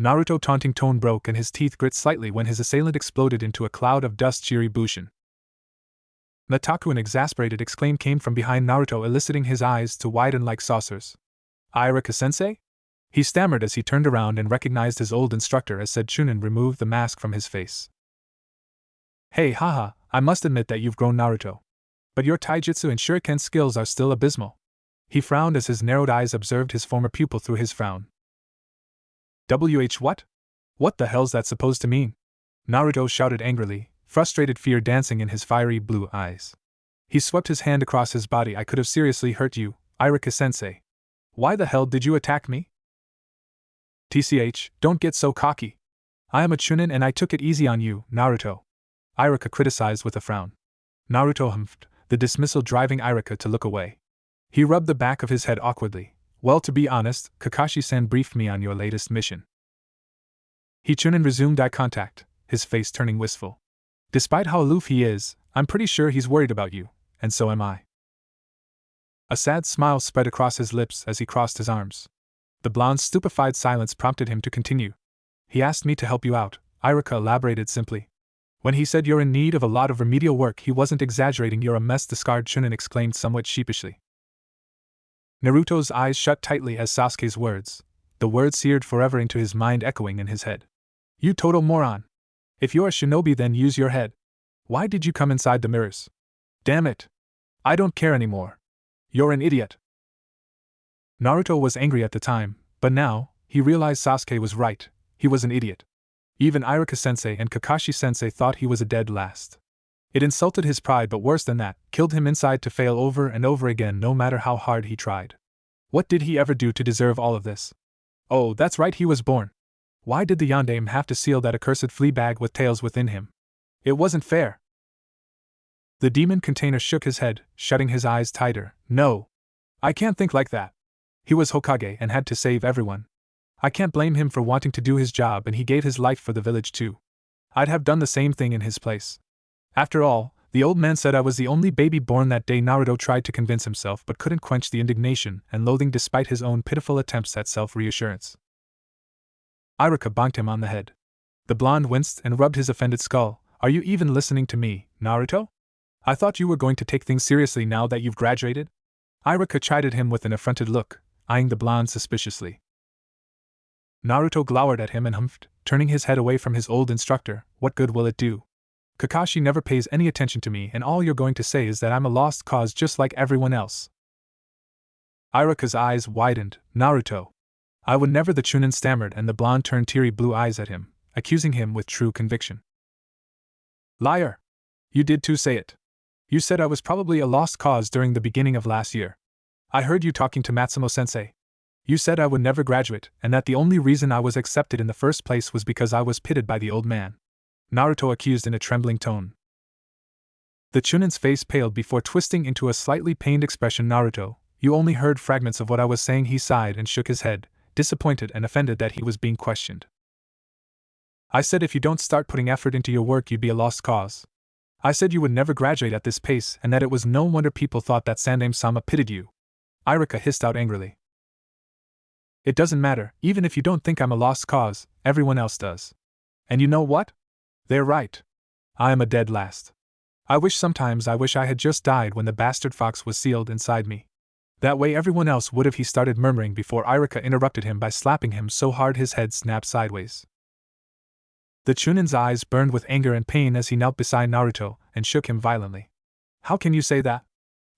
Naruto's taunting tone broke and his teeth grit slightly when his assailant exploded into a cloud of dust. Chiribushin. Nataku, an exasperated exclaim came from behind Naruto, eliciting his eyes to widen like saucers. "Irika-sensei?" He stammered as he turned around and recognized his old instructor as said Chunin removed the mask from his face. "Hey, haha, I must admit that you've grown, Naruto. But your taijutsu and shuriken skills are still abysmal." He frowned as his narrowed eyes observed his former pupil through his frown. What? What the hell's that supposed to mean?" Naruto shouted angrily, frustrated fear dancing in his fiery blue eyes. He swept his hand across his body. "I could have seriously hurt you, Irika-sensei. Why the hell did you attack me?" "TCH, don't get so cocky. I am a Chunin and I took it easy on you, Naruto," Irika criticized with a frown. Naruto humphed, the dismissal driving Irika to look away. He rubbed the back of his head awkwardly. "Well, to be honest, Kakashi-san briefed me on your latest mission." Chunin resumed eye contact, his face turning wistful. "Despite how aloof he is, I'm pretty sure he's worried about you, and so am I." A sad smile spread across his lips as he crossed his arms. The blonde's stupefied silence prompted him to continue. "He asked me to help you out," Irika elaborated simply. "When he said you're in need of a lot of remedial work, he wasn't exaggerating. You're a mess," the scarred Chunin exclaimed somewhat sheepishly. Naruto's eyes shut tightly as Sasuke's words, the words seared forever into his mind, echoing in his head. "You total moron. If you're a shinobi, then use your head. Why did you come inside the mirrors? Damn it. I don't care anymore. You're an idiot." Naruto was angry at the time, but now, he realized Sasuke was right. He was an idiot. Even Irika-sensei and Kakashi-sensei thought he was a dead last. It insulted his pride, but worse than that, killed him inside to fail over and over again no matter how hard he tried. What did he ever do to deserve all of this? Oh, that's right, he was born. Why did the Yondaime have to seal that accursed flea bag with tails within him? It wasn't fair. The demon container shook his head, shutting his eyes tighter. "No. I can't think like that. He was Hokage and had to save everyone. I can't blame him for wanting to do his job, and he gave his life for the village too. I'd have done the same thing in his place. After all, the old man said I was the only baby born that day." Naruto tried to convince himself but couldn't quench the indignation and loathing despite his own pitiful attempts at self-reassurance. Irika bonked him on the head. The blonde winced and rubbed his offended skull. "Are you even listening to me, Naruto? I thought you were going to take things seriously now that you've graduated?" Irika chided him with an affronted look, eyeing the blonde suspiciously. Naruto glowered at him and humphed, turning his head away from his old instructor. "What good will it do? Kakashi never pays any attention to me, and all you're going to say is that I'm a lost cause just like everyone else." Irika's eyes widened. "Naruto. I would never," the Chunin stammered, and the blonde turned teary blue eyes at him, accusing him with true conviction. "Liar! You did too, say it. You said I was probably a lost cause during the beginning of last year. I heard you talking to Matsumo-sensei. You said I would never graduate, and that the only reason I was accepted in the first place was because I was pitted by the old man," Naruto accused in a trembling tone. The Chunin's face paled before twisting into a slightly pained expression. "Naruto, you only heard fragments of what I was saying," he sighed and shook his head, disappointed and offended that he was being questioned. "I said if you don't start putting effort into your work, you'd be a lost cause. I said you would never graduate at this pace, and that it was no wonder people thought that Sandaime-sama pitted you," Irika hissed out angrily. "It doesn't matter. Even if you don't think I'm a lost cause, everyone else does. And you know what? They're right. I am a dead last. Sometimes I wish I had just died when the bastard fox was sealed inside me. That way everyone else would have," he started murmuring before Irika interrupted him by slapping him so hard his head snapped sideways. The Chunin's eyes burned with anger and pain as he knelt beside Naruto and shook him violently. "How can you say that?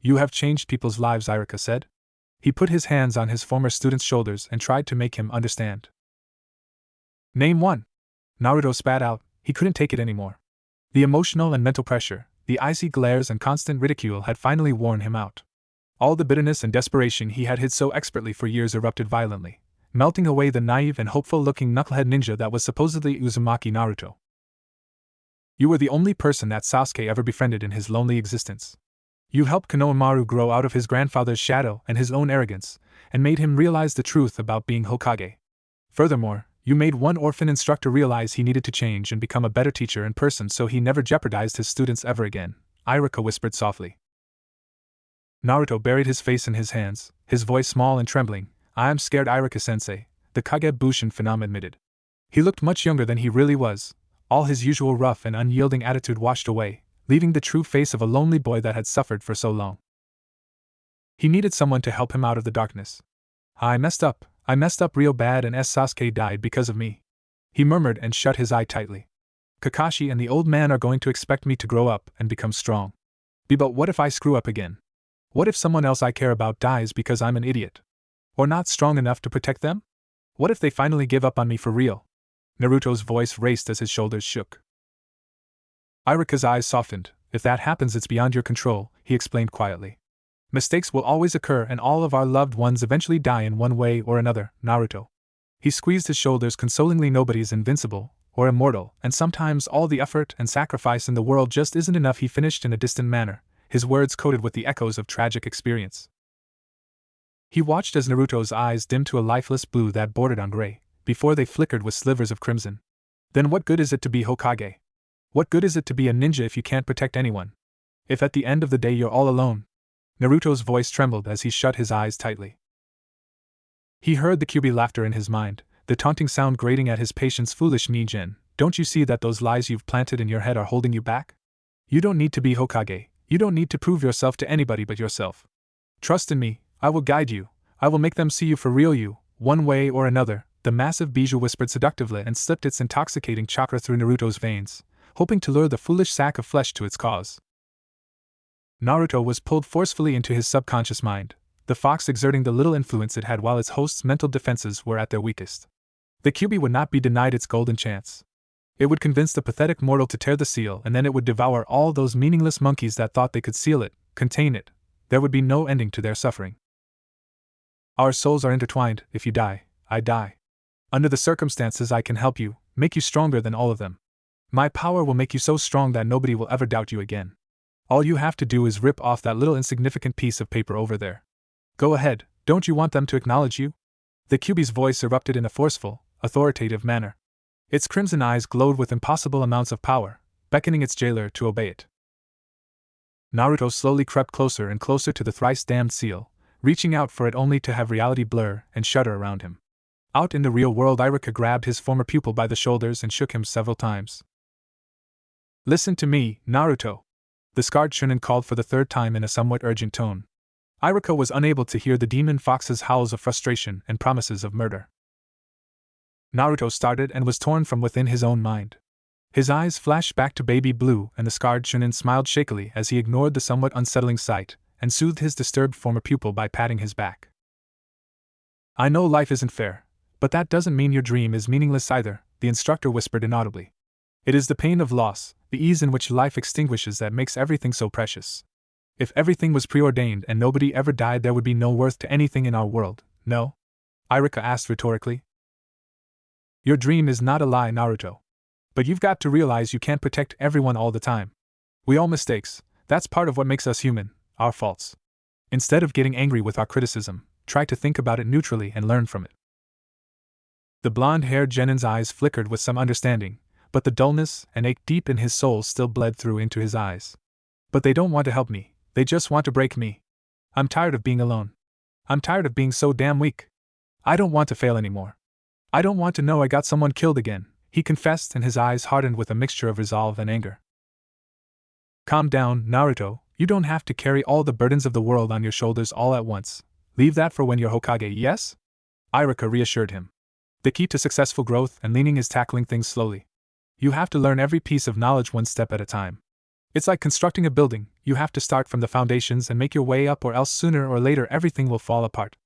You have changed people's lives," Irika said. He put his hands on his former student's shoulders and tried to make him understand. Name one. Naruto spat out, he couldn't take it anymore. The emotional and mental pressure, the icy glares and constant ridicule had finally worn him out. All the bitterness and desperation he had hid so expertly for years erupted violently, melting away the naive and hopeful-looking knucklehead ninja that was supposedly Uzumaki Naruto. You were the only person that Sasuke ever befriended in his lonely existence. You helped Konohamaru grow out of his grandfather's shadow and his own arrogance, and made him realize the truth about being Hokage. Furthermore, you made one orphan instructor realize he needed to change and become a better teacher in person so he never jeopardized his students ever again, Iruka whispered softly. Naruto buried his face in his hands, his voice small and trembling. I am scared, Iruka-sensei, the Kagebushin Phenom admitted. He looked much younger than he really was, all his usual rough and unyielding attitude washed away, leaving the true face of a lonely boy that had suffered for so long. He needed someone to help him out of the darkness. I messed up real bad and Sasuke died because of me. He murmured and shut his eye tightly. Kakashi and the old man are going to expect me to grow up and become strong. But what if I screw up again? What if someone else I care about dies because I'm an idiot? Or not strong enough to protect them? What if they finally give up on me for real? Naruto's voice raced as his shoulders shook. Iruka's eyes softened. If that happens, it's beyond your control, he explained quietly. Mistakes will always occur and all of our loved ones eventually die in one way or another, Naruto. He squeezed his shoulders consolingly. Nobody's invincible or immortal, and sometimes all the effort and sacrifice in the world just isn't enough, he finished in a distant manner, his words coated with the echoes of tragic experience. He watched as Naruto's eyes dimmed to a lifeless blue that bordered on gray, before they flickered with slivers of crimson. Then what good is it to be Hokage? What good is it to be a ninja if you can't protect anyone? If at the end of the day you're all alone? Naruto's voice trembled as he shut his eyes tightly. He heard the Kyuubi laughter in his mind, the taunting sound grating at his patience. Foolish Mijin, don't you see that those lies you've planted in your head are holding you back? You don't need to be Hokage. You don't need to prove yourself to anybody but yourself. Trust in me, I will guide you, I will make them see you for real, you, one way or another, the massive bijou whispered seductively and slipped its intoxicating chakra through Naruto's veins, hoping to lure the foolish sack of flesh to its cause. Naruto was pulled forcefully into his subconscious mind, the fox exerting the little influence it had while its host's mental defenses were at their weakest. The Kyuubi would not be denied its golden chance. It would convince the pathetic mortal to tear the seal, and then it would devour all those meaningless monkeys that thought they could seal it, contain it. There would be no ending to their suffering. Our souls are intertwined. If you die, I die. Under the circumstances, I can help you, make you stronger than all of them. My power will make you so strong that nobody will ever doubt you again. All you have to do is rip off that little insignificant piece of paper over there. Go ahead, don't you want them to acknowledge you? The Kyuubi's voice erupted in a forceful, authoritative manner. Its crimson eyes glowed with impossible amounts of power, beckoning its jailer to obey it. Naruto slowly crept closer and closer to the thrice-damned seal, reaching out for it only to have reality blur and shudder around him. Out in the real world, Iruka grabbed his former pupil by the shoulders and shook him several times. Listen to me, Naruto. The scarred Chunin called for the third time in a somewhat urgent tone. Iruka was unable to hear the demon fox's howls of frustration and promises of murder. Naruto started and was torn from within his own mind. His eyes flashed back to baby blue, and the scarred Chunin smiled shakily as he ignored the somewhat unsettling sight and soothed his disturbed former pupil by patting his back. I know life isn't fair, but that doesn't mean your dream is meaningless either, the instructor whispered inaudibly. It is the pain of loss, the ease in which life extinguishes, that makes everything so precious. If everything was preordained and nobody ever died, there would be no worth to anything in our world, no? Iruka asked rhetorically. Your dream is not a lie, Naruto. But you've got to realize you can't protect everyone all the time. We all mistakes, that's part of what makes us human, our faults. Instead of getting angry with our criticism, try to think about it neutrally and learn from it. The blonde-haired Genin's eyes flickered with some understanding, but the dullness and ache deep in his soul still bled through into his eyes. But they don't want to help me, they just want to break me. I'm tired of being alone. I'm tired of being so damn weak. I don't want to fail anymore. I don't want to know I got someone killed again, he confessed, and his eyes hardened with a mixture of resolve and anger. Calm down, Naruto, you don't have to carry all the burdens of the world on your shoulders all at once. Leave that for when you're Hokage, yes? Iruka reassured him. The key to successful growth and leaning is tackling things slowly. You have to learn every piece of knowledge one step at a time. It's like constructing a building, you have to start from the foundations and make your way up, or else sooner or later everything will fall apart.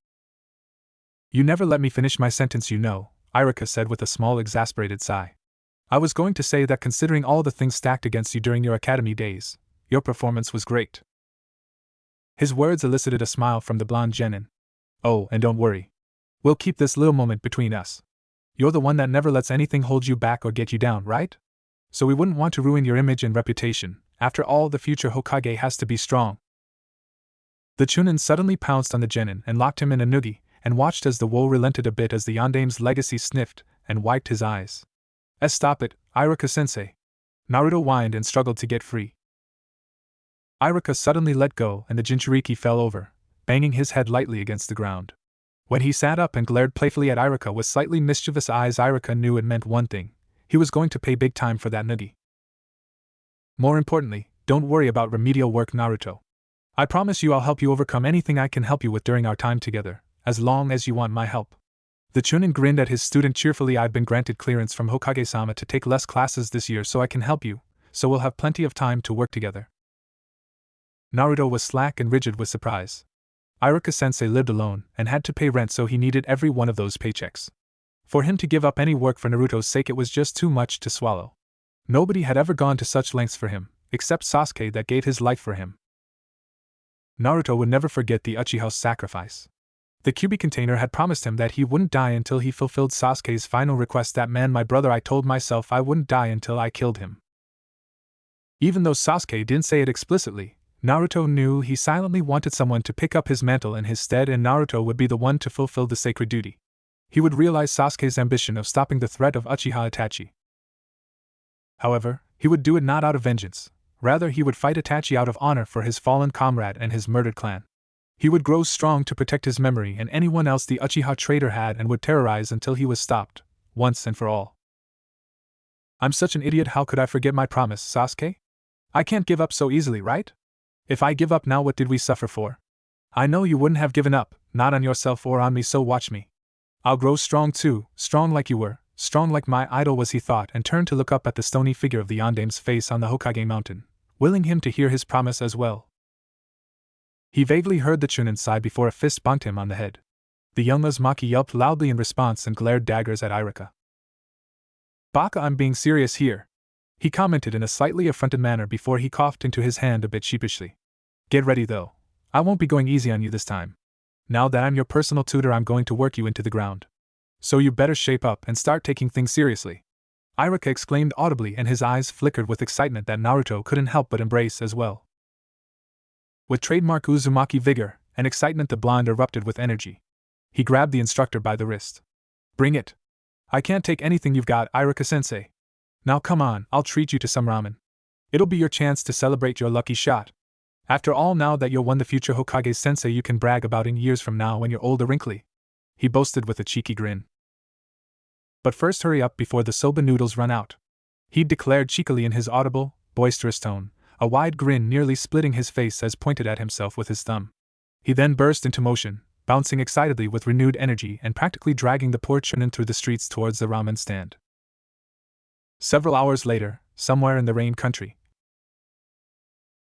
You never let me finish my sentence, you know, Irika said with a small exasperated sigh. I was going to say that considering all the things stacked against you during your academy days, your performance was great. His words elicited a smile from the blonde genin. Oh, and don't worry. We'll keep this little moment between us. You're the one that never lets anything hold you back or get you down, right? So we wouldn't want to ruin your image and reputation. After all, the future Hokage has to be strong. The Chunin suddenly pounced on the genin and locked him in a noogie, and watched as the woe relented a bit as the Yandame's legacy sniffed and wiped his eyes. Stop it, Irika-sensei. Naruto whined and struggled to get free. Irika suddenly let go and the Jinchuriki fell over, banging his head lightly against the ground. When he sat up and glared playfully at Irika with slightly mischievous eyes, Irika knew it meant one thing: he was going to pay big time for that noogie. More importantly, don't worry about remedial work, Naruto. I promise you I'll help you overcome anything I can help you with during our time together, as long as you want my help. The Chunin grinned at his student cheerfully. I've been granted clearance from Hokage-sama to take less classes this year, so I can help you, so we'll have plenty of time to work together. Naruto was slack and rigid with surprise. Irika-sensei lived alone and had to pay rent, so he needed every one of those paychecks. For him to give up any work for Naruto's sake, it was just too much to swallow. Nobody had ever gone to such lengths for him, except Sasuke, that gave his life for him. Naruto would never forget the Uchiha's sacrifice. The Kyuubi container had promised him that he wouldn't die until he fulfilled Sasuke's final request. That man, my brother, I told myself I wouldn't die until I killed him. Even though Sasuke didn't say it explicitly, Naruto knew he silently wanted someone to pick up his mantle in his stead, and Naruto would be the one to fulfill the sacred duty. He would realize Sasuke's ambition of stopping the threat of Uchiha Itachi. However, he would do it not out of vengeance. Rather, he would fight Itachi out of honor for his fallen comrade and his murdered clan. He would grow strong to protect his memory and anyone else the Uchiha traitor had, and would terrorize until he was stopped, once and for all. I'm such an idiot. How could I forget my promise, Sasuke? I can't give up so easily, right? If I give up now, what did we suffer for? I know you wouldn't have given up, not on yourself or on me, so watch me. I'll grow strong too, strong like you were, strong like my idol was, he thought, and turned to look up at the stony figure of the Yandame's face on the Hokage mountain, willing him to hear his promise as well. He vaguely heard the Chunin sigh before a fist bonked him on the head. The young Uzumaki yelped loudly in response and glared daggers at Irika. Baka, I'm being serious here, he commented in a slightly affronted manner before he coughed into his hand a bit sheepishly. Get ready though. I won't be going easy on you this time. Now that I'm your personal tutor, I'm going to work you into the ground. So you better shape up and start taking things seriously. Irika exclaimed audibly, and his eyes flickered with excitement that Naruto couldn't help but embrace as well. With trademark Uzumaki vigor and excitement, the blonde erupted with energy. He grabbed the instructor by the wrist. Bring it. I can't take anything you've got, Irika-sensei. Now come on, I'll treat you to some ramen. It'll be your chance to celebrate your lucky shot. After all, now that you're won the future Hokage-sensei, you can brag about in years from now when you're old or wrinkly, he boasted with a cheeky grin. But first hurry up before the soba noodles run out, he declared cheekily in his audible, boisterous tone, a wide grin nearly splitting his face as pointed at himself with his thumb. He then burst into motion, bouncing excitedly with renewed energy and practically dragging the poor Chunin through the streets towards the ramen stand. Several hours later, somewhere in the rain country.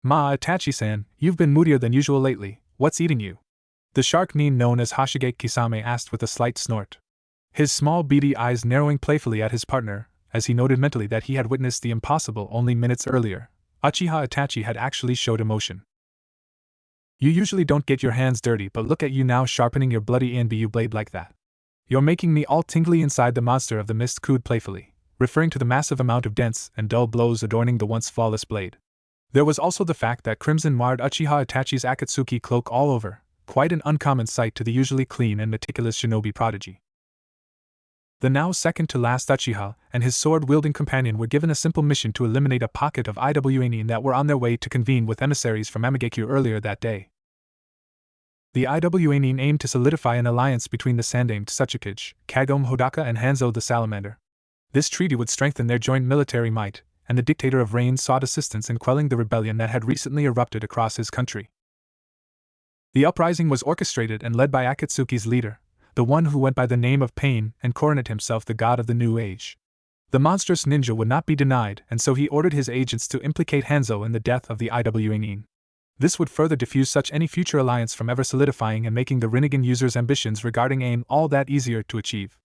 Ma, Itachi-san, you've been moodier than usual lately. What's eating you? The shark nin known as Hashige Kisame asked with a slight snort, his small beady eyes narrowing playfully at his partner, as he noted mentally that he had witnessed the impossible only minutes earlier. Uchiha Itachi had actually showed emotion. You usually don't get your hands dirty, but look at you now sharpening your bloody Anbu blade like that. You're making me all tingly inside. The monster of the mist cooed playfully, referring to the massive amount of dense and dull blows adorning the once flawless blade. There was also the fact that crimson marred Uchiha Itachi's Akatsuki cloak all over, quite an uncommon sight to the usually clean and meticulous shinobi prodigy. The now second-to-last Uchiha and his sword-wielding companion were given a simple mission to eliminate a pocket of Iwa that were on their way to convene with emissaries from Amagekyo earlier that day. The Iwa aimed to solidify an alliance between the Sandaime Tsuchikage, Kagome Hodaka, and Hanzo the Salamander. This treaty would strengthen their joint military might, and the dictator of Rain sought assistance in quelling the rebellion that had recently erupted across his country. The uprising was orchestrated and led by Akatsuki's leader, the one who went by the name of Pain and coronated himself the god of the New Age. The monstrous ninja would not be denied, and so he ordered his agents to implicate Hanzo in the death of the Iwanin. This would further diffuse such any future alliance from ever solidifying and making the Rinnegan user's ambitions regarding AIM all that easier to achieve.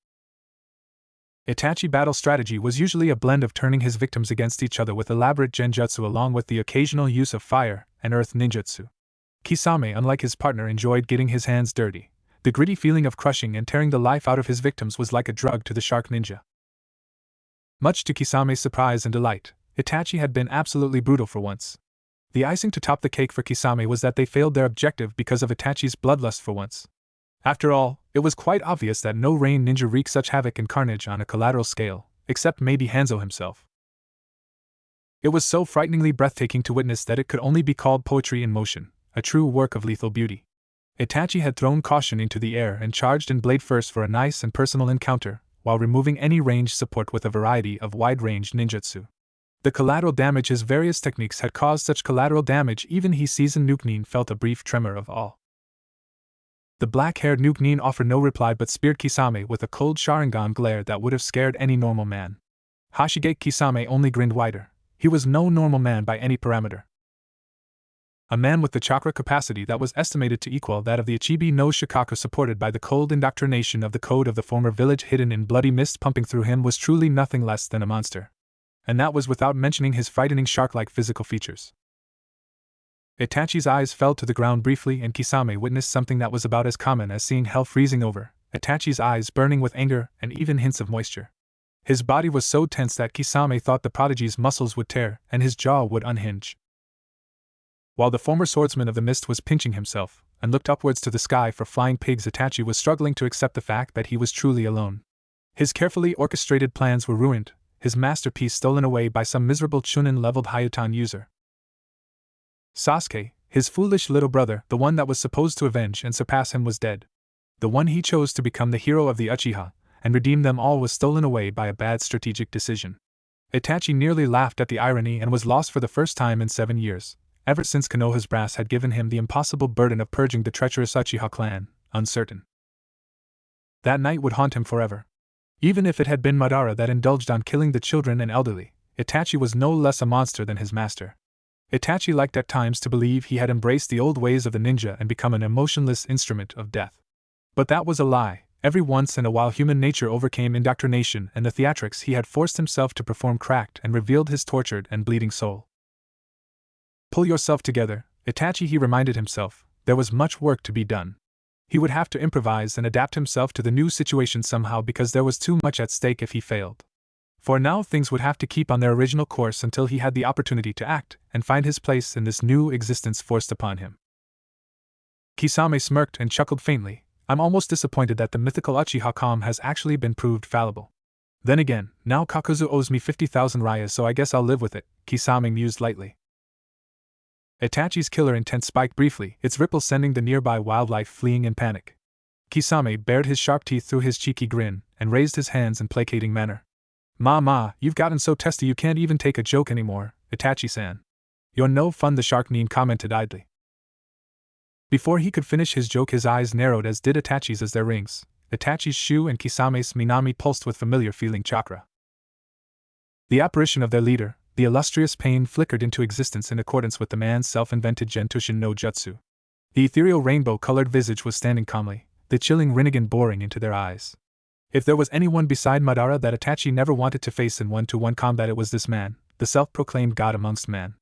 Itachi battle strategy was usually a blend of turning his victims against each other with elaborate genjutsu along with the occasional use of fire and earth ninjutsu. Kisame, unlike his partner, enjoyed getting his hands dirty. The gritty feeling of crushing and tearing the life out of his victims was like a drug to the shark ninja. Much to Kisame's surprise and delight, Itachi had been absolutely brutal for once. The icing to top the cake for Kisame was that they failed their objective because of Itachi's bloodlust for once. After all, it was quite obvious that no rain ninja wreaked such havoc and carnage on a collateral scale, except maybe Hanzo himself. It was so frighteningly breathtaking to witness that it could only be called poetry in motion, a true work of lethal beauty. Itachi had thrown caution into the air and charged in blade first for a nice and personal encounter, while removing any range support with a variety of wide-range ninjutsu. The collateral damage his various techniques had caused such collateral damage even he seasoned Nuke-Nin felt a brief tremor of awe. The black-haired Nuke-Nin offered no reply but speared Kisame with a cold Sharingan glare that would have scared any normal man. Hashigate Kisame only grinned wider. He was no normal man by any parameter. A man with the chakra capacity that was estimated to equal that of the Ichibi no Shikaku, supported by the cold indoctrination of the code of the former village hidden in bloody mist pumping through him, was truly nothing less than a monster. And that was without mentioning his frightening shark-like physical features. Itachi's eyes fell to the ground briefly and Kisame witnessed something that was about as common as seeing hell freezing over, Itachi's eyes burning with anger and even hints of moisture. His body was so tense that Kisame thought the prodigy's muscles would tear and his jaw would unhinge. While the former swordsman of the mist was pinching himself and looked upwards to the sky for flying pigs, Itachi was struggling to accept the fact that he was truly alone. His carefully orchestrated plans were ruined, his masterpiece stolen away by some miserable Chunin-leveled Hayatan user. Sasuke, his foolish little brother, the one that was supposed to avenge and surpass him, was dead. The one he chose to become the hero of the Uchiha and redeem them all was stolen away by a bad strategic decision. Itachi nearly laughed at the irony and was lost for the first time in 7 years, ever since Konoha's brass had given him the impossible burden of purging the treacherous Uchiha clan, uncertain. That night would haunt him forever. Even if it had been Madara that indulged on killing the children and elderly, Itachi was no less a monster than his master. Itachi liked at times to believe he had embraced the old ways of the ninja and become an emotionless instrument of death. But that was a lie. Every once in a while human nature overcame indoctrination and the theatrics he had forced himself to perform cracked and revealed his tortured and bleeding soul. Pull yourself together, Itachi, he reminded himself. There was much work to be done. He would have to improvise and adapt himself to the new situation somehow because there was too much at stake if he failed. For now things would have to keep on their original course until he had the opportunity to act and find his place in this new existence forced upon him. Kisame smirked and chuckled faintly. I'm almost disappointed that the mythical Uchiha Kam has actually been proved fallible. Then again, now Kakuzu owes me 50,000 rayas, so I guess I'll live with it, Kisame mused lightly. Itachi's killer intent spiked briefly, its ripples sending the nearby wildlife fleeing in panic. Kisame bared his sharp teeth through his cheeky grin and raised his hands in placating manner. Ma, you've gotten so testy you can't even take a joke anymore, Itachi-san. You're no fun, the shark nin commented idly. Before he could finish his joke, his eyes narrowed, as did Itachi's as their rings. Itachi's Shu and Kisame's Minami pulsed with familiar feeling chakra. The apparition of their leader, the illustrious Pain, flickered into existence in accordance with the man's self-invented Gentushin no Jutsu. The ethereal rainbow-colored visage was standing calmly, the chilling Rinnegan boring into their eyes. If there was anyone beside Madara that Itachi never wanted to face in one-to-one combat, it was this man, the self-proclaimed god amongst men.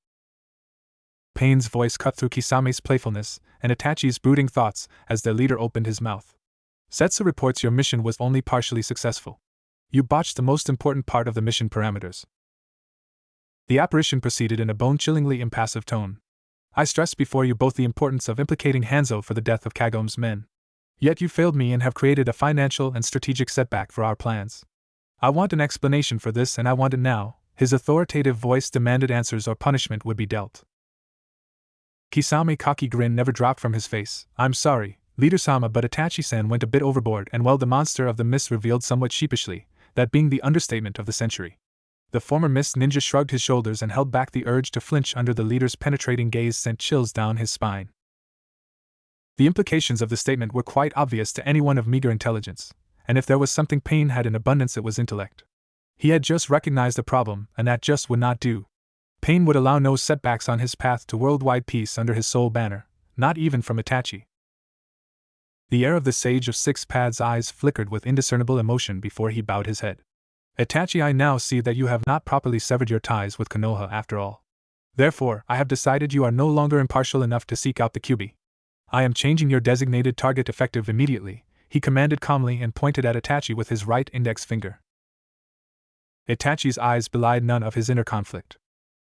Pain's voice cut through Kisame's playfulness and Itachi's brooding thoughts as their leader opened his mouth. Setsu reports your mission was only partially successful. You botched the most important part of the mission parameters. The apparition proceeded in a bone-chillingly impassive tone. I stressed before you both the importance of implicating Hanzo for the death of Kagome's men. Yet you failed me and have created a financial and strategic setback for our plans. I want an explanation for this, and I want it now. His authoritative voice demanded answers or punishment would be dealt. Kisame's cocky grin never dropped from his face. I'm sorry, Leader-sama, but Itachi-san went a bit overboard, and the monster of the mist revealed somewhat sheepishly, that being the understatement of the century. The former mist ninja shrugged his shoulders and held back the urge to flinch under the leader's penetrating gaze sent chills down his spine. The implications of the statement were quite obvious to anyone of meager intelligence, and if there was something Pain had in abundance, it was intellect. He had just recognized the problem, and that just would not do. Pain would allow no setbacks on his path to worldwide peace under his sole banner, not even from Itachi. The air of the Sage of Six Paths' eyes flickered with indiscernible emotion before he bowed his head. Itachi, I now see that you have not properly severed your ties with Konoha after all. Therefore, I have decided you are no longer impartial enough to seek out the Kyuubi. I am changing your designated target effective immediately, he commanded calmly and pointed at Itachi with his right index finger. Itachi's eyes belied none of his inner conflict.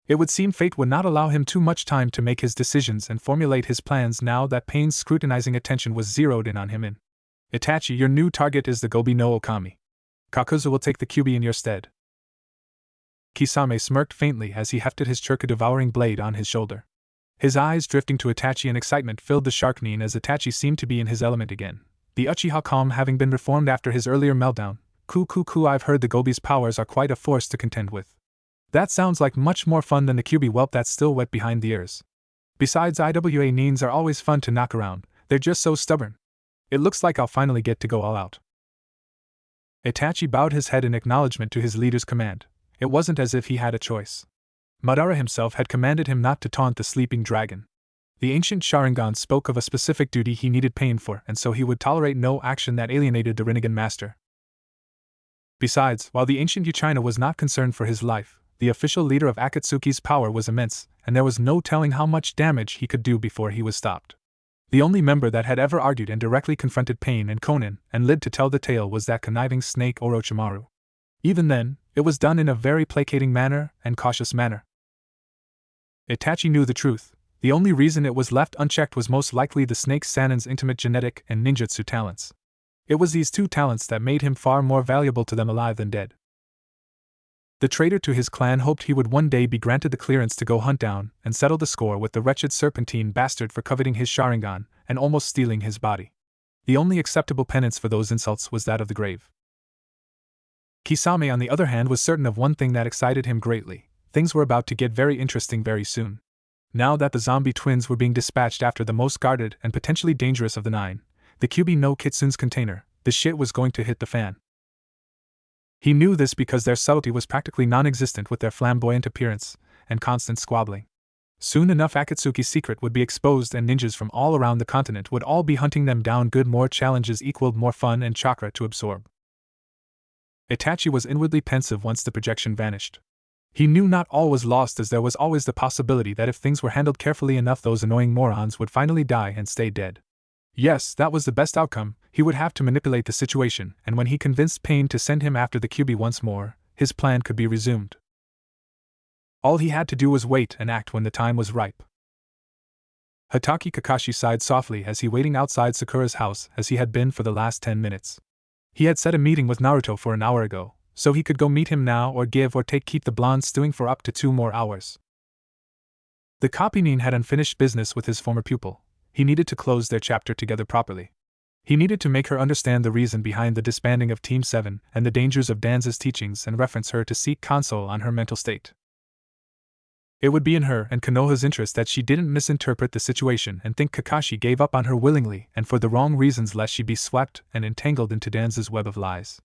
It would seem fate would not allow him too much time to make his decisions and formulate his plans now that Pain's scrutinizing attention was zeroed in on him. Itachi, your new target is the Gobi no Okami. Kakuzu will take the Kyuubi in your stead. Kisame smirked faintly as he hefted his churka-devouring blade on his shoulder. His eyes drifting to Itachi in excitement filled the Sharknin as Itachi seemed to be in his element again, the Uchiha calm having been reformed after his earlier meltdown. I've heard the Gobi's powers are quite a force to contend with. That sounds like much more fun than the Kyuubi whelp that's still wet behind the ears. Besides, IWA Nins are always fun to knock around, they're just so stubborn. It looks like I'll finally get to go all out. Itachi bowed his head in acknowledgement to his leader's command. It wasn't as if he had a choice. Madara himself had commanded him not to taunt the sleeping dragon. The ancient Sharingan spoke of a specific duty he needed Pain for, and so he would tolerate no action that alienated the Rinnegan master. Besides, while the ancient Uchina was not concerned for his life, the official leader of Akatsuki's power was immense, and there was no telling how much damage he could do before he was stopped. The only member that had ever argued and directly confronted Pain and Konan, and lived to tell the tale, was that conniving snake Orochimaru. Even then, it was done in a very placating manner and cautious manner. Itachi knew the truth. The only reason it was left unchecked was most likely the snake Sanin's intimate genetic and ninjutsu talents. It was these two talents that made him far more valuable to them alive than dead. The traitor to his clan hoped he would one day be granted the clearance to go hunt down and settle the score with the wretched serpentine bastard for coveting his Sharingan and almost stealing his body. The only acceptable penance for those insults was that of the grave. Kisame, on the other hand, was certain of one thing that excited him greatly. Things were about to get very interesting very soon. Now that the zombie twins were being dispatched after the most guarded and potentially dangerous of the 9, the Kyuubi no Kitsun's container, the shit was going to hit the fan. He knew this because their subtlety was practically non-existent with their flamboyant appearance and constant squabbling. Soon enough Akatsuki's secret would be exposed and ninjas from all around the continent would all be hunting them down. Good, more challenges equaled more fun and chakra to absorb. Itachi was inwardly pensive once the projection vanished. He knew not all was lost, as there was always the possibility that if things were handled carefully enough those annoying morons would finally die and stay dead. Yes, that was the best outcome. He would have to manipulate the situation, and when he convinced Pain to send him after the Kyuubi once more, his plan could be resumed. All he had to do was wait and act when the time was ripe. Hatake Kakashi sighed softly as he waiting outside Sakura's house as he had been for the last 10 minutes. He had set a meeting with Naruto for an hour ago, so he could go meet him now or give or take keep the blonde stewing for up to 2 more hours. The copynin had unfinished business with his former pupil. He needed to close their chapter together properly. He needed to make her understand the reason behind the disbanding of Team 7 and the dangers of Danza's teachings and reference her to seek console on her mental state. It would be in her and Konoha's interest that she didn't misinterpret the situation and think Kakashi gave up on her willingly and for the wrong reasons, lest she be swept and entangled into Danza's web of lies.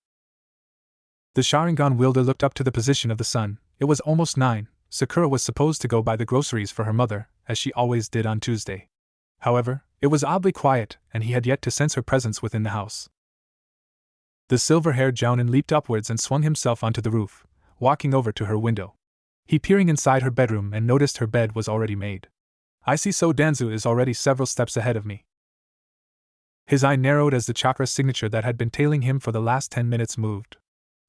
The Sharingan wielder looked up to the position of the sun. It was almost 9. Sakura was supposed to go buy the groceries for her mother, as she always did on Tuesday. However, it was oddly quiet, and he had yet to sense her presence within the house. The silver-haired Jounin leaped upwards and swung himself onto the roof, walking over to her window. He peering inside her bedroom and noticed her bed was already made. I see, so Danzu is already several steps ahead of me. His eye narrowed as the chakra signature that had been tailing him for the last 10 minutes moved.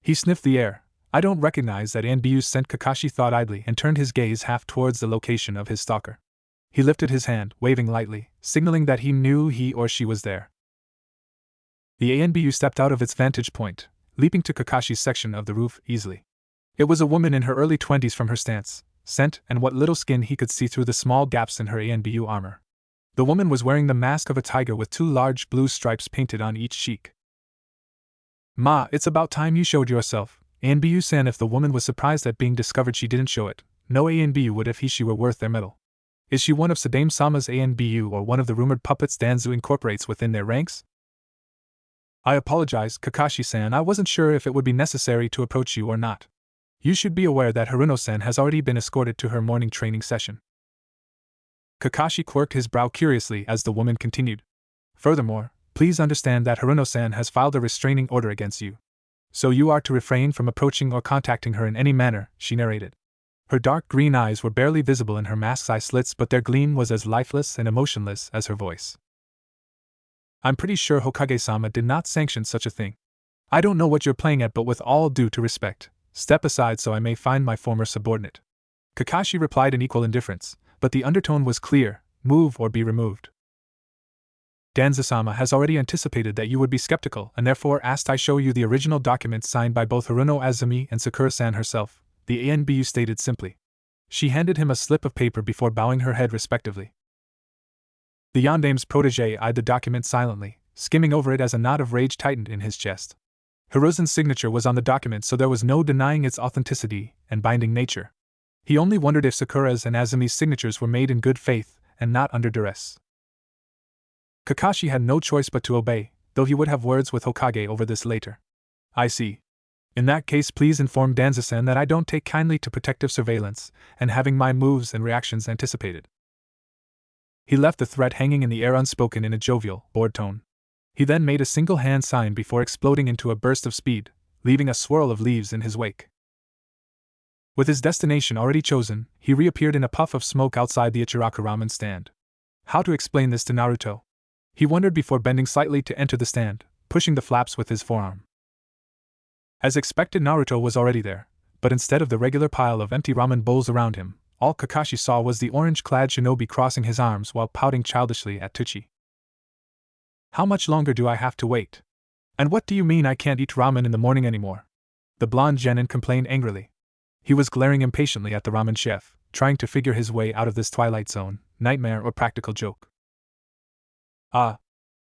He sniffed the air. I don't recognize that Anbyu scent, Kakashi thought idly, and turned his gaze half towards the location of his stalker. He lifted his hand, waving lightly, signaling that he knew he or she was there. The Anbyu stepped out of its vantage point, leaping to Kakashi's section of the roof easily. It was a woman in her early 20s from her stance, scent, and what little skin he could see through the small gaps in her Anbyu armor. The woman was wearing the mask of a tiger with 2 large blue stripes painted on each cheek. Ma, it's about time you showed yourself, Anbyu-san. If the woman was surprised at being discovered, she didn't show it. No Anbyu would if she were worth their metal. Is she one of Sadame-sama's Anbyu or one of the rumored puppets Danzu incorporates within their ranks? I apologize, Kakashi-san, I wasn't sure if it would be necessary to approach you or not. You should be aware that Haruno-san has already been escorted to her morning training session. Kakashi quirked his brow curiously as the woman continued. Furthermore, please understand that Haruno-san has filed a restraining order against you. So you are to refrain from approaching or contacting her in any manner, she narrated. Her dark green eyes were barely visible in her mask's eye slits, but their gleam was as lifeless and emotionless as her voice. I'm pretty sure Hokage-sama did not sanction such a thing. I don't know what you're playing at, but with all due to respect, step aside so I may find my former subordinate. Kakashi replied in equal indifference, but the undertone was clear: move or be removed. Danzo-sama has already anticipated that you would be skeptical and therefore asked I show you the original document signed by both Haruno Azumi and Sakura-san herself, the ANBU stated simply. She handed him a slip of paper before bowing her head respectively. The Yandame's protégé eyed the document silently, skimming over it as a knot of rage tightened in his chest. Hiruzen's signature was on the document, so there was no denying its authenticity and binding nature. He only wondered if Sakura's and Azumi's signatures were made in good faith and not under duress. Kakashi had no choice but to obey, though he would have words with Hokage over this later. I see. In that case, please inform Danzo-san that I don't take kindly to protective surveillance and having my moves and reactions anticipated. He left the threat hanging in the air unspoken in a jovial, bored tone. He then made a single hand sign before exploding into a burst of speed, leaving a swirl of leaves in his wake. With his destination already chosen, he reappeared in a puff of smoke outside the Ichiraku ramen stand. How to explain this to Naruto? He wondered before bending slightly to enter the stand, pushing the flaps with his forearm. As expected, Naruto was already there, but instead of the regular pile of empty ramen bowls around him, all Kakashi saw was the orange-clad shinobi crossing his arms while pouting childishly at Tucci. How much longer do I have to wait? And what do you mean I can't eat ramen in the morning anymore? The blonde genin complained angrily. He was glaring impatiently at the ramen chef, trying to figure his way out of this Twilight Zone, nightmare or practical joke. Ah,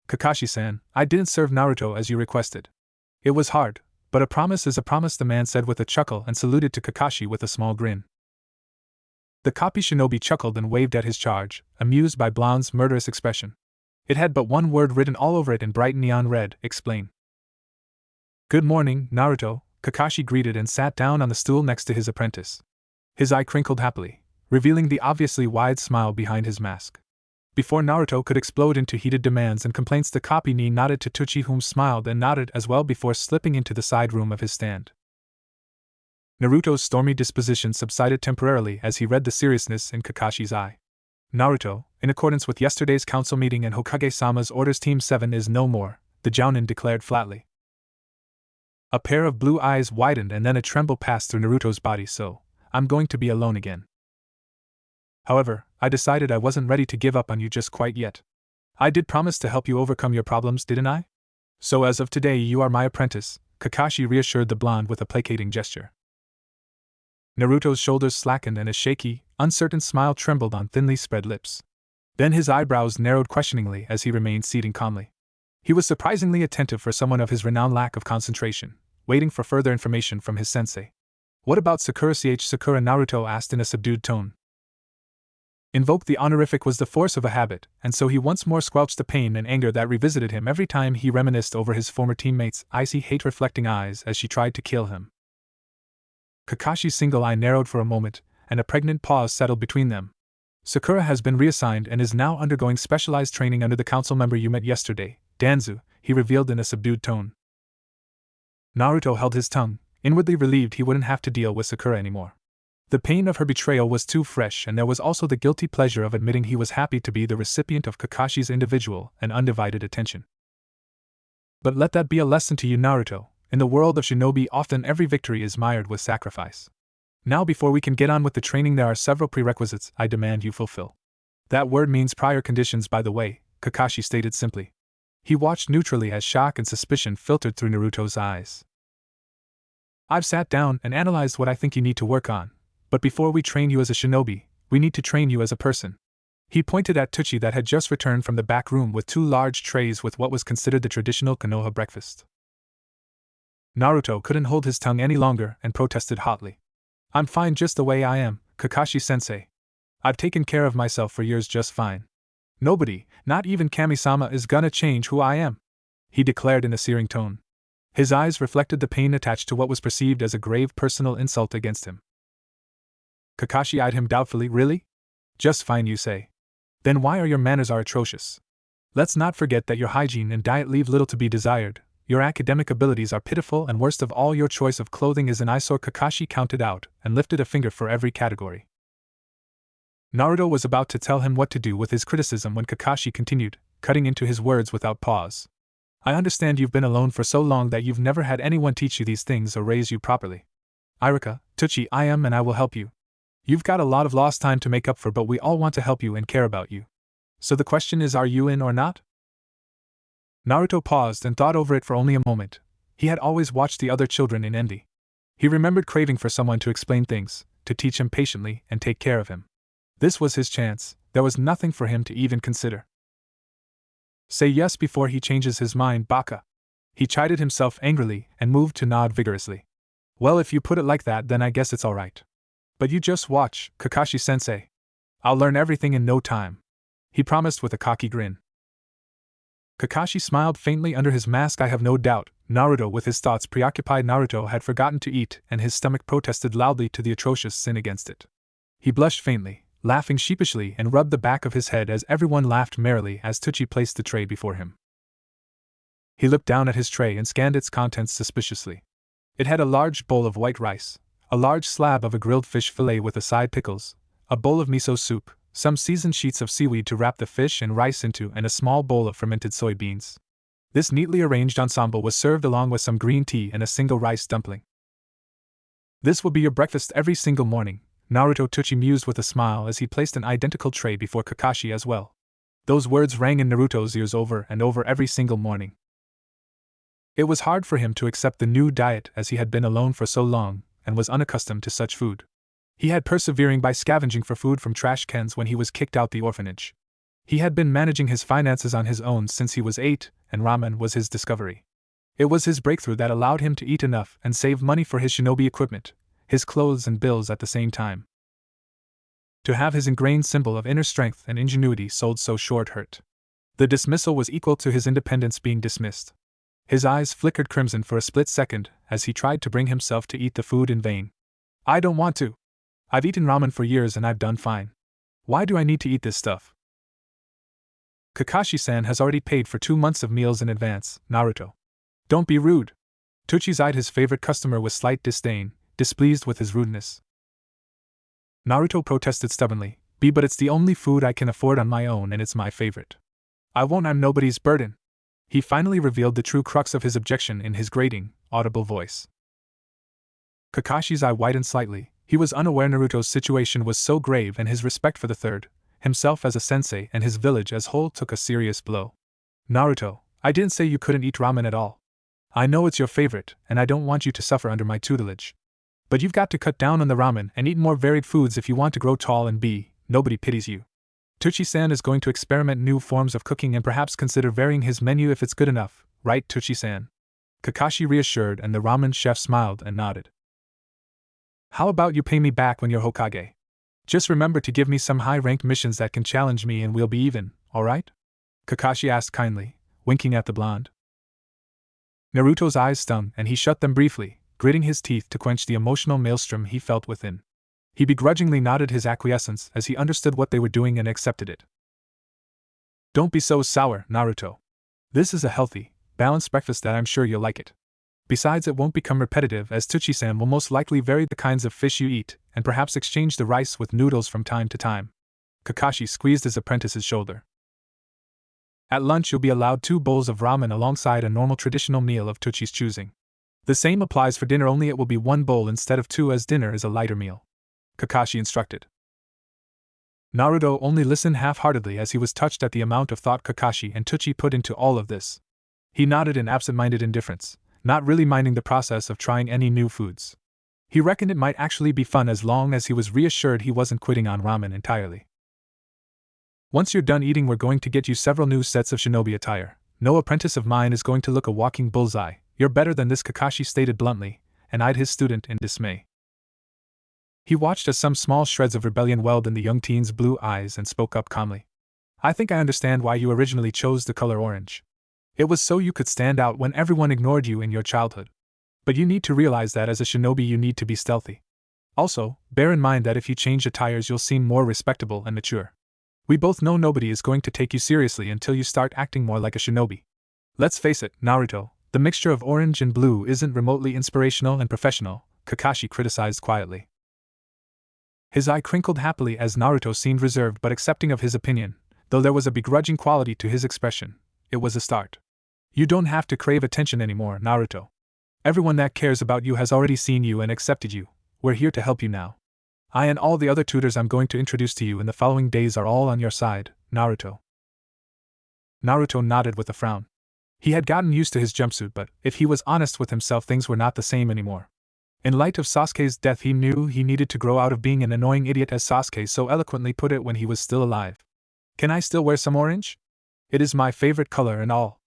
Kakashi-san, I didn't serve Naruto as you requested. It was hard, but a promise is a promise, the man said with a chuckle and saluted to Kakashi with a small grin. The copy shinobi chuckled and waved at his charge, amused by Blonde's murderous expression. It had but one word written all over it in bright neon red: explain. Good morning, Naruto, Kakashi greeted and sat down on the stool next to his apprentice. His eye crinkled happily, revealing the obviously wide smile behind his mask. Before Naruto could explode into heated demands and complaints, the copy nodded to Tucci, whom smiled and nodded as well before slipping into the side room of his stand. Naruto's stormy disposition subsided temporarily as he read the seriousness in Kakashi's eye. Naruto, in accordance with yesterday's council meeting and Hokage-sama's orders, Team 7 is no more, the Jounin declared flatly. A pair of blue eyes widened and then a tremble passed through Naruto's body. So, I'm going to be alone again. However, I decided I wasn't ready to give up on you just quite yet. I did promise to help you overcome your problems, didn't I? So as of today you are my apprentice, Kakashi reassured the blonde with a placating gesture. Naruto's shoulders slackened and a shaky, uncertain smile trembled on thinly spread lips. Then his eyebrows narrowed questioningly as he remained seated calmly. He was surprisingly attentive for someone of his renowned lack of concentration, waiting for further information from his sensei. What about Sakura? Sakura, Naruto asked in a subdued tone. Invoke the honorific was the force of a habit, and so he once more squelched the pain and anger that revisited him every time he reminisced over his former teammates' icy hate-reflecting eyes as she tried to kill him. Kakashi's single eye narrowed for a moment, and a pregnant pause settled between them. Sakura has been reassigned and is now undergoing specialized training under the council member you met yesterday, Danzo, he revealed in a subdued tone. Naruto held his tongue, inwardly relieved he wouldn't have to deal with Sakura anymore. The pain of her betrayal was too fresh, and there was also the guilty pleasure of admitting he was happy to be the recipient of Kakashi's individual and undivided attention. But let that be a lesson to you, Naruto. In the world of shinobi, often every victory is mired with sacrifice. Now, before we can get on with the training, there are several prerequisites I demand you fulfill. That word means prior conditions, by the way, Kakashi stated simply. He watched neutrally as shock and suspicion filtered through Naruto's eyes. I've sat down and analyzed what I think you need to work on. But before we train you as a shinobi, we need to train you as a person. He pointed at Tucci that had just returned from the back room with 2 large trays with what was considered the traditional Konoha breakfast. Naruto couldn't hold his tongue any longer and protested hotly. I'm fine just the way I am, Kakashi-sensei. I've taken care of myself for years just fine. Nobody, not even Kami-sama, is gonna change who I am. he declared in a searing tone. His eyes reflected the pain attached to what was perceived as a grave personal insult against him. Kakashi eyed him doubtfully. Really? Just fine, you say. Then why are your manners atrocious? Let's not forget that your hygiene and diet leave little to be desired, your academic abilities are pitiful, and worst of all, your choice of clothing is an eyesore. Kakashi counted out and lifted a finger for every category. Naruto was about to tell him what to do with his criticism when Kakashi continued, cutting into his words without pause. I understand you've been alone for so long that you've never had anyone teach you these things or raise you properly. Irika, Tucci, I am and I will help you. You've got a lot of lost time to make up for, but we all want to help you and care about you. So the question is, are you in or not? Naruto paused and thought over it for only a moment. He had always watched the other children in envy. He remembered craving for someone to explain things, to teach him patiently and take care of him. This was his chance. There was nothing for him to even consider. Say yes before he changes his mind, Baka. He chided himself angrily and moved to nod vigorously. Well, if you put it like that, then I guess it's alright. But you just watch, Kakashi-sensei. I'll learn everything in no time, he promised with a cocky grin. Kakashi smiled faintly under his mask. I have no doubt Naruto, with his thoughts preoccupied, Naruto had forgotten to eat, and his stomach protested loudly to the atrocious sin against it. He blushed faintly, laughing sheepishly, and rubbed the back of his head as everyone laughed merrily as Tucci placed the tray before him. He looked down at his tray and scanned its contents suspiciously. It had a large bowl of white rice, a large slab of a grilled fish fillet with aside pickles, a bowl of miso soup, some seasoned sheets of seaweed to wrap the fish and rice into, and a small bowl of fermented soybeans. This neatly arranged ensemble was served along with some green tea and a single rice dumpling. This will be your breakfast every single morning, Naruto, Tucci mused with a smile as he placed an identical tray before Kakashi as well. Those words rang in Naruto's ears over and over every single morning. It was hard for him to accept the new diet as he had been alone for so long and was unaccustomed to such food. He had persevering by scavenging for food from trash cans when he was kicked out the orphanage. He had been managing his finances on his own since he was 8, and ramen was his discovery. It was his breakthrough that allowed him to eat enough and save money for his shinobi equipment, his clothes and bills at the same time. To have his ingrained symbol of inner strength and ingenuity sold so short hurt. The dismissal was equal to his independence being dismissed. His eyes flickered crimson for a split second as he tried to bring himself to eat the food in vain. I don't want to. I've eaten ramen for years and I've done fine. Why do I need to eat this stuff? Kakashi-san has already paid for 2 months of meals in advance, Naruto. Don't be rude. Tucci eyed his favorite customer with slight disdain, displeased with his rudeness. Naruto protested stubbornly, but it's the only food I can afford on my own and it's my favorite. I won't, I'm nobody's burden. He finally revealed the true crux of his objection in his grating, audible voice. Kakashi's eye widened slightly. He was unaware Naruto's situation was so grave, and his respect for the third, himself as a sensei and his village as whole, took a serious blow. Naruto, I didn't say you couldn't eat ramen at all. I know it's your favorite, and I don't want you to suffer under my tutelage. But you've got to cut down on the ramen and eat more varied foods if you want to grow tall and nobody pities you. Tucci-san is going to experiment new forms of cooking and perhaps consider varying his menu if it's good enough, right, Tucci-san? Kakashi reassured, and the ramen chef smiled and nodded. How about you pay me back when you're Hokage? Just remember to give me some high-ranked missions that can challenge me and we'll be even, alright? Kakashi asked kindly, winking at the blonde. Naruto's eyes stung and he shut them briefly, gritting his teeth to quench the emotional maelstrom he felt within. He begrudgingly nodded his acquiescence as he understood what they were doing and accepted it. Don't be so sour, Naruto. This is a healthy, balanced breakfast that I'm sure you'll like it. Besides, it won't become repetitive as Tucci-san will most likely vary the kinds of fish you eat and perhaps exchange the rice with noodles from time to time. Kakashi squeezed his apprentice's shoulder. At lunch you'll be allowed 2 bowls of ramen alongside a normal traditional meal of Tucci's choosing. The same applies for dinner, only it will be 1 bowl instead of 2 as dinner is a lighter meal, Kakashi instructed. Naruto only listened half-heartedly as he was touched at the amount of thought Kakashi and Tucci put into all of this. He nodded in absent-minded indifference, not really minding the process of trying any new foods. He reckoned it might actually be fun as long as he was reassured he wasn't quitting on ramen entirely. Once you're done eating, we're going to get you several new sets of shinobi attire. No apprentice of mine is going to look a walking bullseye. You're better than this, Kakashi stated bluntly, and eyed his student in dismay. He watched as some small shreds of rebellion welled in the young teen's blue eyes and spoke up calmly. I think I understand why you originally chose the color orange. It was so you could stand out when everyone ignored you in your childhood. But you need to realize that as a shinobi you need to be stealthy. Also, bear in mind that if you change attires you'll seem more respectable and mature. We both know nobody is going to take you seriously until you start acting more like a shinobi. Let's face it, Naruto, the mixture of orange and blue isn't remotely inspirational and professional, Kakashi criticized quietly. His eye crinkled happily as Naruto seemed reserved but accepting of his opinion, though there was a begrudging quality to his expression. It was a start. You don't have to crave attention anymore, Naruto. Everyone that cares about you has already seen you and accepted you. We're here to help you now. I and all the other tutors I'm going to introduce to you in the following days are all on your side, Naruto. Naruto nodded with a frown. He had gotten used to his jumpsuit, but if he was honest with himself, things were not the same anymore. In light of Sasuke's death, he knew he needed to grow out of being an annoying idiot, as Sasuke so eloquently put it when he was still alive. Can I still wear some orange? It is my favorite color and all.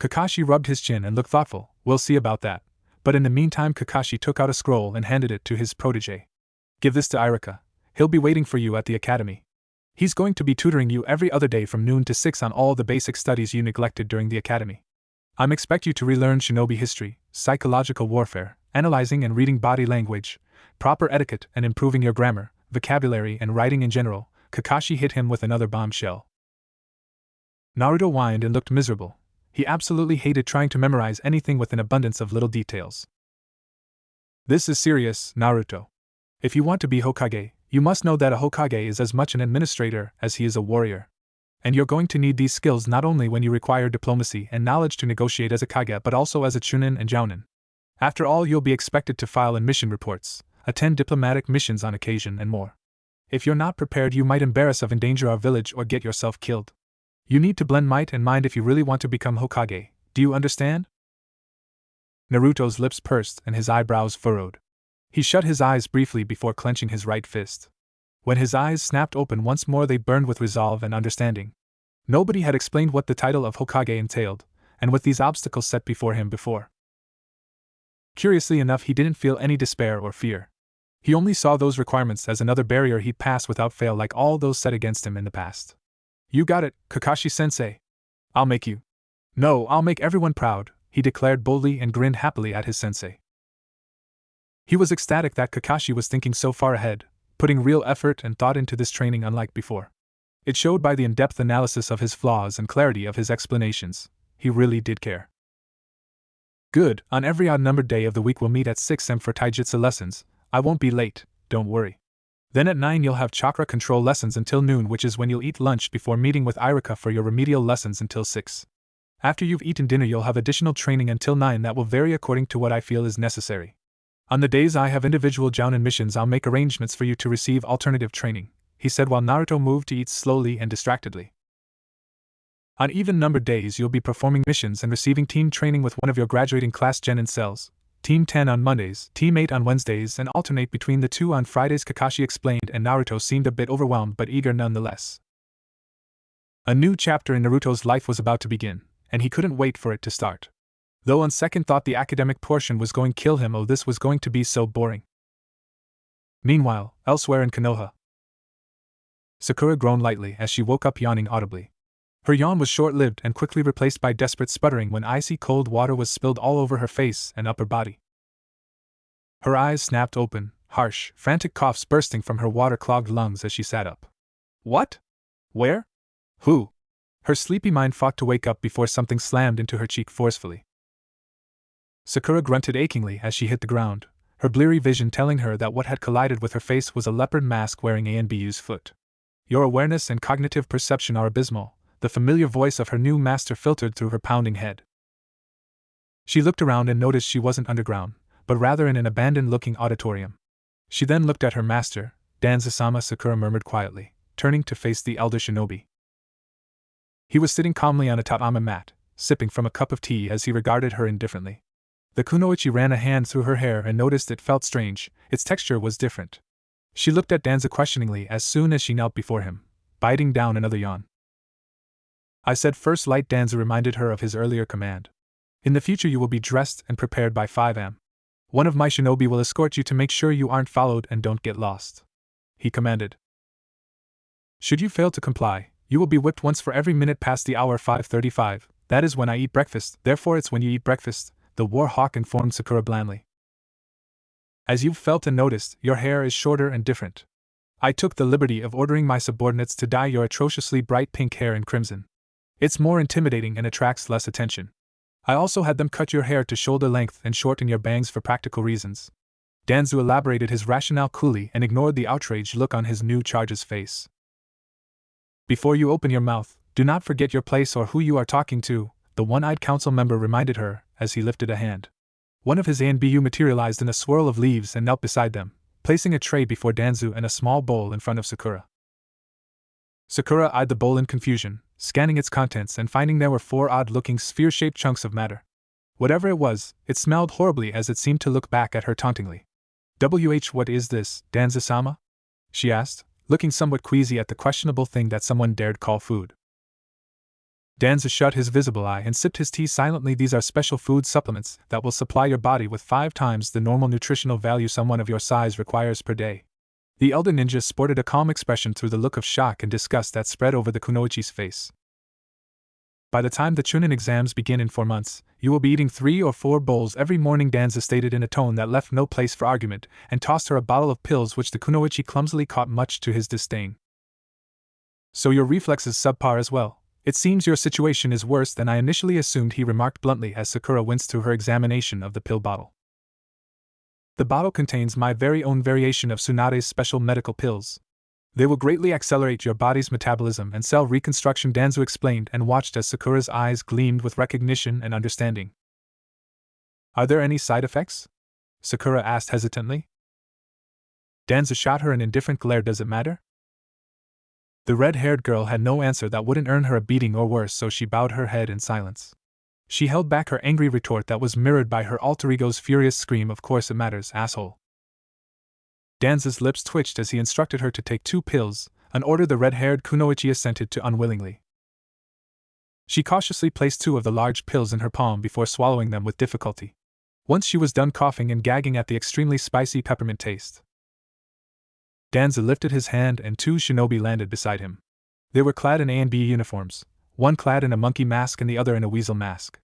Kakashi rubbed his chin and looked thoughtful. We'll see about that. But in the meantime, Kakashi took out a scroll and handed it to his protege. Give this to Irika. He'll be waiting for you at the academy. He's going to be tutoring you every other day from noon to 6 on all the basic studies you neglected during the academy. I expect you to relearn shinobi history, psychological warfare, analyzing and reading body language, proper etiquette, and improving your grammar, vocabulary, and writing in general. Kakashi hit him with another bombshell. Naruto whined and looked miserable. He absolutely hated trying to memorize anything with an abundance of little details. This is serious, Naruto. If you want to be Hokage, you must know that a Hokage is as much an administrator as he is a warrior. And you're going to need these skills not only when you require diplomacy and knowledge to negotiate as a Kage but also as a Chunin and Jounin. After all, you'll be expected to file in mission reports, attend diplomatic missions on occasion, and more. If you're not prepared, you might embarrass or endanger our village or get yourself killed. You need to blend might and mind if you really want to become Hokage. Do you understand? Naruto's lips pursed and his eyebrows furrowed. He shut his eyes briefly before clenching his right fist. When his eyes snapped open once more, they burned with resolve and understanding. Nobody had explained what the title of Hokage entailed, and with these obstacles set before him before. Curiously enough, he didn't feel any despair or fear. He only saw those requirements as another barrier he'd pass without fail, like all those set against him in the past. You got it, Kakashi-sensei. I'll make you. No, I'll make everyone proud, he declared boldly and grinned happily at his sensei. He was ecstatic that Kakashi was thinking so far ahead, putting real effort and thought into this training unlike before. It showed by the in-depth analysis of his flaws and clarity of his explanations. He really did care. Good, on every odd-numbered day of the week we'll meet at 6 am for taijutsu lessons. I won't be late, don't worry. Then at 9 you'll have chakra control lessons until noon, which is when you'll eat lunch before meeting with Irika for your remedial lessons until 6. After you've eaten dinner you'll have additional training until 9 that will vary according to what I feel is necessary. On the days I have individual Jounin missions I'll make arrangements for you to receive alternative training, he said while Naruto moved to eat slowly and distractedly. On even-numbered days you'll be performing missions and receiving team training with one of your graduating class genin cells. Team 10 on Mondays, Team 8 on Wednesdays, and alternate between the two on Fridays, Kakashi explained, and Naruto seemed a bit overwhelmed but eager nonetheless. A new chapter in Naruto's life was about to begin, and he couldn't wait for it to start. Though on second thought the academic portion was going to kill him, oh this was going to be so boring. Meanwhile, elsewhere in Konoha, Sakura groaned lightly as she woke up yawning audibly. Her yawn was short-lived and quickly replaced by desperate sputtering when icy cold water was spilled all over her face and upper body. Her eyes snapped open, harsh, frantic coughs bursting from her water-clogged lungs as she sat up. What? Where? Who? Her sleepy mind fought to wake up before something slammed into her cheek forcefully. Sakura grunted achingly as she hit the ground, her bleary vision telling her that what had collided with her face was a leopard mask wearing Anbu's foot. Your awareness and cognitive perception are abysmal. The familiar voice of her new master filtered through her pounding head. She looked around and noticed she wasn't underground, but rather in an abandoned-looking auditorium. She then looked at her master, Danzasama. Sakura murmured quietly, turning to face the elder shinobi. He was sitting calmly on a tatami mat, sipping from a cup of tea as he regarded her indifferently. The kunoichi ran a hand through her hair and noticed it felt strange, its texture was different. She looked at Danza questioningly as soon as she knelt before him, biting down another yawn. I said first light, Danza reminded her of his earlier command. In the future you will be dressed and prepared by 5 am. One of my shinobi will escort you to make sure you aren't followed and don't get lost. He commanded. Should you fail to comply, you will be whipped once for every minute past the hour 5:35, That is when I eat breakfast, therefore it's when you eat breakfast, the war hawk informed Sakura blandly. As you've felt and noticed, your hair is shorter and different. I took the liberty of ordering my subordinates to dye your atrociously bright pink hair in crimson. It's more intimidating and attracts less attention. I also had them cut your hair to shoulder length and shorten your bangs for practical reasons. Danzu elaborated his rationale coolly and ignored the outraged look on his new charge's face. Before you open your mouth, do not forget your place or who you are talking to, the one-eyed council member reminded her as he lifted a hand. One of his ANBU materialized in a swirl of leaves and knelt beside them, placing a tray before Danzu and a small bowl in front of Sakura. Sakura eyed the bowl in confusion, scanning its contents and finding there were 4 odd-looking sphere-shaped chunks of matter. Whatever it was, it smelled horribly as it seemed to look back at her tauntingly. What is this, Danzu-sama? She asked, looking somewhat queasy at the questionable thing that someone dared call food. Danzu shut his visible eye and sipped his tea silently. These are special food supplements that will supply your body with 5 times the normal nutritional value someone of your size requires per day. The elder ninja sported a calm expression through the look of shock and disgust that spread over the kunoichi's face. By the time the Chunin exams begin in 4 months, you will be eating 3 or 4 bowls every morning, Danzu stated in a tone that left no place for argument, and tossed her a bottle of pills which the kunoichi clumsily caught much to his disdain. So your reflexes subpar as well. It seems your situation is worse than I initially assumed, he remarked bluntly as Sakura winced through her examination of the pill bottle. The bottle contains my very own variation of Tsunade's special medical pills. They will greatly accelerate your body's metabolism and cell reconstruction, Danzu explained and watched as Sakura's eyes gleamed with recognition and understanding. Are there any side effects? Sakura asked hesitantly. Danzu shot her an indifferent glare. Does it matter? The red-haired girl had no answer that wouldn't earn her a beating or worse, so she bowed her head in silence. She held back her angry retort that was mirrored by her alter ego's furious scream, "Of course it matters, asshole." Danzu's lips twitched as he instructed her to take 2 pills, an order the red-haired kunoichi assented to unwillingly. She cautiously placed 2 of the large pills in her palm before swallowing them with difficulty. Once she was done coughing and gagging at the extremely spicy peppermint taste. Danzu lifted his hand and 2 shinobi landed beside him. They were clad in A&B uniforms, one clad in a monkey mask and the other in a weasel mask.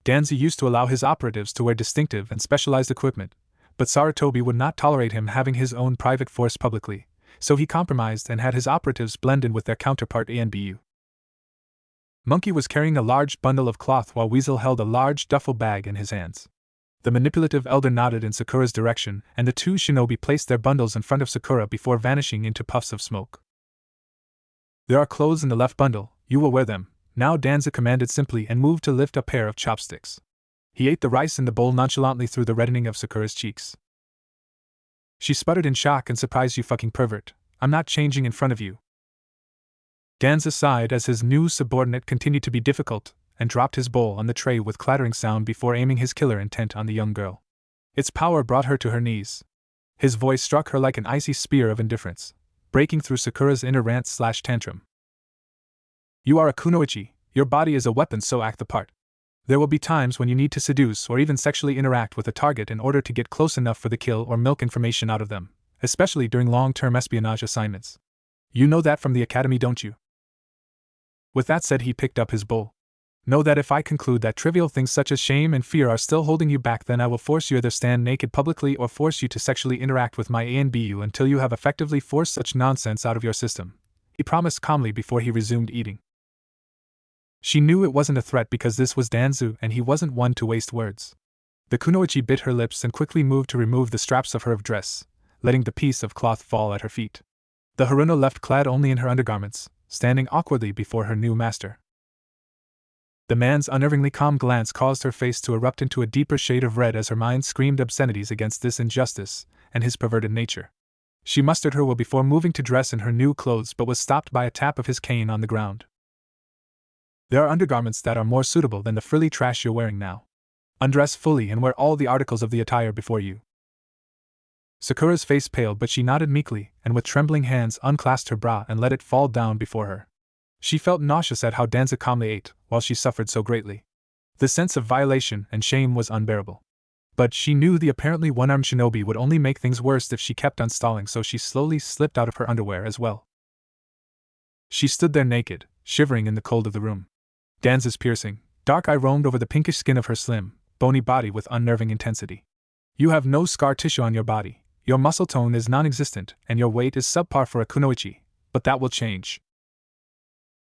Danzu used to allow his operatives to wear distinctive and specialized equipment, but Sarutobi would not tolerate him having his own private force publicly, so he compromised and had his operatives blend in with their counterpart ANBU. Monkey was carrying a large bundle of cloth while Weasel held a large duffel bag in his hands. The manipulative elder nodded in Sakura's direction, and the 2 shinobi placed their bundles in front of Sakura before vanishing into puffs of smoke. There are clothes in the left bundle, you will wear them, now, Danzu commanded simply and moved to lift a pair of chopsticks. He ate the rice in the bowl nonchalantly through the reddening of Sakura's cheeks. She sputtered in shock and surprise. You fucking pervert, I'm not changing in front of you. Danzu sighed as his new subordinate continued to be difficult, and dropped his bowl on the tray with clattering sound before aiming his killer intent on the young girl. Its power brought her to her knees. His voice struck her like an icy spear of indifference, breaking through Sakura's inner rant/tantrum. You are a kunoichi, your body is a weapon, so act the part. There will be times when you need to seduce or even sexually interact with a target in order to get close enough for the kill or milk information out of them, especially during long-term espionage assignments. You know that from the academy, don't you? With that said, he picked up his bowl. Know that if I conclude that trivial things such as shame and fear are still holding you back, then I will force you either stand naked publicly or force you to sexually interact with my ANBU until you have effectively forced such nonsense out of your system, he promised calmly before he resumed eating. She knew it wasn't a threat because this was Danzu and he wasn't one to waste words. The kunoichi bit her lips and quickly moved to remove the straps of her dress, letting the piece of cloth fall at her feet. The Haruno left clad only in her undergarments, standing awkwardly before her new master. The man's unnervingly calm glance caused her face to erupt into a deeper shade of red as her mind screamed obscenities against this injustice and his perverted nature. She mustered her will before moving to dress in her new clothes, but was stopped by a tap of his cane on the ground. There are undergarments that are more suitable than the frilly trash you're wearing now. Undress fully and wear all the articles of the attire before you. Sakura's face paled, but she nodded meekly and with trembling hands unclasped her bra and let it fall down before her. She felt nauseous at how Danzu calmly ate, while she suffered so greatly. The sense of violation and shame was unbearable. But she knew the apparently one-armed shinobi would only make things worse if she kept on stalling, so she slowly slipped out of her underwear as well. She stood there naked, shivering in the cold of the room. Danzu's piercing, Dark eye roamed over the pinkish skin of her slim, bony body with unnerving intensity. You have no scar tissue on your body, your muscle tone is non-existent, and your weight is subpar for a kunoichi, but that will change.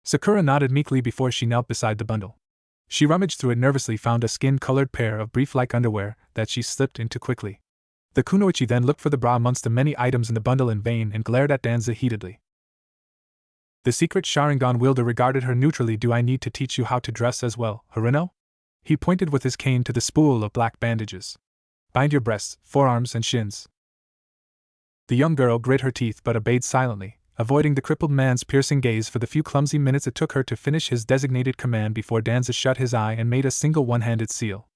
Sakura nodded meekly before she knelt beside the bundle. She rummaged through it nervously, found a skin-colored pair of brief-like underwear that she slipped into quickly. The kunoichi then looked for the bra amongst the many items in the bundle in vain and glared at Danza heatedly. The secret Sharingan wielder regarded her neutrally. Do I need to teach you how to dress as well, Harino? He pointed with his cane to the spool of black bandages. Bind your breasts, forearms, and shins. The young girl grit her teeth but obeyed silently, avoiding the crippled man's piercing gaze for the few clumsy minutes it took her to finish his designated command before Danza shut his eye and made a single one-handed seal.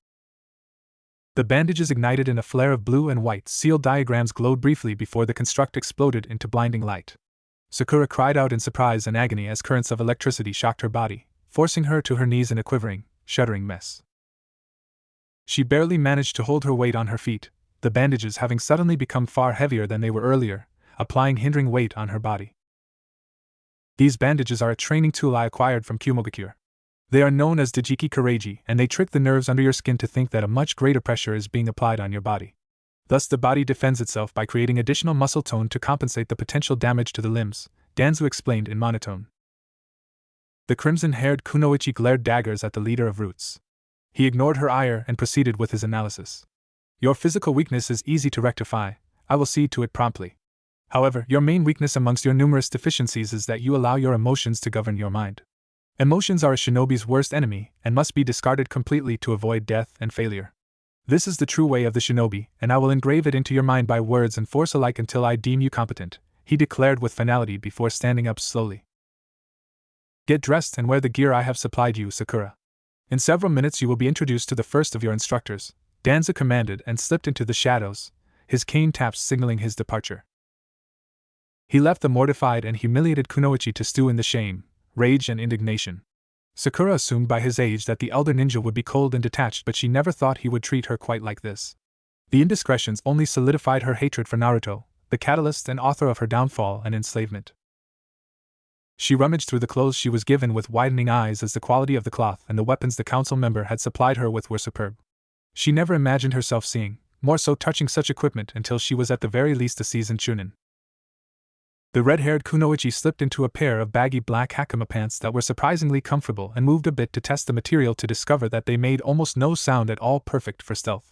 The bandages ignited in a flare of blue and white. Seal diagrams glowed briefly before the construct exploded into blinding light. Sakura cried out in surprise and agony as currents of electricity shocked her body, forcing her to her knees in a quivering, shuddering mess. She barely managed to hold her weight on her feet, the bandages having suddenly become far heavier than they were earlier, applying hindering weight on her body. These bandages are a training tool I acquired from Kumogakure. They are known as Dajiki Kareiji, and they trick the nerves under your skin to think that a much greater pressure is being applied on your body. Thus the body defends itself by creating additional muscle tone to compensate the potential damage to the limbs, Danzu explained in monotone. The crimson-haired kunoichi glared daggers at the leader of Roots. He ignored her ire and proceeded with his analysis. Your physical weakness is easy to rectify, I will see to it promptly. However, your main weakness amongst your numerous deficiencies is that you allow your emotions to govern your mind. Emotions are a shinobi's worst enemy and must be discarded completely to avoid death and failure. This is the true way of the shinobi, and I will engrave it into your mind by words and force alike until I deem you competent, he declared with finality before standing up slowly. Get dressed and wear the gear I have supplied you, Sakura. In several minutes you will be introduced to the first of your instructors, Danza commanded and slipped into the shadows, his cane taps signaling his departure. He left the mortified and humiliated kunoichi to stew in the shame, rage and indignation. Sakura assumed by his age that the elder ninja would be cold and detached, but she never thought he would treat her quite like this. The indiscretions only solidified her hatred for Naruto, the catalyst and author of her downfall and enslavement. She rummaged through the clothes she was given with widening eyes as the quality of the cloth and the weapons the council member had supplied her with were superb. She never imagined herself seeing, more so touching such equipment until she was at the very least a seasoned chunin. The red-haired kunoichi slipped into a pair of baggy black hakama pants that were surprisingly comfortable and moved a bit to test the material to discover that they made almost no sound at all, perfect for stealth.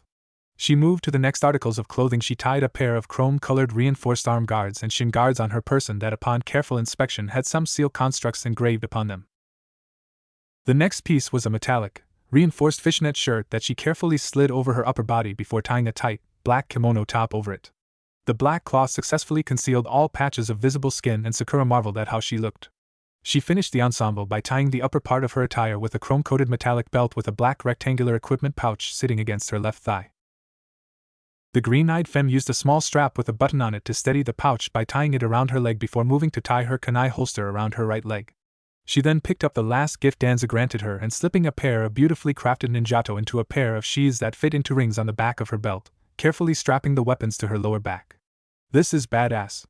She moved to the next articles of clothing. She tied a pair of chrome-colored reinforced arm guards and shin guards on her person that upon careful inspection had some seal constructs engraved upon them. The next piece was a metallic, reinforced fishnet shirt that she carefully slid over her upper body before tying a tight, black kimono top over it. The black cloth successfully concealed all patches of visible skin, and Sakura marveled at how she looked. She finished the ensemble by tying the upper part of her attire with a chrome-coated metallic belt with a black rectangular equipment pouch sitting against her left thigh. The green-eyed femme used a small strap with a button on it to steady the pouch by tying it around her leg before moving to tie her kunai holster around her right leg. She then picked up the last gift Danza granted her and slipping a pair of beautifully crafted ninjato into a pair of sheaths that fit into rings on the back of her belt, carefully strapping the weapons to her lower back. This is badass.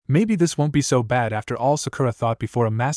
Maybe this won't be so bad after all, Sakura thought before a mass